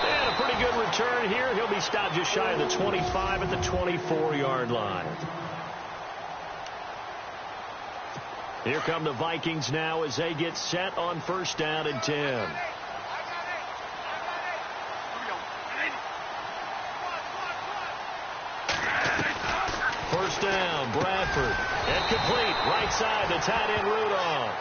And a pretty good return here. He'll be stopped just shy of the 25 at the 24-yard line. Here come the Vikings now as they get set on first down and 10. First down, Bradford. And complete. Right side to tight end Rudolph.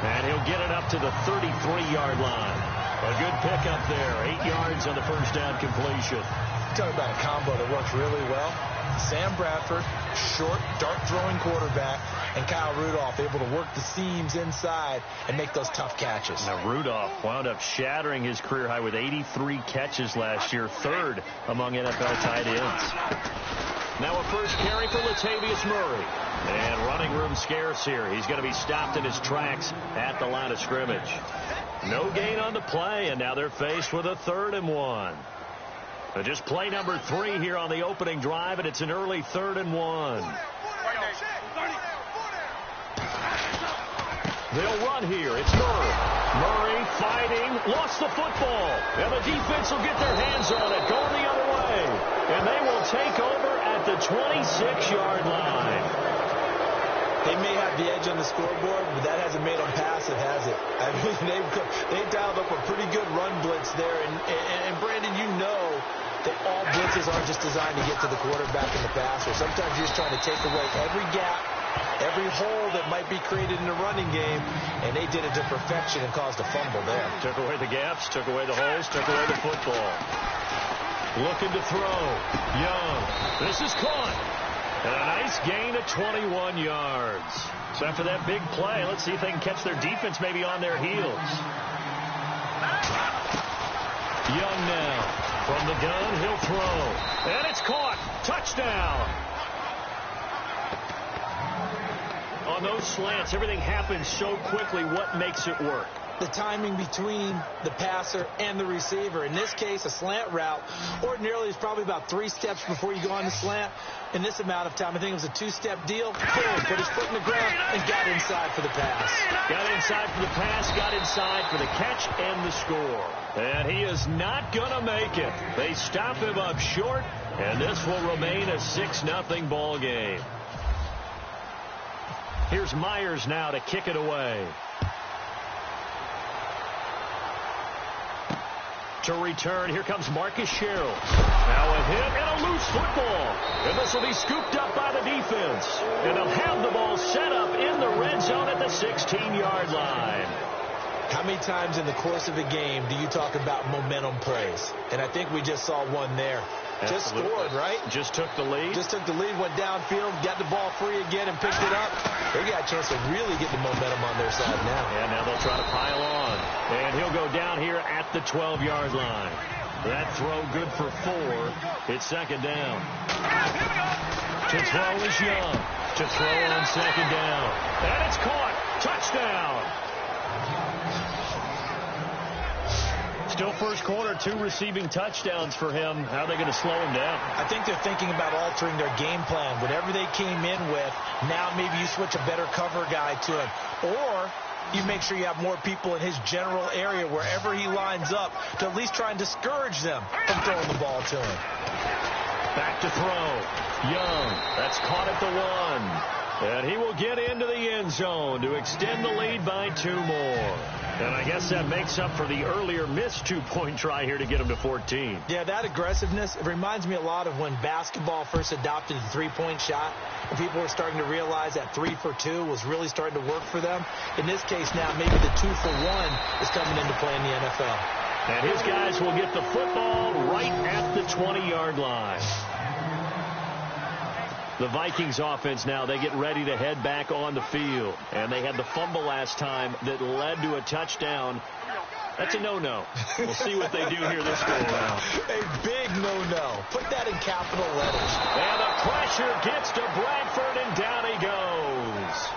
And he'll get it up to the 33-yard line. A good pickup there. 8 yards on the first down completion. Talk about a combo that works really well. Sam Bradford, short, dart-throwing quarterback, and Kyle Rudolph able to work the seams inside and make those tough catches. Now, Rudolph wound up shattering his career high with 83 catches last year, third among NFL tight ends. Now a first carry for Latavius Murray. And running room scarce here. He's going to be stopped in his tracks at the line of scrimmage. No gain on the play, and now they're faced with a 3rd and 1. But just play number 3 here on the opening drive, and it's an early 3rd and 1. They'll run here. It's Murray. Murray fighting, lost the football. And the defense will get their hands on it, going the other way. And they will take over at the 26-yard line. They may have the edge on the scoreboard, but that hasn't made them passive, has it? I mean, they've dialed up a pretty good run blitz there. And Brandon, you know that all blitzes aren't just designed to get to the quarterback and the passer. Sometimes you're just trying to take away every gap, every hole that might be created in the running game, and they did it to perfection and caused a fumble there. Took away the gaps, took away the holes, took away the football. Looking to throw. Young. This is caught. And a nice gain of 21 yards. So after that big play, let's see if they can catch their defense maybe on their heels. Young now. From the gun, he'll throw. And it's caught. Touchdown. On those slants, everything happens so quickly. What makes it work? The timing between the passer and the receiver. In this case, a slant route ordinarily is probably about 3 steps before you go on the slant. In this amount of time, I think it was a 2-step deal. Boom, put his foot in the ground and got inside for the pass. Got inside for the pass, got inside for the catch and the score. And he is not going to make it. They stop him up short, and this will remain a 6-0 ball game. Here's Myers now to kick it away. To return, here comes Marcus Sherrill. Now a hit and a loose football. And this will be scooped up by the defense. And they'll have the ball set up in the red zone at the 16-yard line. How many times in the course of a game do you talk about momentum plays? And I think we just saw one there. Just scored, right? Just took the lead. Just took the lead, went downfield, got the ball free again, and picked it up. They got a chance to really get the momentum on their side now. And now they'll try to pile on. And he'll go down here at the 12-yard line. That throw good for 4. It's 2nd down. To throw is Young. To throw on 2nd down. And it's caught. Touchdown. Still first quarter, 2 receiving touchdowns for him. How are they going to slow him down? I think they're thinking about altering their game plan. Whatever they came in with, now maybe you switch a better cover guy to him. Or you make sure you have more people in his general area wherever he lines up to at least try and discourage them from throwing the ball to him. Back to throw. Young. That's caught at the 1. And he will get into the end zone to extend the lead by 2 more. And I guess that makes up for the earlier missed 2-point try here to get him to 14. Yeah, that aggressiveness, it reminds me a lot of when basketball first adopted the 3-point shot. And people were starting to realize that 3 for 2 was really starting to work for them. In this case now, maybe the 2 for 1 is coming into play in the NFL. And his guys will get the football right at the 20-yard line. The Vikings offense now, they get ready to head back on the field. And they had the fumble last time that led to a touchdown That's a no-no. We'll see what they do here this go-around. A big no-no. Put that in capital letters. And the pressure gets to Bradford, and down he goes.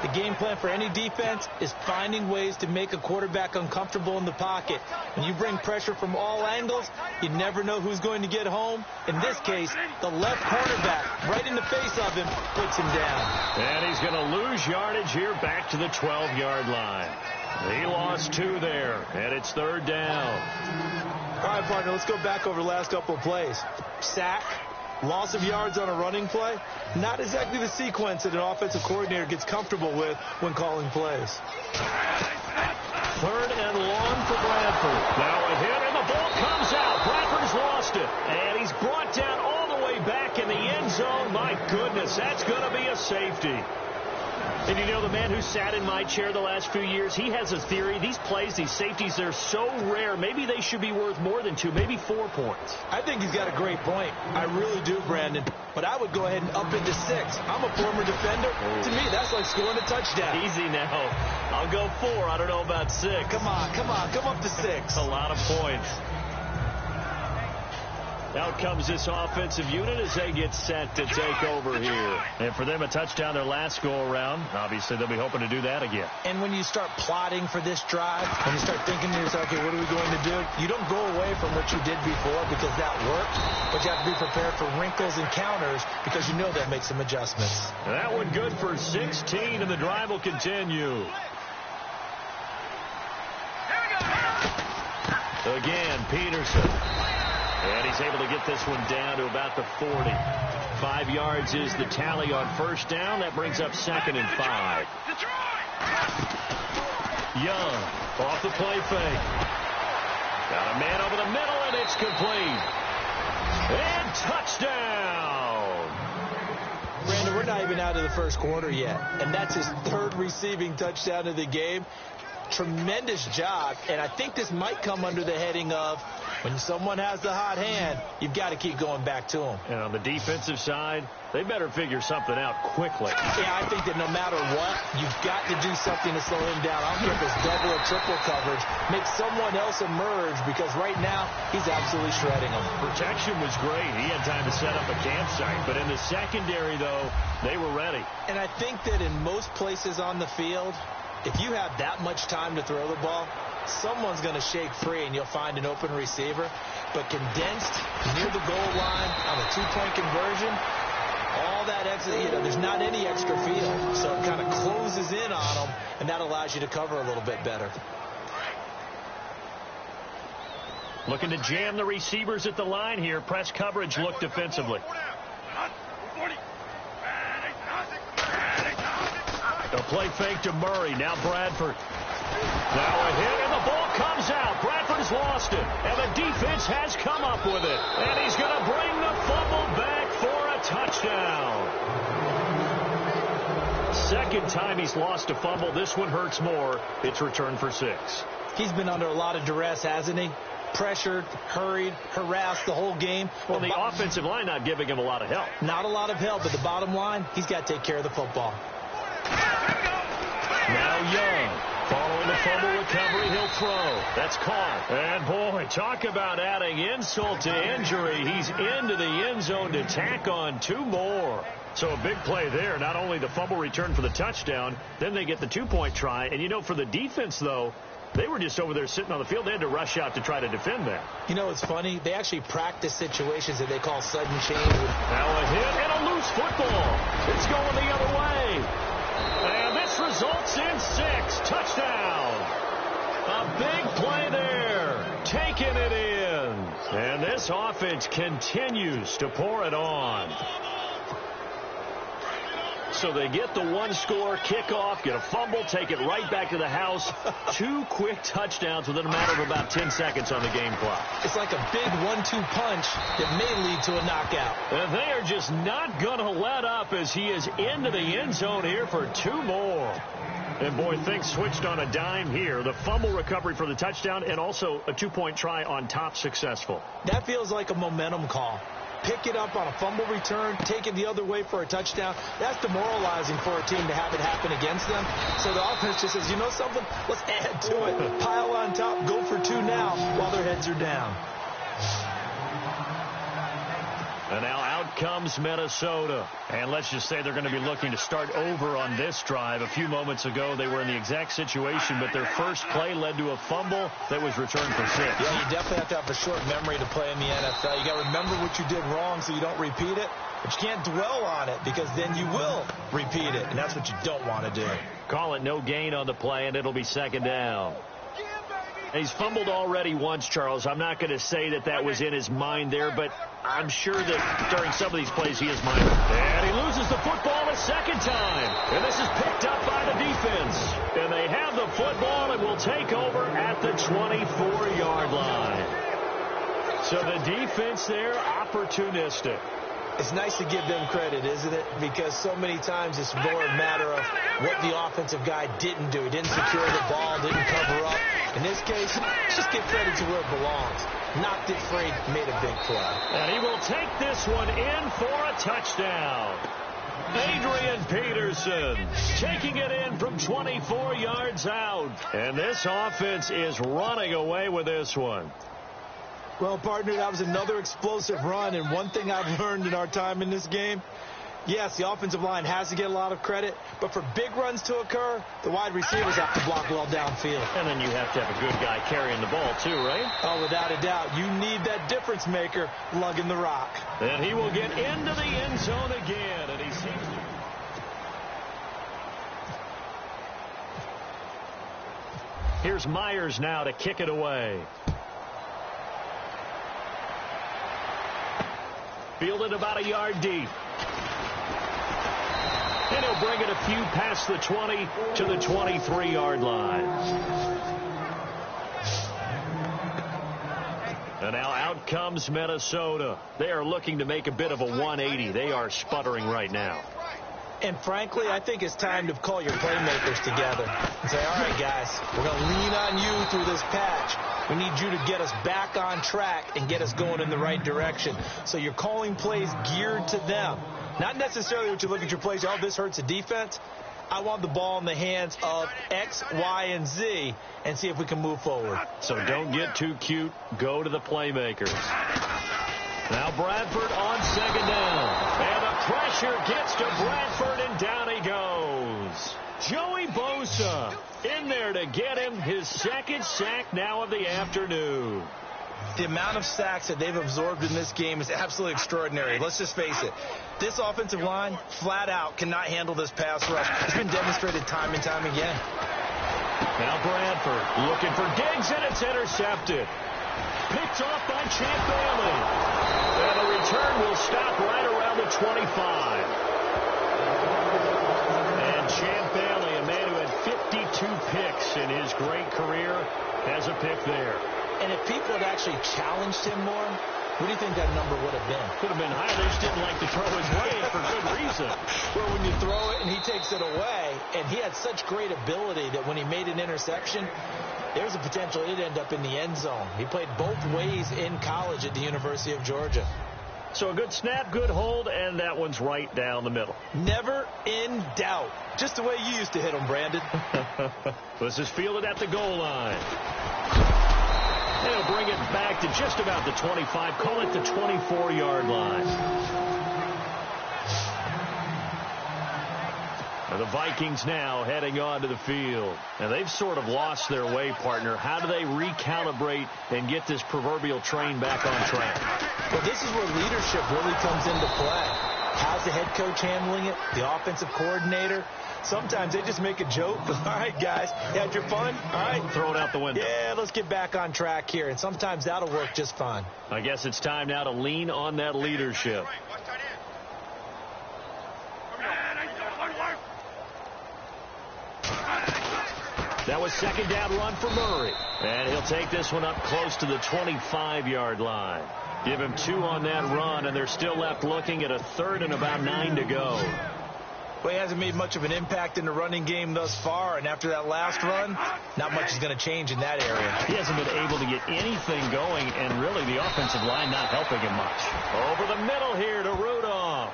The game plan for any defense is finding ways to make a quarterback uncomfortable in the pocket. When you bring pressure from all angles, you never know who's going to get home. In this case, the left cornerback, right in the face of him, puts him down. And he's going to lose yardage here back to the 12-yard line. He lost 2 there, and it's 3rd down. All right, partner, let's go back over the last couple of plays. Sack, loss of yards on a running play, not exactly the sequence that an offensive coordinator gets comfortable with when calling plays. 3rd and long for Bradford. Now a hit, and the ball comes out. Bradford's lost it, and he's brought down all the way back in the end zone. My goodness, that's going to be a safety. And you know, the man who sat in my chair the last few years, he has a theory. These plays, these safeties, they're so rare. Maybe they should be worth more than 2, maybe 4 points. I think he's got a great point. I really do, Brandon. But I would go ahead and up into 6. I'm a former defender. To me, that's like scoring a touchdown. Easy now. I'll go 4. I don't know about 6. Come on. Come up to 6. A lot of points. Out comes this offensive unit as they get set to take over here. And for them, a touchdown their last go-around. Obviously, they'll be hoping to do that again. And when you start plotting for this drive, when you start thinking to yourself, okay, what are we going to do? You don't go away from what you did before because that worked, but you have to be prepared for wrinkles and counters because you know that makes some adjustments. And that one good for 16, and the drive will continue. Again, Peterson. And he's able to get this one down to about the 40. 5 yards is the tally on 1st down. That brings up 2nd and 5. Young off the play fake. Got a man over the middle, and it's complete. And touchdown. Brandon, we're not even out of the 1st quarter yet. And that's his 3rd receiving touchdown of the game. Tremendous job. And I think this might come under the heading of when someone has the hot hand, you've got to keep going back to them. And on the defensive side, they better figure something out quickly. Yeah, I think that no matter what, you've got to do something to slow him down. I don't care if it's double or triple coverage. Make someone else emerge because right now he's absolutely shredding them. Protection was great. He had time to set up a campsite. But in the secondary, though, they were ready. And I think that in most places on the field, if you have that much time to throw the ball, someone's going to shake free and you'll find an open receiver. But condensed near the goal line on a 2-point conversion, all that extra, there's not any extra field. So it kind of closes in on them, and that allows you to cover a little bit better. Looking to jam the receivers at the line here. Press coverage look defensively. A play fake to Murray. Now Bradford. Now a hit, and the ball comes out. Bradford's lost it, and the defense has come up with it. And he's going to bring the fumble back for a touchdown. 2nd time he's lost a fumble. This one hurts more. It's returned for 6. He's been under a lot of duress, hasn't he? Pressured, hurried, harassed the whole game. Well, the offensive line not giving him a lot of help. Not a lot of help, but the bottom line, he's got to take care of the football. Now Young. Following the fumble recovery, he'll throw. That's caught. And, boy, talk about adding insult to injury. He's into the end zone to tack on 2 more. So a big play there. Not only the fumble return for the touchdown, then they get the 2-point try. And, for the defense, though, they were just over there sitting on the field. They had to rush out to try to defend that. It's funny. They actually practice situations that they call sudden change. Now a hit and a loose football. It's going the other way. And this results in 6. Touchdown. A big play there. Taking it in. And this offense continues to pour it on. So they get the 1-score kickoff, get a fumble, take it right back to the house. 2 quick touchdowns within a matter of about 10 seconds on the game clock. It's like a big 1-2 punch that may lead to a knockout. And they are just not going to let up as he is into the end zone here for 2 more. And, boy, things switched on a dime here. The fumble recovery for the touchdown and also a 2-point try on top successful. That feels like a momentum call. pick it up on a fumble return, take it the other way for a touchdown. That's demoralizing for a team to have it happen against them. So the offense just says, you know something? Let's add to it. Pile on top, go for two now while their heads are down. And now out comes Minnesota. And let's just say they're going to be looking to start over on this drive. A few moments ago, they were in the exact situation, but their first play led to a fumble that was returned for 6. Yeah, you definitely have to have a short memory to play in the NFL. You got to remember what you did wrong so you don't repeat it. But you can't dwell on it because then you will repeat it, and that's what you don't want to do. Call it no gain on the play, and it'll be second down. He's fumbled already once, Charles. I'm not going to say that was in his mind there, but I'm sure that during some of these plays he is mindful. And he loses the football a second time. And this is picked up by the defense. And they have the football and will take over at the 24-yard line. So the defense there, opportunistic. It's nice to give them credit, isn't it? Because so many times it's more a matter of what the offensive guy didn't do. He didn't secure the ball, didn't cover up. In this case, just give credit to where it belongs. Knocked it free, made a big play. And he will take this one in for a touchdown. Adrian Peterson taking it in from 24 yards out. And this offense is running away with this one. Well, partner, that was another explosive run, and one thing I've learned in our time in this game, yes, the offensive line has to get a lot of credit, but for big runs to occur, the wide receivers have to block well downfield. And then you have to have a good guy carrying the ball, too, right? Oh, without a doubt. You need that difference maker lugging the rock. And he will get into the end zone again, and he seems to... Here's Myers now to kick it away. Fielded about a yard deep. And he'll bring it a few past the 20 to the 23-yard line. And now out comes Minnesota. They are looking to make a bit of a 180. They are sputtering right now. And frankly, I think it's time to call your playmakers together and say, all right, guys, we're going to lean on you through this patch. We need you to get us back on track and get us going in the right direction. So you're calling plays geared to them. Not necessarily what you look at your plays, oh, this hurts the defense. I want the ball in the hands of X, Y, and Z and see if we can move forward. So don't get too cute. Go to the playmakers. Now Bradford on second down. And the pressure gets to Bradford, and down he goes. Joey Bosa in there to get him his second sack now of the afternoon. The amount of sacks that they've absorbed in this game is absolutely extraordinary. Let's just face it. This offensive line, flat out, cannot handle this pass rush. It's been demonstrated time and time again. Now Bradford looking for Diggs, and it's intercepted. Picked off by Champ Bailey. And the return will stop right around the 25. And Champ Bailey, a man who had 52 picks in his great career, has a pick there. And if people had actually challenged him more, what do you think that number would have been? Could have been higher. They just didn't like to throw his way for good reason. Well, when you throw it and he takes it away, and he had such great ability that when he made an interception, there's a potential it'd end up in the end zone. He played both ways in college at the University of Georgia. So a good snap, good hold, and that one's right down the middle. Never in doubt. Just the way you used to hit them, Brandon. This is fielded at the goal line. And he'll bring it back to just about the 25. Call it the 24-yard line. And the Vikings now heading onto the field. And they've sort of lost their way, partner. How do they recalibrate and get this proverbial train back on track? Well, this is where leadership really comes into play. How's the head coach handling it? The offensive coordinator? Sometimes they just make a joke. All right, guys, you had your fun? All right. Throw it out the window. Yeah, let's get back on track here. And sometimes that'll work just fine. I guess it's time now to lean on that leadership. That was second down run for Murray. And he'll take this one up close to the 25-yard line. Give him 2 on that run, and they're still left looking at a third and about 9 to go. Well, he hasn't made much of an impact in the running game thus far, and after that last run, not much is going to change in that area. He hasn't been able to get anything going, and really the offensive line not helping him much. Over the middle here to Rudolph.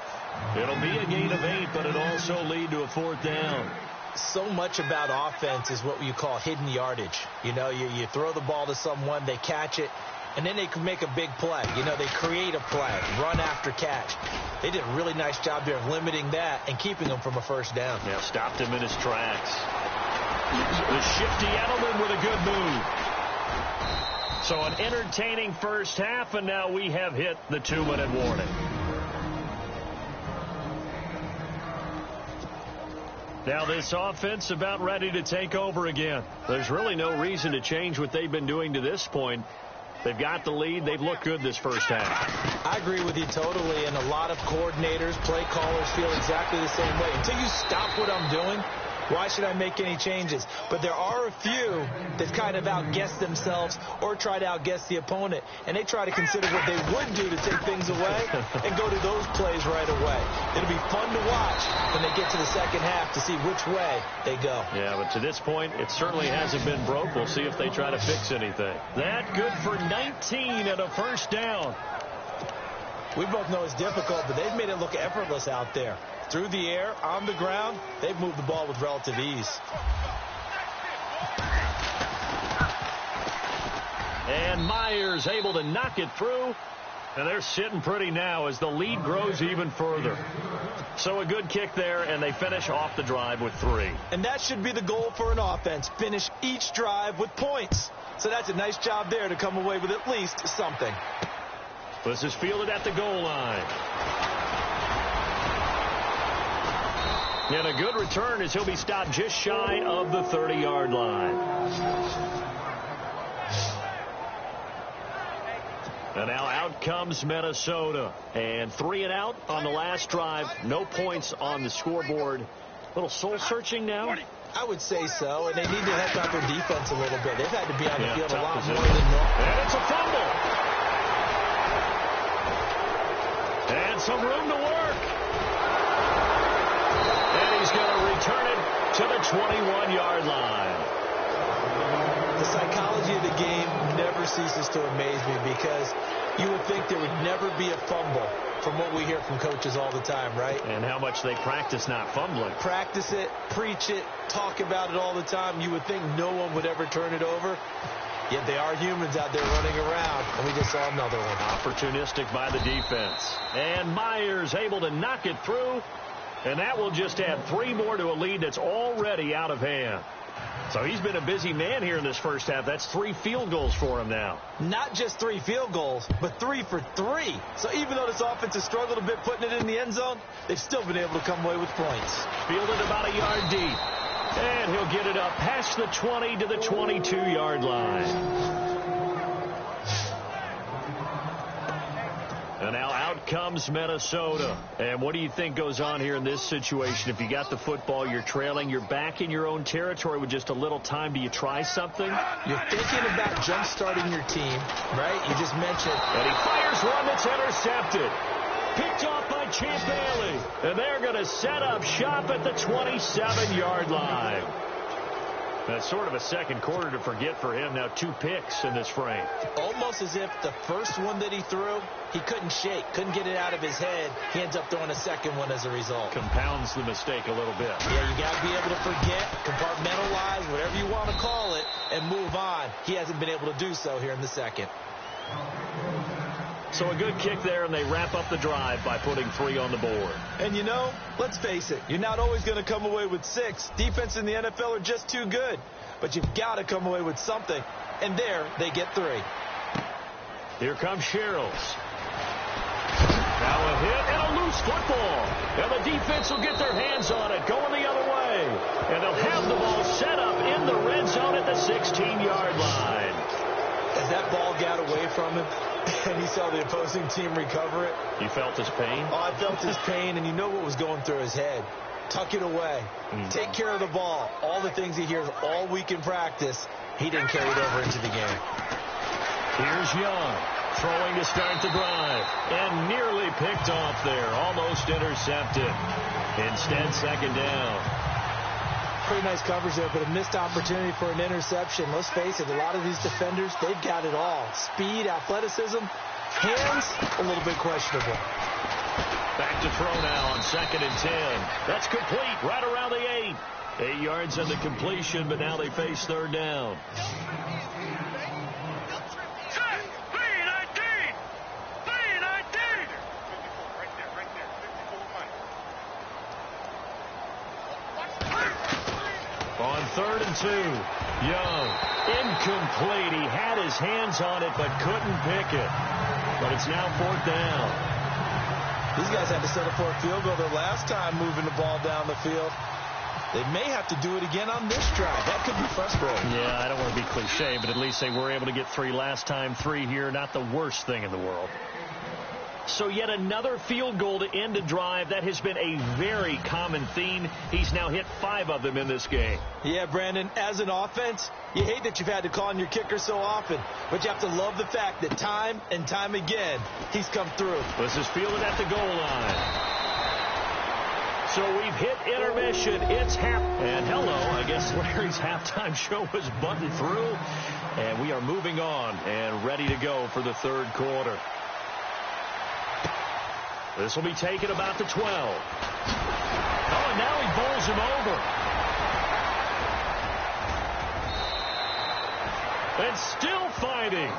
It'll be a gain of 8, but it'll also lead to a 4th down. So much about offense is what you call hidden yardage. You know, you throw the ball to someone, they catch it, and then they can make a big play. You know, they create a play, run after catch. They did a really nice job there of limiting that and keeping him from a 1st down. Yeah, stopped him in his tracks. The shifty Edelman with a good move. So an entertaining first half, and now we have hit the 2-minute warning. Now this offense about ready to take over again. There's really no reason to change what they've been doing to this point. They've got the lead. They've looked good this first half. I agree with you totally, and a lot of coordinators, play callers feel exactly the same way. Until you stop what I'm doing, why should I make any changes? But there are a few that kind of outguess themselves or try to outguess the opponent, and they try to consider what they would do to take things away and go to those plays right away. It'll be fun to watch when they get to the second half to see which way they go. Yeah, but to this point, it certainly hasn't been broke. We'll see if they try to fix anything. That good for 19 and a 1st down. We both know it's difficult, but they've made it look effortless out there. Through the air, on the ground, they've moved the ball with relative ease. And Myers able to knock it through. And they're sitting pretty now as the lead grows even further. So a good kick there, and they finish off the drive with 3. And that should be the goal for an offense. Finish each drive with points. So that's a nice job there to come away with at least something. This is fielded at the goal line. And a good return as he'll be stopped just shy of the 30-yard line. And now out comes Minnesota. And 3 and out on the last drive. No points on the scoreboard. A little soul-searching now? I would say so, and they need to help out their defense a little bit. They've had to be on the field a lot position. more than normal. And it's a fumble. And some room to work. And he's going to return it to the 21-yard line. The psychology of the game never ceases to amaze me because you would think there would never be a fumble from what we hear from coaches all the time, right? And how much they practice not fumbling. Practice it, preach it, talk about it all the time. You would think no one would ever turn it over. Yet they are humans out there running around, and we just saw another one. Opportunistic by the defense. And Myers able to knock it through. And that will just add 3 more to a lead that's already out of hand. So he's been a busy man here in this first half. That's 3 field goals for him now. Not just 3 field goals, but 3 for 3. So even though this offense has struggled a bit putting it in the end zone, they've still been able to come away with points. Fielded about a yard deep. And he'll get it up past the 20 to the 22-yard line. And now out comes Minnesota. And what do you think goes on here in this situation? If you got the football, you're trailing, you're back in your own territory with just a little time. Do you try something? You're thinking about jump-starting your team, right? You just mentioned. And he fires one that's intercepted. Picked off by Champ Bailey. And they're going to set up shop at the 27-yard line. That's sort of a second quarter to forget for him. Now 2 picks in this frame. Almost as if the first one that he threw, he couldn't shake, couldn't get it out of his head. He ends up throwing a second one as a result. Compounds the mistake a little bit. Yeah, you got to be able to forget, compartmentalize, whatever you want to call it, and move on. He hasn't been able to do so here in the second. So a good kick there, and they wrap up the drive by putting 3 on the board. And you know, let's face it, you're not always going to come away with 6. Defense in the NFL are just too good. But you've got to come away with something. And there, they get 3. Here comes Sherrills. Now a hit and a loose football. And the defense will get their hands on it, going the other way. And they'll have the ball set up in the red zone at the 16-yard line. As that ball got away from him, and he saw the opposing team recover it. You felt his pain? Oh, I felt his pain, and you know what was going through his head. Tuck it away. Take care of the ball. All the things he hears all week in practice, he didn't carry it over into the game. Here's Young, throwing to start the drive, and nearly picked off there, almost intercepted. Instead, second down. Pretty nice coverage there, but a missed opportunity for an interception. Let's face it, a lot of these defenders, they've got it all. Speed, athleticism, hands, a little bit questionable. Back to throw now on 2nd and 10. That's complete right around the 8. 8 yards on the completion, but now they face 3rd down. On 3rd and 2, Young, incomplete. He had his hands on it, but couldn't pick it. But it's now 4th down. These guys had to settle for a field goal their last time moving the ball down the field. They may have to do it again on this drive. That could be frustrating. Yeah, I don't want to be cliche, but at least they were able to get 3 last time. 3 here, not the worst thing in the world. So yet another field goal to end a drive. That has been a very common theme. He's now hit 5 of them in this game. Yeah, Brandon, as an offense, you hate that you've had to call on your kicker so often, but you have to love the fact that time and time again, he's come through. This is fielded at the goal line. So we've hit intermission. It's half. And hello, I guess Larry's halftime show was buttoned through. And we are moving on and ready to go for the 3rd quarter. This will be taken about the 12. Oh, and now he bowls him over. And still fighting.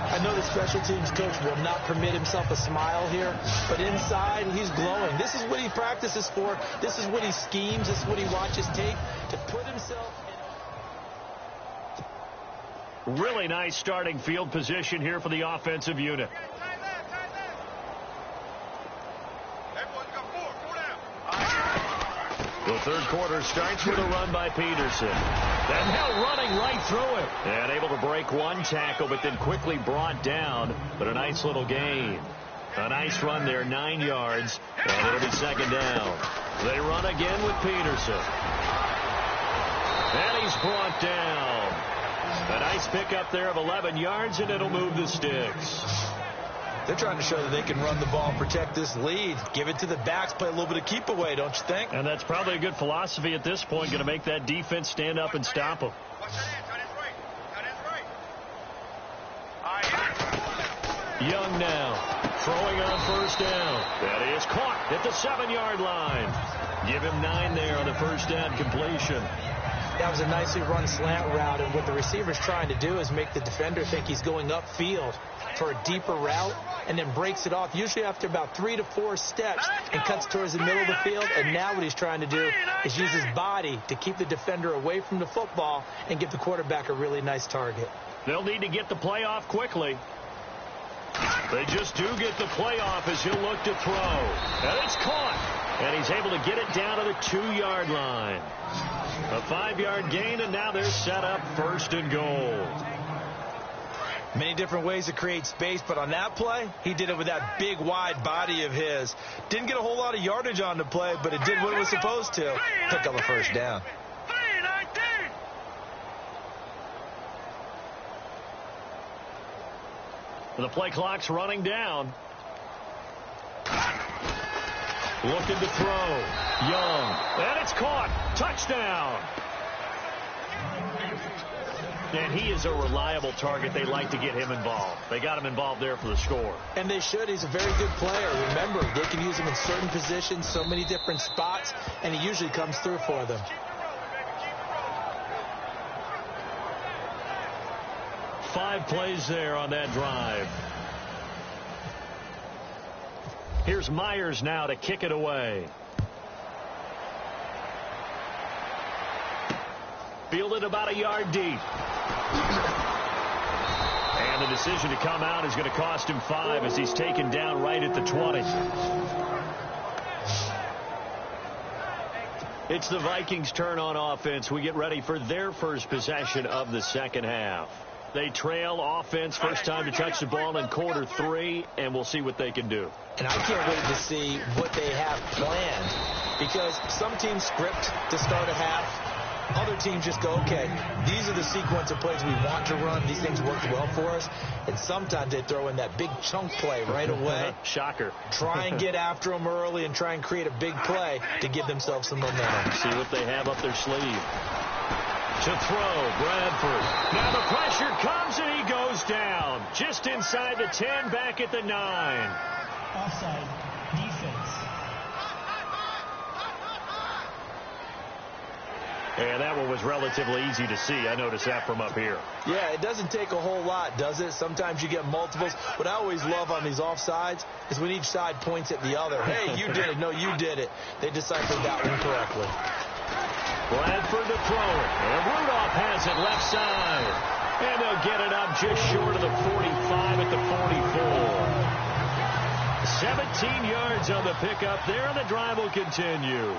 I know the special teams coach will not permit himself a smile here, but inside he's glowing. This is what he practices for. This is what he schemes. This is what he watches tape to put himself in. Really nice starting field position here for the offensive unit. The 3rd quarter starts with a run by Peterson. Then now running right through it. And able to break 1 tackle, but then quickly brought down. But a nice little gain. A nice run there, 9 yards. And it'll be 2nd down. They run again with Peterson. And he's brought down. A nice pickup there of 11 yards, and it'll move the sticks. They're trying to show that they can run the ball and protect this lead. Give it to the backs, play a little bit of keep away, don't you think? And that's probably a good philosophy at this point, going to make that defense stand up and stop them. Young now, throwing on 1st down. That is caught at the 7-yard line. Give him 9 there on the 1st down completion. That was a nicely run slant route, and what the receiver's trying to do is make the defender think he's going upfield for a deeper route, and then breaks it off, usually after about 3 to 4 steps, and cuts towards the middle of the field. And now what he's trying to do is use his body to keep the defender away from the football and give the quarterback a really nice target. They'll need to get the play off quickly. They just do get the play off as he'll look to throw. And it's caught. And he's able to get it down to the 2-yard line. A 5-yard gain, and now they're set up 1st and goal. Many different ways to create space, but on that play, he did it with that big, wide body of his. Didn't get a whole lot of yardage on the play, but it did what it was supposed to. Pick up a 1st down. The play clock's running down. Looking to throw. Young. And it's caught. Touchdown. And he is a reliable target. They like to get him involved. They got him involved there for the score. And they should. He's a very good player. Remember, they can use him in certain positions, so many different spots, and he usually comes through for them. Five plays there on that drive. Here's Myers now to kick it away. Fielded about a yard deep. And the decision to come out is going to cost him 5 as he's taken down right at the 20. It's the Vikings' turn on offense. We get ready for their first possession of the second half. They trail offense first time to touch the ball in quarter 3, and we'll see what they can do. And I can't wait to see what they have planned, because some teams script to start a half. Other teams just go, okay, these are the sequence of plays we want to run. These things worked well for us. And sometimes they throw in that big chunk play right away. Shocker. Try and get after them early and try and create a big play to give themselves some momentum. See what they have up their sleeve. To throw, Bradford. Now the pressure comes and he goes down. Just inside the 10, back at the 9. Offside. Defense. And that one was relatively easy to see. I noticed that from up here. Yeah, it doesn't take a whole lot, does it? Sometimes you get multiples. What I always love on these offsides is when each side points at the other. Hey, you did it. No, you did it. They deciphered that one correctly. Bradford to throw it. And Rudolph has it left side. And they'll get it up just short of the 45 at the 44. 17 yards on the pickup there, and the drive will continue.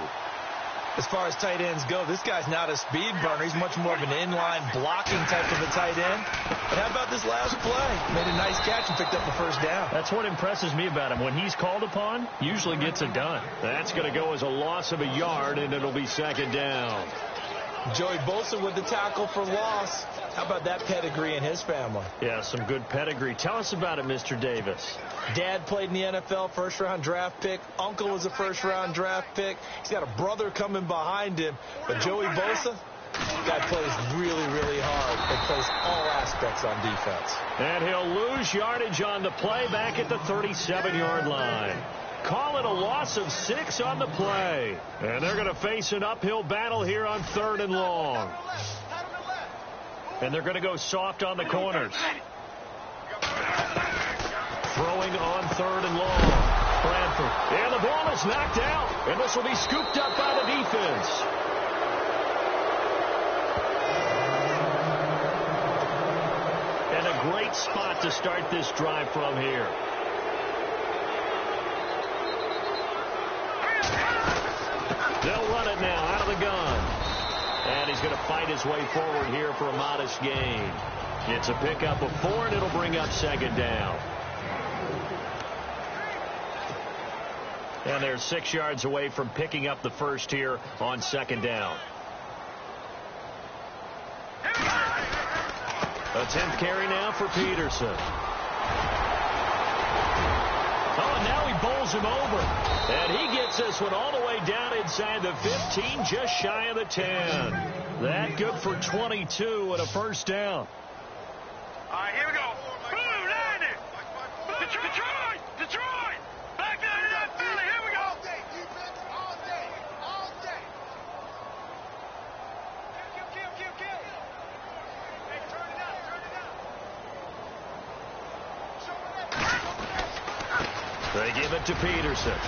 As far as tight ends go, this guy's not a speed burner. He's much more of an inline blocking type of a tight end. But how about this last play? Made a nice catch and picked up the first down. That's what impresses me about him. When he's called upon, usually gets it done. That's going to go as a loss of a yard, and it'll be second down. Joey Bosa with the tackle for loss. How about that pedigree in his family? Yeah, some good pedigree. Tell us about it, Mr. Davis. Dad played in the NFL, first-round draft pick. Uncle was a first-round draft pick. He's got a brother coming behind him. But Joey Bosa, guy plays really, really hard and plays all aspects on defense. And he'll lose yardage on the play back at the 37-yard line. Call it a loss of 6 on the play. And they're going to face an uphill battle here on 3rd and long. And they're going to go soft on the corners. Throwing on 3rd and long. Bradford. And the ball is knocked out. And this will be scooped up by the defense. And a great spot to start this drive from here. They'll run it now out of the gun. And he's going to fight his way forward here for a modest gain. It's a pickup of 4, and it'll bring up second down. And they're 6 yards away from picking up the first here on second down. A 10th carry now for Peterson. Oh, and now he bowls him over. And he gets this one all the way down inside the 15, just shy of the 10. That good for 22 and a first down. All right, here we go. Blue, land it. Detroit! Detroit! Back down to that Philly. Here we go. All day, defense. All day. All day. Kill. Hey, turn it out. They give it to Peterson.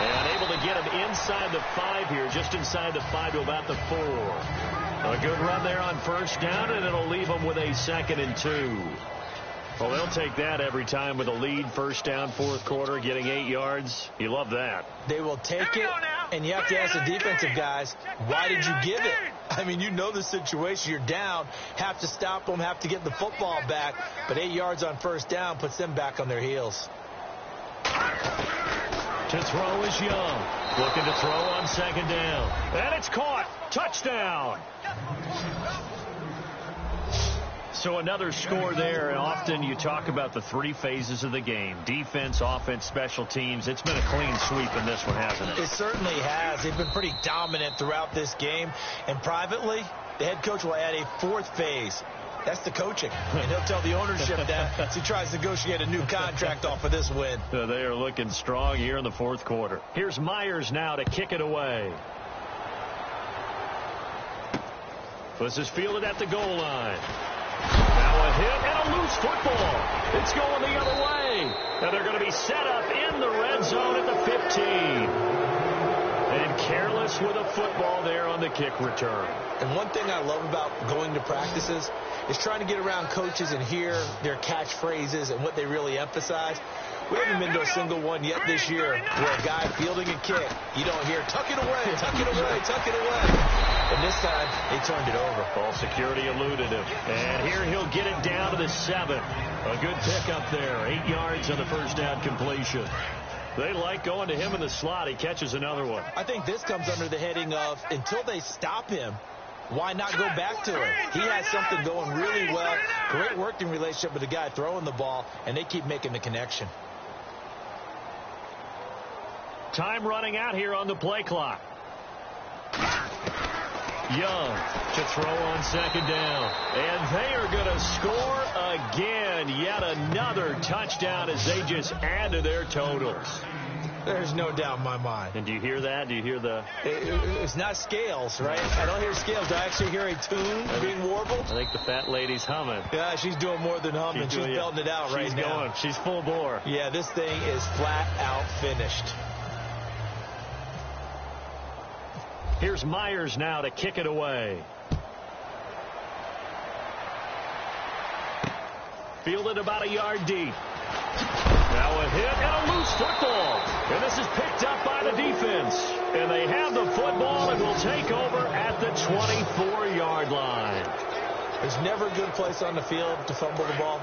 And able to get him inside the 5 here, just inside the 5 to about the 4. A good run there on first down, and it'll leave them with a 2nd and 2. Well, they'll take that every time with a lead, first down, 4th quarter, getting 8 yards. You love that. They will take it, and you have to ask the defensive guys, why did you give it? I mean, you know the situation. You're down, have to stop them, have to get the football back, but 8 yards on first down puts them back on their heels. To throw is Young. Looking to throw on second down. And it's caught. Touchdown. So another score there. And often you talk about the 3 phases of the game. Defense, offense, special teams. It's been a clean sweep in this one, hasn't it? It certainly has. They've been pretty dominant throughout this game. And privately, the head coach will add a 4th phase. That's the coaching. And he'll tell the ownership that as he tries to negotiate a new contract off of this win. They are looking strong here in the 4th quarter. Here's Myers now to kick it away. This is fielded at the goal line. Now a hit and a loose football. It's going the other way. And they're going to be set up in the red zone at the 15. And careless with a football there on the kick return. And one thing I love about going to practices is trying to get around coaches and hear their catchphrases and what they really emphasize. We haven't been to a single one yet this year where a guy fielding a kick, you don't hear, tuck it away, tuck it away, tuck it away. And this time, they turned it over. Ball security eluded him. And here he'll get it down to the 7. A good pickup there. 8 yards on the first down completion. They like going to him in the slot. He catches another one. I think this comes under the heading of until they stop him, why not go back to him? He has something going really well. Great working relationship with the guy throwing the ball, and they keep making the connection. Time running out here on the play clock. Young to throw on second down. And they are going to score again. Yet another touchdown as they just add to their totals. There's no doubt in my mind. And do you hear that? Do you hear the... It's not scales, right? I don't hear scales. Do I actually hear a tune being warbled? I think the fat lady's humming. Yeah, she's doing more than humming. She's belting it out right now. She's going. She's full bore. Yeah, this thing is flat out finished. Here's Myers now to kick it away. Fielded about a yard deep. Now a hit and a loose football. And this is picked up by the defense. And they have the football and will take over at the 24-yard line. There's never a good place on the field to fumble the ball.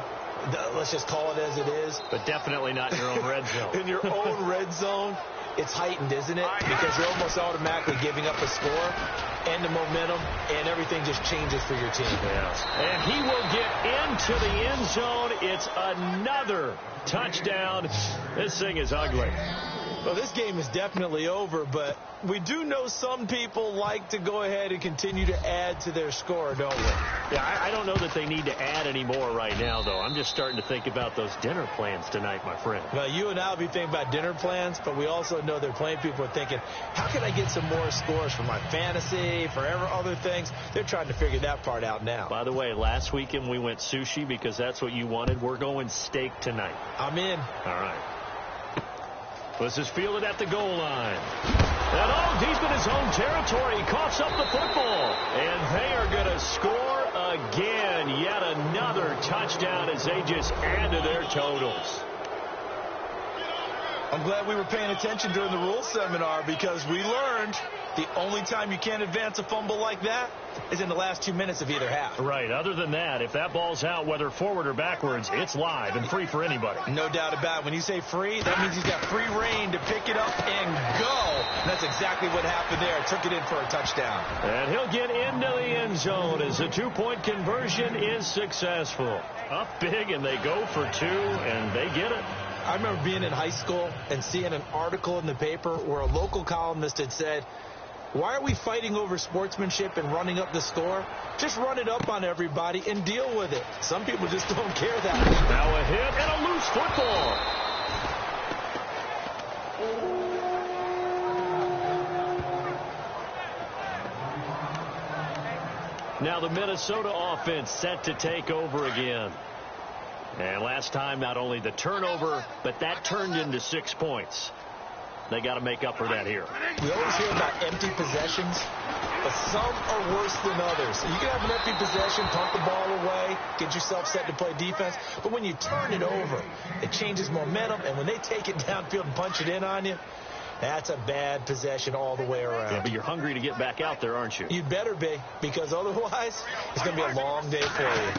Let's just call it as it is. But definitely not in your own red zone. In your own red zone, it's heightened, isn't it? Because you're almost automatically giving up a score and the momentum, and everything just changes for your team. Yeah. And he will get into the end zone. It's another touchdown. This thing is ugly. Well, this game is definitely over, but we do know some people like to go ahead and continue to add to their score, don't we? Yeah, I don't know that they need to add any more right now, though. I'm just starting to think about those dinner plans tonight, my friend. Well, you and I will be thinking about dinner plans, but we also know they're playing people are thinking, how can I get some more scores for my fantasy, for other things? They're trying to figure that part out now. By the way, last weekend we went sushi because that's what you wanted. We're going steak tonight. I'm in. All right. This is fielded at the goal line. And deep in his own territory, he coughs up the football. And they are going to score again. Yet another touchdown as they just add to their totals. I'm glad we were paying attention during the rules seminar because we learned the only time you can't advance a fumble like that is in the last 2 minutes of either half. Right. Other than that, if that ball's out, whether forward or backwards, it's live and free for anybody. No doubt about it. When you say free, that means he's got free reign to pick it up and go. And that's exactly what happened there. Took it in for a touchdown. And he'll get into the end zone as the two-point conversion is successful. Up big, and they go for two, and they get it. I remember being in high school and seeing an article in the paper where a local columnist had said, why are we fighting over sportsmanship and running up the score? Just run it up on everybody and deal with it. Some people just don't care that much. Now a hit and a loose football. Now the Minnesota offense set to take over again. And last time, not only the turnover, but that turned into 6 points. They got to make up for that here. We always hear about empty possessions, but some are worse than others. So you can have an empty possession, punt the ball away, get yourself set to play defense. But when you turn it over, it changes momentum. And when they take it downfield and punch it in on you, that's a bad possession all the way around. Yeah, but you're hungry to get back out there, aren't you? You'd better be, because otherwise it's going to be a long day for you.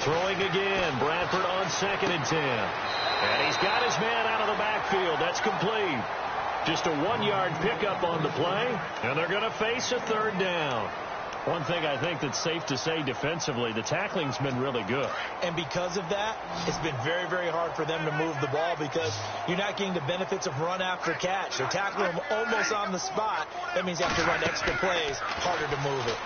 Throwing again, Bradford on 2nd and 10. And he's got his man out of the backfield. That's complete. Just a 1-yard pickup on the play, and they're going to face a 3rd down. One thing I think that's safe to say defensively, the tackling's been really good. And because of that, it's been very, very hard for them to move the ball because you're not getting the benefits of run after catch. They're tackling them almost on the spot. That means you have to run extra plays, harder to move it.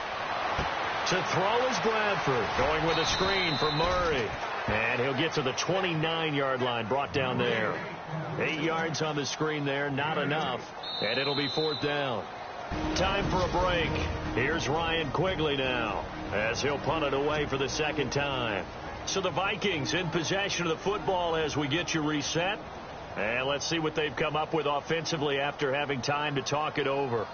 To throw is Bradford, going with a screen for Murray. And he'll get to the 29-yard line, brought down there. 8 yards on the screen there, not enough. And it'll be 4th down. Time for a break. Here's Ryan Quigley now, as he'll punt it away for the 2nd time. So the Vikings in possession of the football as we get you reset. And let's see what they've come up with offensively after having time to talk it over.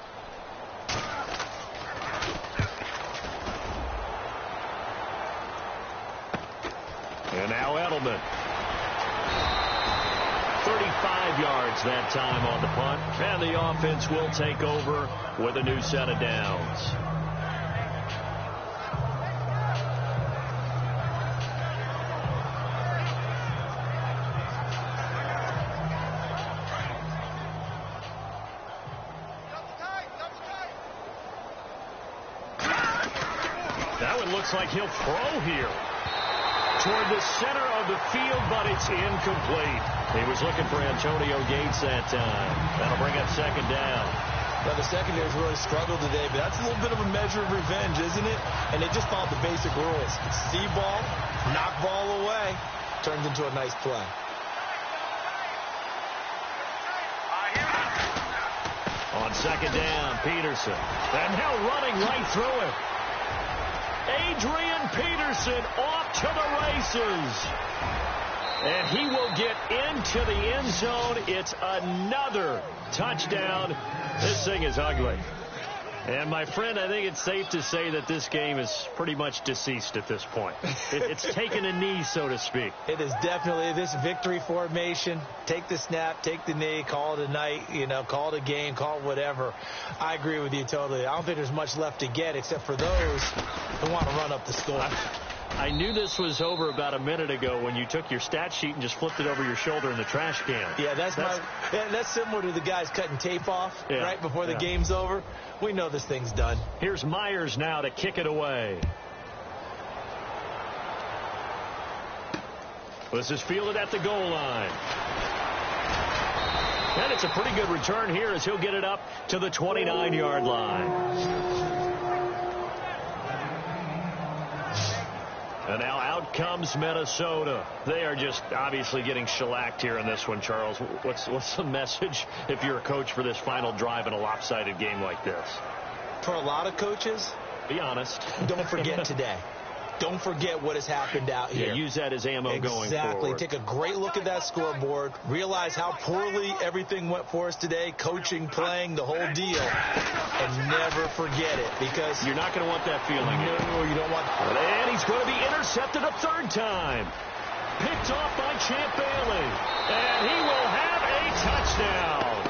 And now Edelman. 35 yards that time on the punt. And the offense will take over with a new set of downs. Now it looks like he'll throw here toward the center of the field, but it's incomplete. He was looking for Antonio Gates that time. That'll bring up second down. Well, the secondary's really struggled today, but that's a little bit of a measure of revenge, isn't it? And they just followed the basic rules. See ball, knock ball away, turns into a nice play. On second down, Peterson. And now running right through it. Adrian Peterson off to the races. And he will get into the end zone. It's another touchdown. This thing is ugly. And, my friend, I think it's safe to say that this game is pretty much deceased at this point. It's taken a knee, so to speak. It is definitely this victory formation. Take the snap, take the knee, call it a night, call it a game, call it whatever. I agree with you totally. I don't think there's much left to get except for those who want to run up the score. I knew this was over about a minute ago when you took your stat sheet and just flipped it over your shoulder in the trash can. Yeah, that's similar to the guys cutting tape off right before the game's over. We know this thing's done. Here's Myers now to kick it away. This is fielded at the goal line. And it's a pretty good return here as he'll get it up to the 29-yard line. And now out comes Minnesota. They are just obviously getting shellacked here in this one, Charles. What's the message if you're a coach for this final drive in a lopsided game like this? For a lot of coaches, be honest. Don't forget today. Don't forget what has happened out here. Yeah, use that as ammo going forward. Exactly. Take a great look at that scoreboard. Realize how poorly everything went for us today. Coaching, playing, the whole deal. And never forget it because you're not going to want that feeling. No, you don't want that. And he's going to be intercepted a third time. Picked off by Champ Bailey. And he will have a touchdown.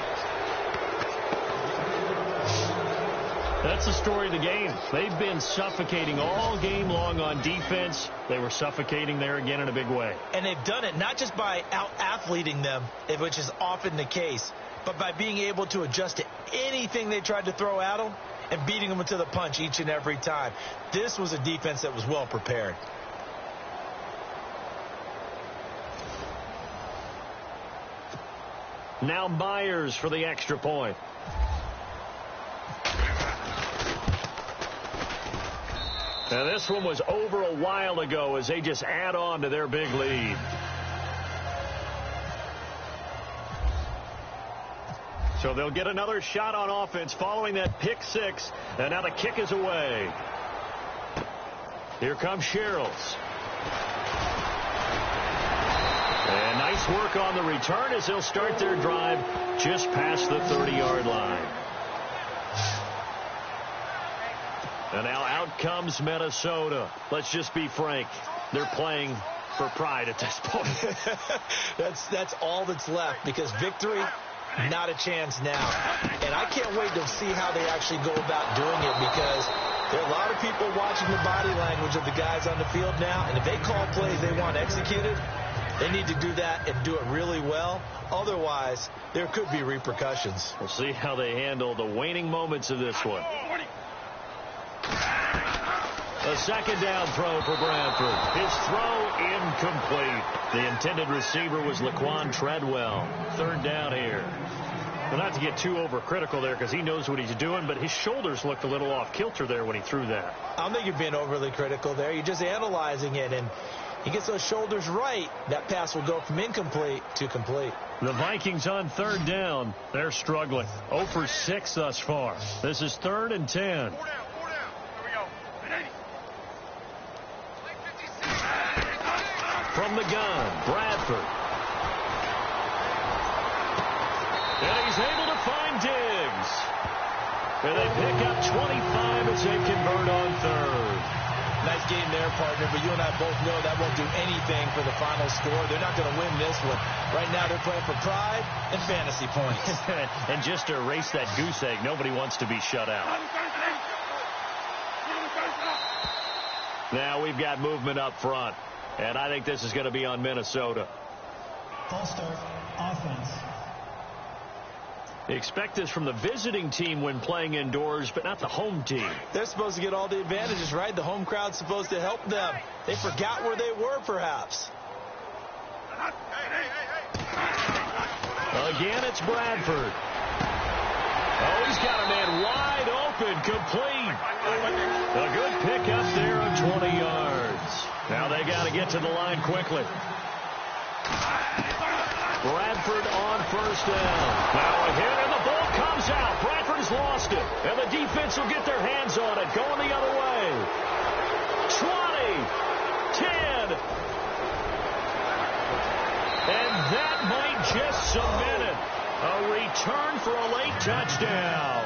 That's the story of the game. They've been suffocating all game long on defense. They were suffocating there again in a big way. And they've done it not just by out-athleting them, which is often the case, but by being able to adjust to anything they tried to throw at them and beating them to the punch each and every time. This was a defense that was well prepared. Now Myers for the extra point. Now this one was over a while ago as they just add on to their big lead. So they'll get another shot on offense following that pick six. And now the kick is away. Here comes Sherrills. And nice work on the return as they'll start their drive just past the 30-yard line. And now out comes Minnesota. Let's just be frank. They're playing for pride at this point. That's all that's left because victory, not a chance now. And I can't wait to see how they actually go about doing it because there are a lot of people watching the body language of the guys on the field now. And if they call plays they want executed, they need to do that and do it really well. Otherwise, there could be repercussions. We'll see how they handle the waning moments of this one. A second down throw for Bradford. His throw incomplete. The intended receiver was Laquan Treadwell. Third down here. Well, not to get too overcritical there because he knows what he's doing, but his shoulders looked a little off kilter there when he threw that. I don't think you're being overly critical there. You're just analyzing it, and he gets those shoulders right. That pass will go from incomplete to complete. The Vikings on third down. They're struggling. 0 for 6 thus far. This is 3rd and 10. From the gun, Bradford. And he's able to find Diggs. And they pick up 25 as they convert on third. Nice game there, partner, but you and I both know that won't do anything for the final score. They're not going to win this one. Right now they're playing for pride and fantasy points. And just to erase that goose egg, nobody wants to be shut out. Now we've got movement up front. And I think this is going to be on Minnesota. False start, offense. You expect this from the visiting team when playing indoors, but not the home team. They're supposed to get all the advantages, right? The home crowd's supposed to help them. They forgot where they were, perhaps. Again, it's Bradford. Oh, he's got a man wide open, complete. A good pickup there of 20 yards. Now they got to get to the line quickly. Bradford on first down. Now a hit, and the ball comes out. Bradford's lost it, and the defense will get their hands on it. Going the other way. 20, 10. And that might just cement it. A return for a late touchdown.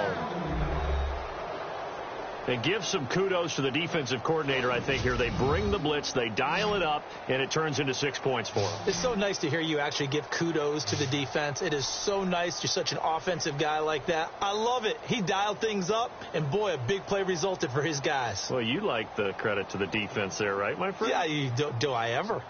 And give some kudos to the defensive coordinator, I think, here. They bring the blitz, they dial it up, and it turns into 6 points for them. It's so nice to hear you actually give kudos to the defense. It is so nice. You're such an offensive guy like that. I love it. He dialed things up, and boy, a big play resulted for his guys. Well, you like the credit to the defense there, right, my friend? Yeah, do I ever?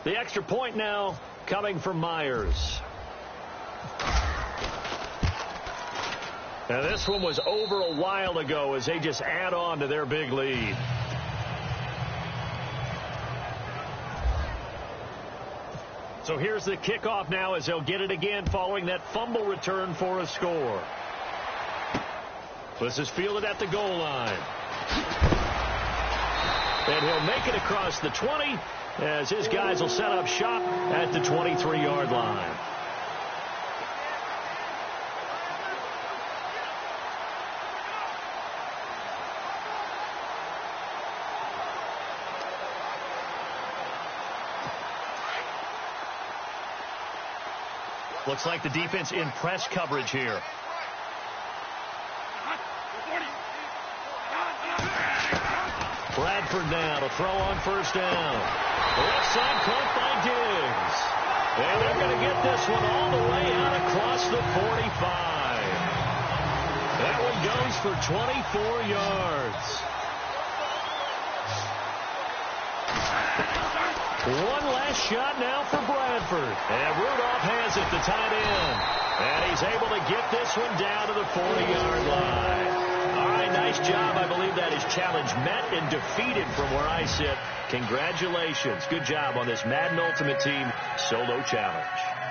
The extra point now coming from Myers. And this one was over a while ago as they just add on to their big lead. So here's the kickoff now as they'll get it again following that fumble return for a score. This is fielded at the goal line. And he'll make it across the 20 as his guys will set up shop at the 23-yard line. Looks like the defense in press coverage here. Bradford now to throw on first down. Left side caught by Diggs. And they're going to get this one all the way out across the 45. That one goes for 24 yards. One last shot now for Bradford. And Rudolph has it, the tight end. And he's able to get this one down to the 40-yard line. All right, nice job. I believe that is challenge met and defeated from where I sit. Congratulations. Good job on this Madden Ultimate Team solo challenge.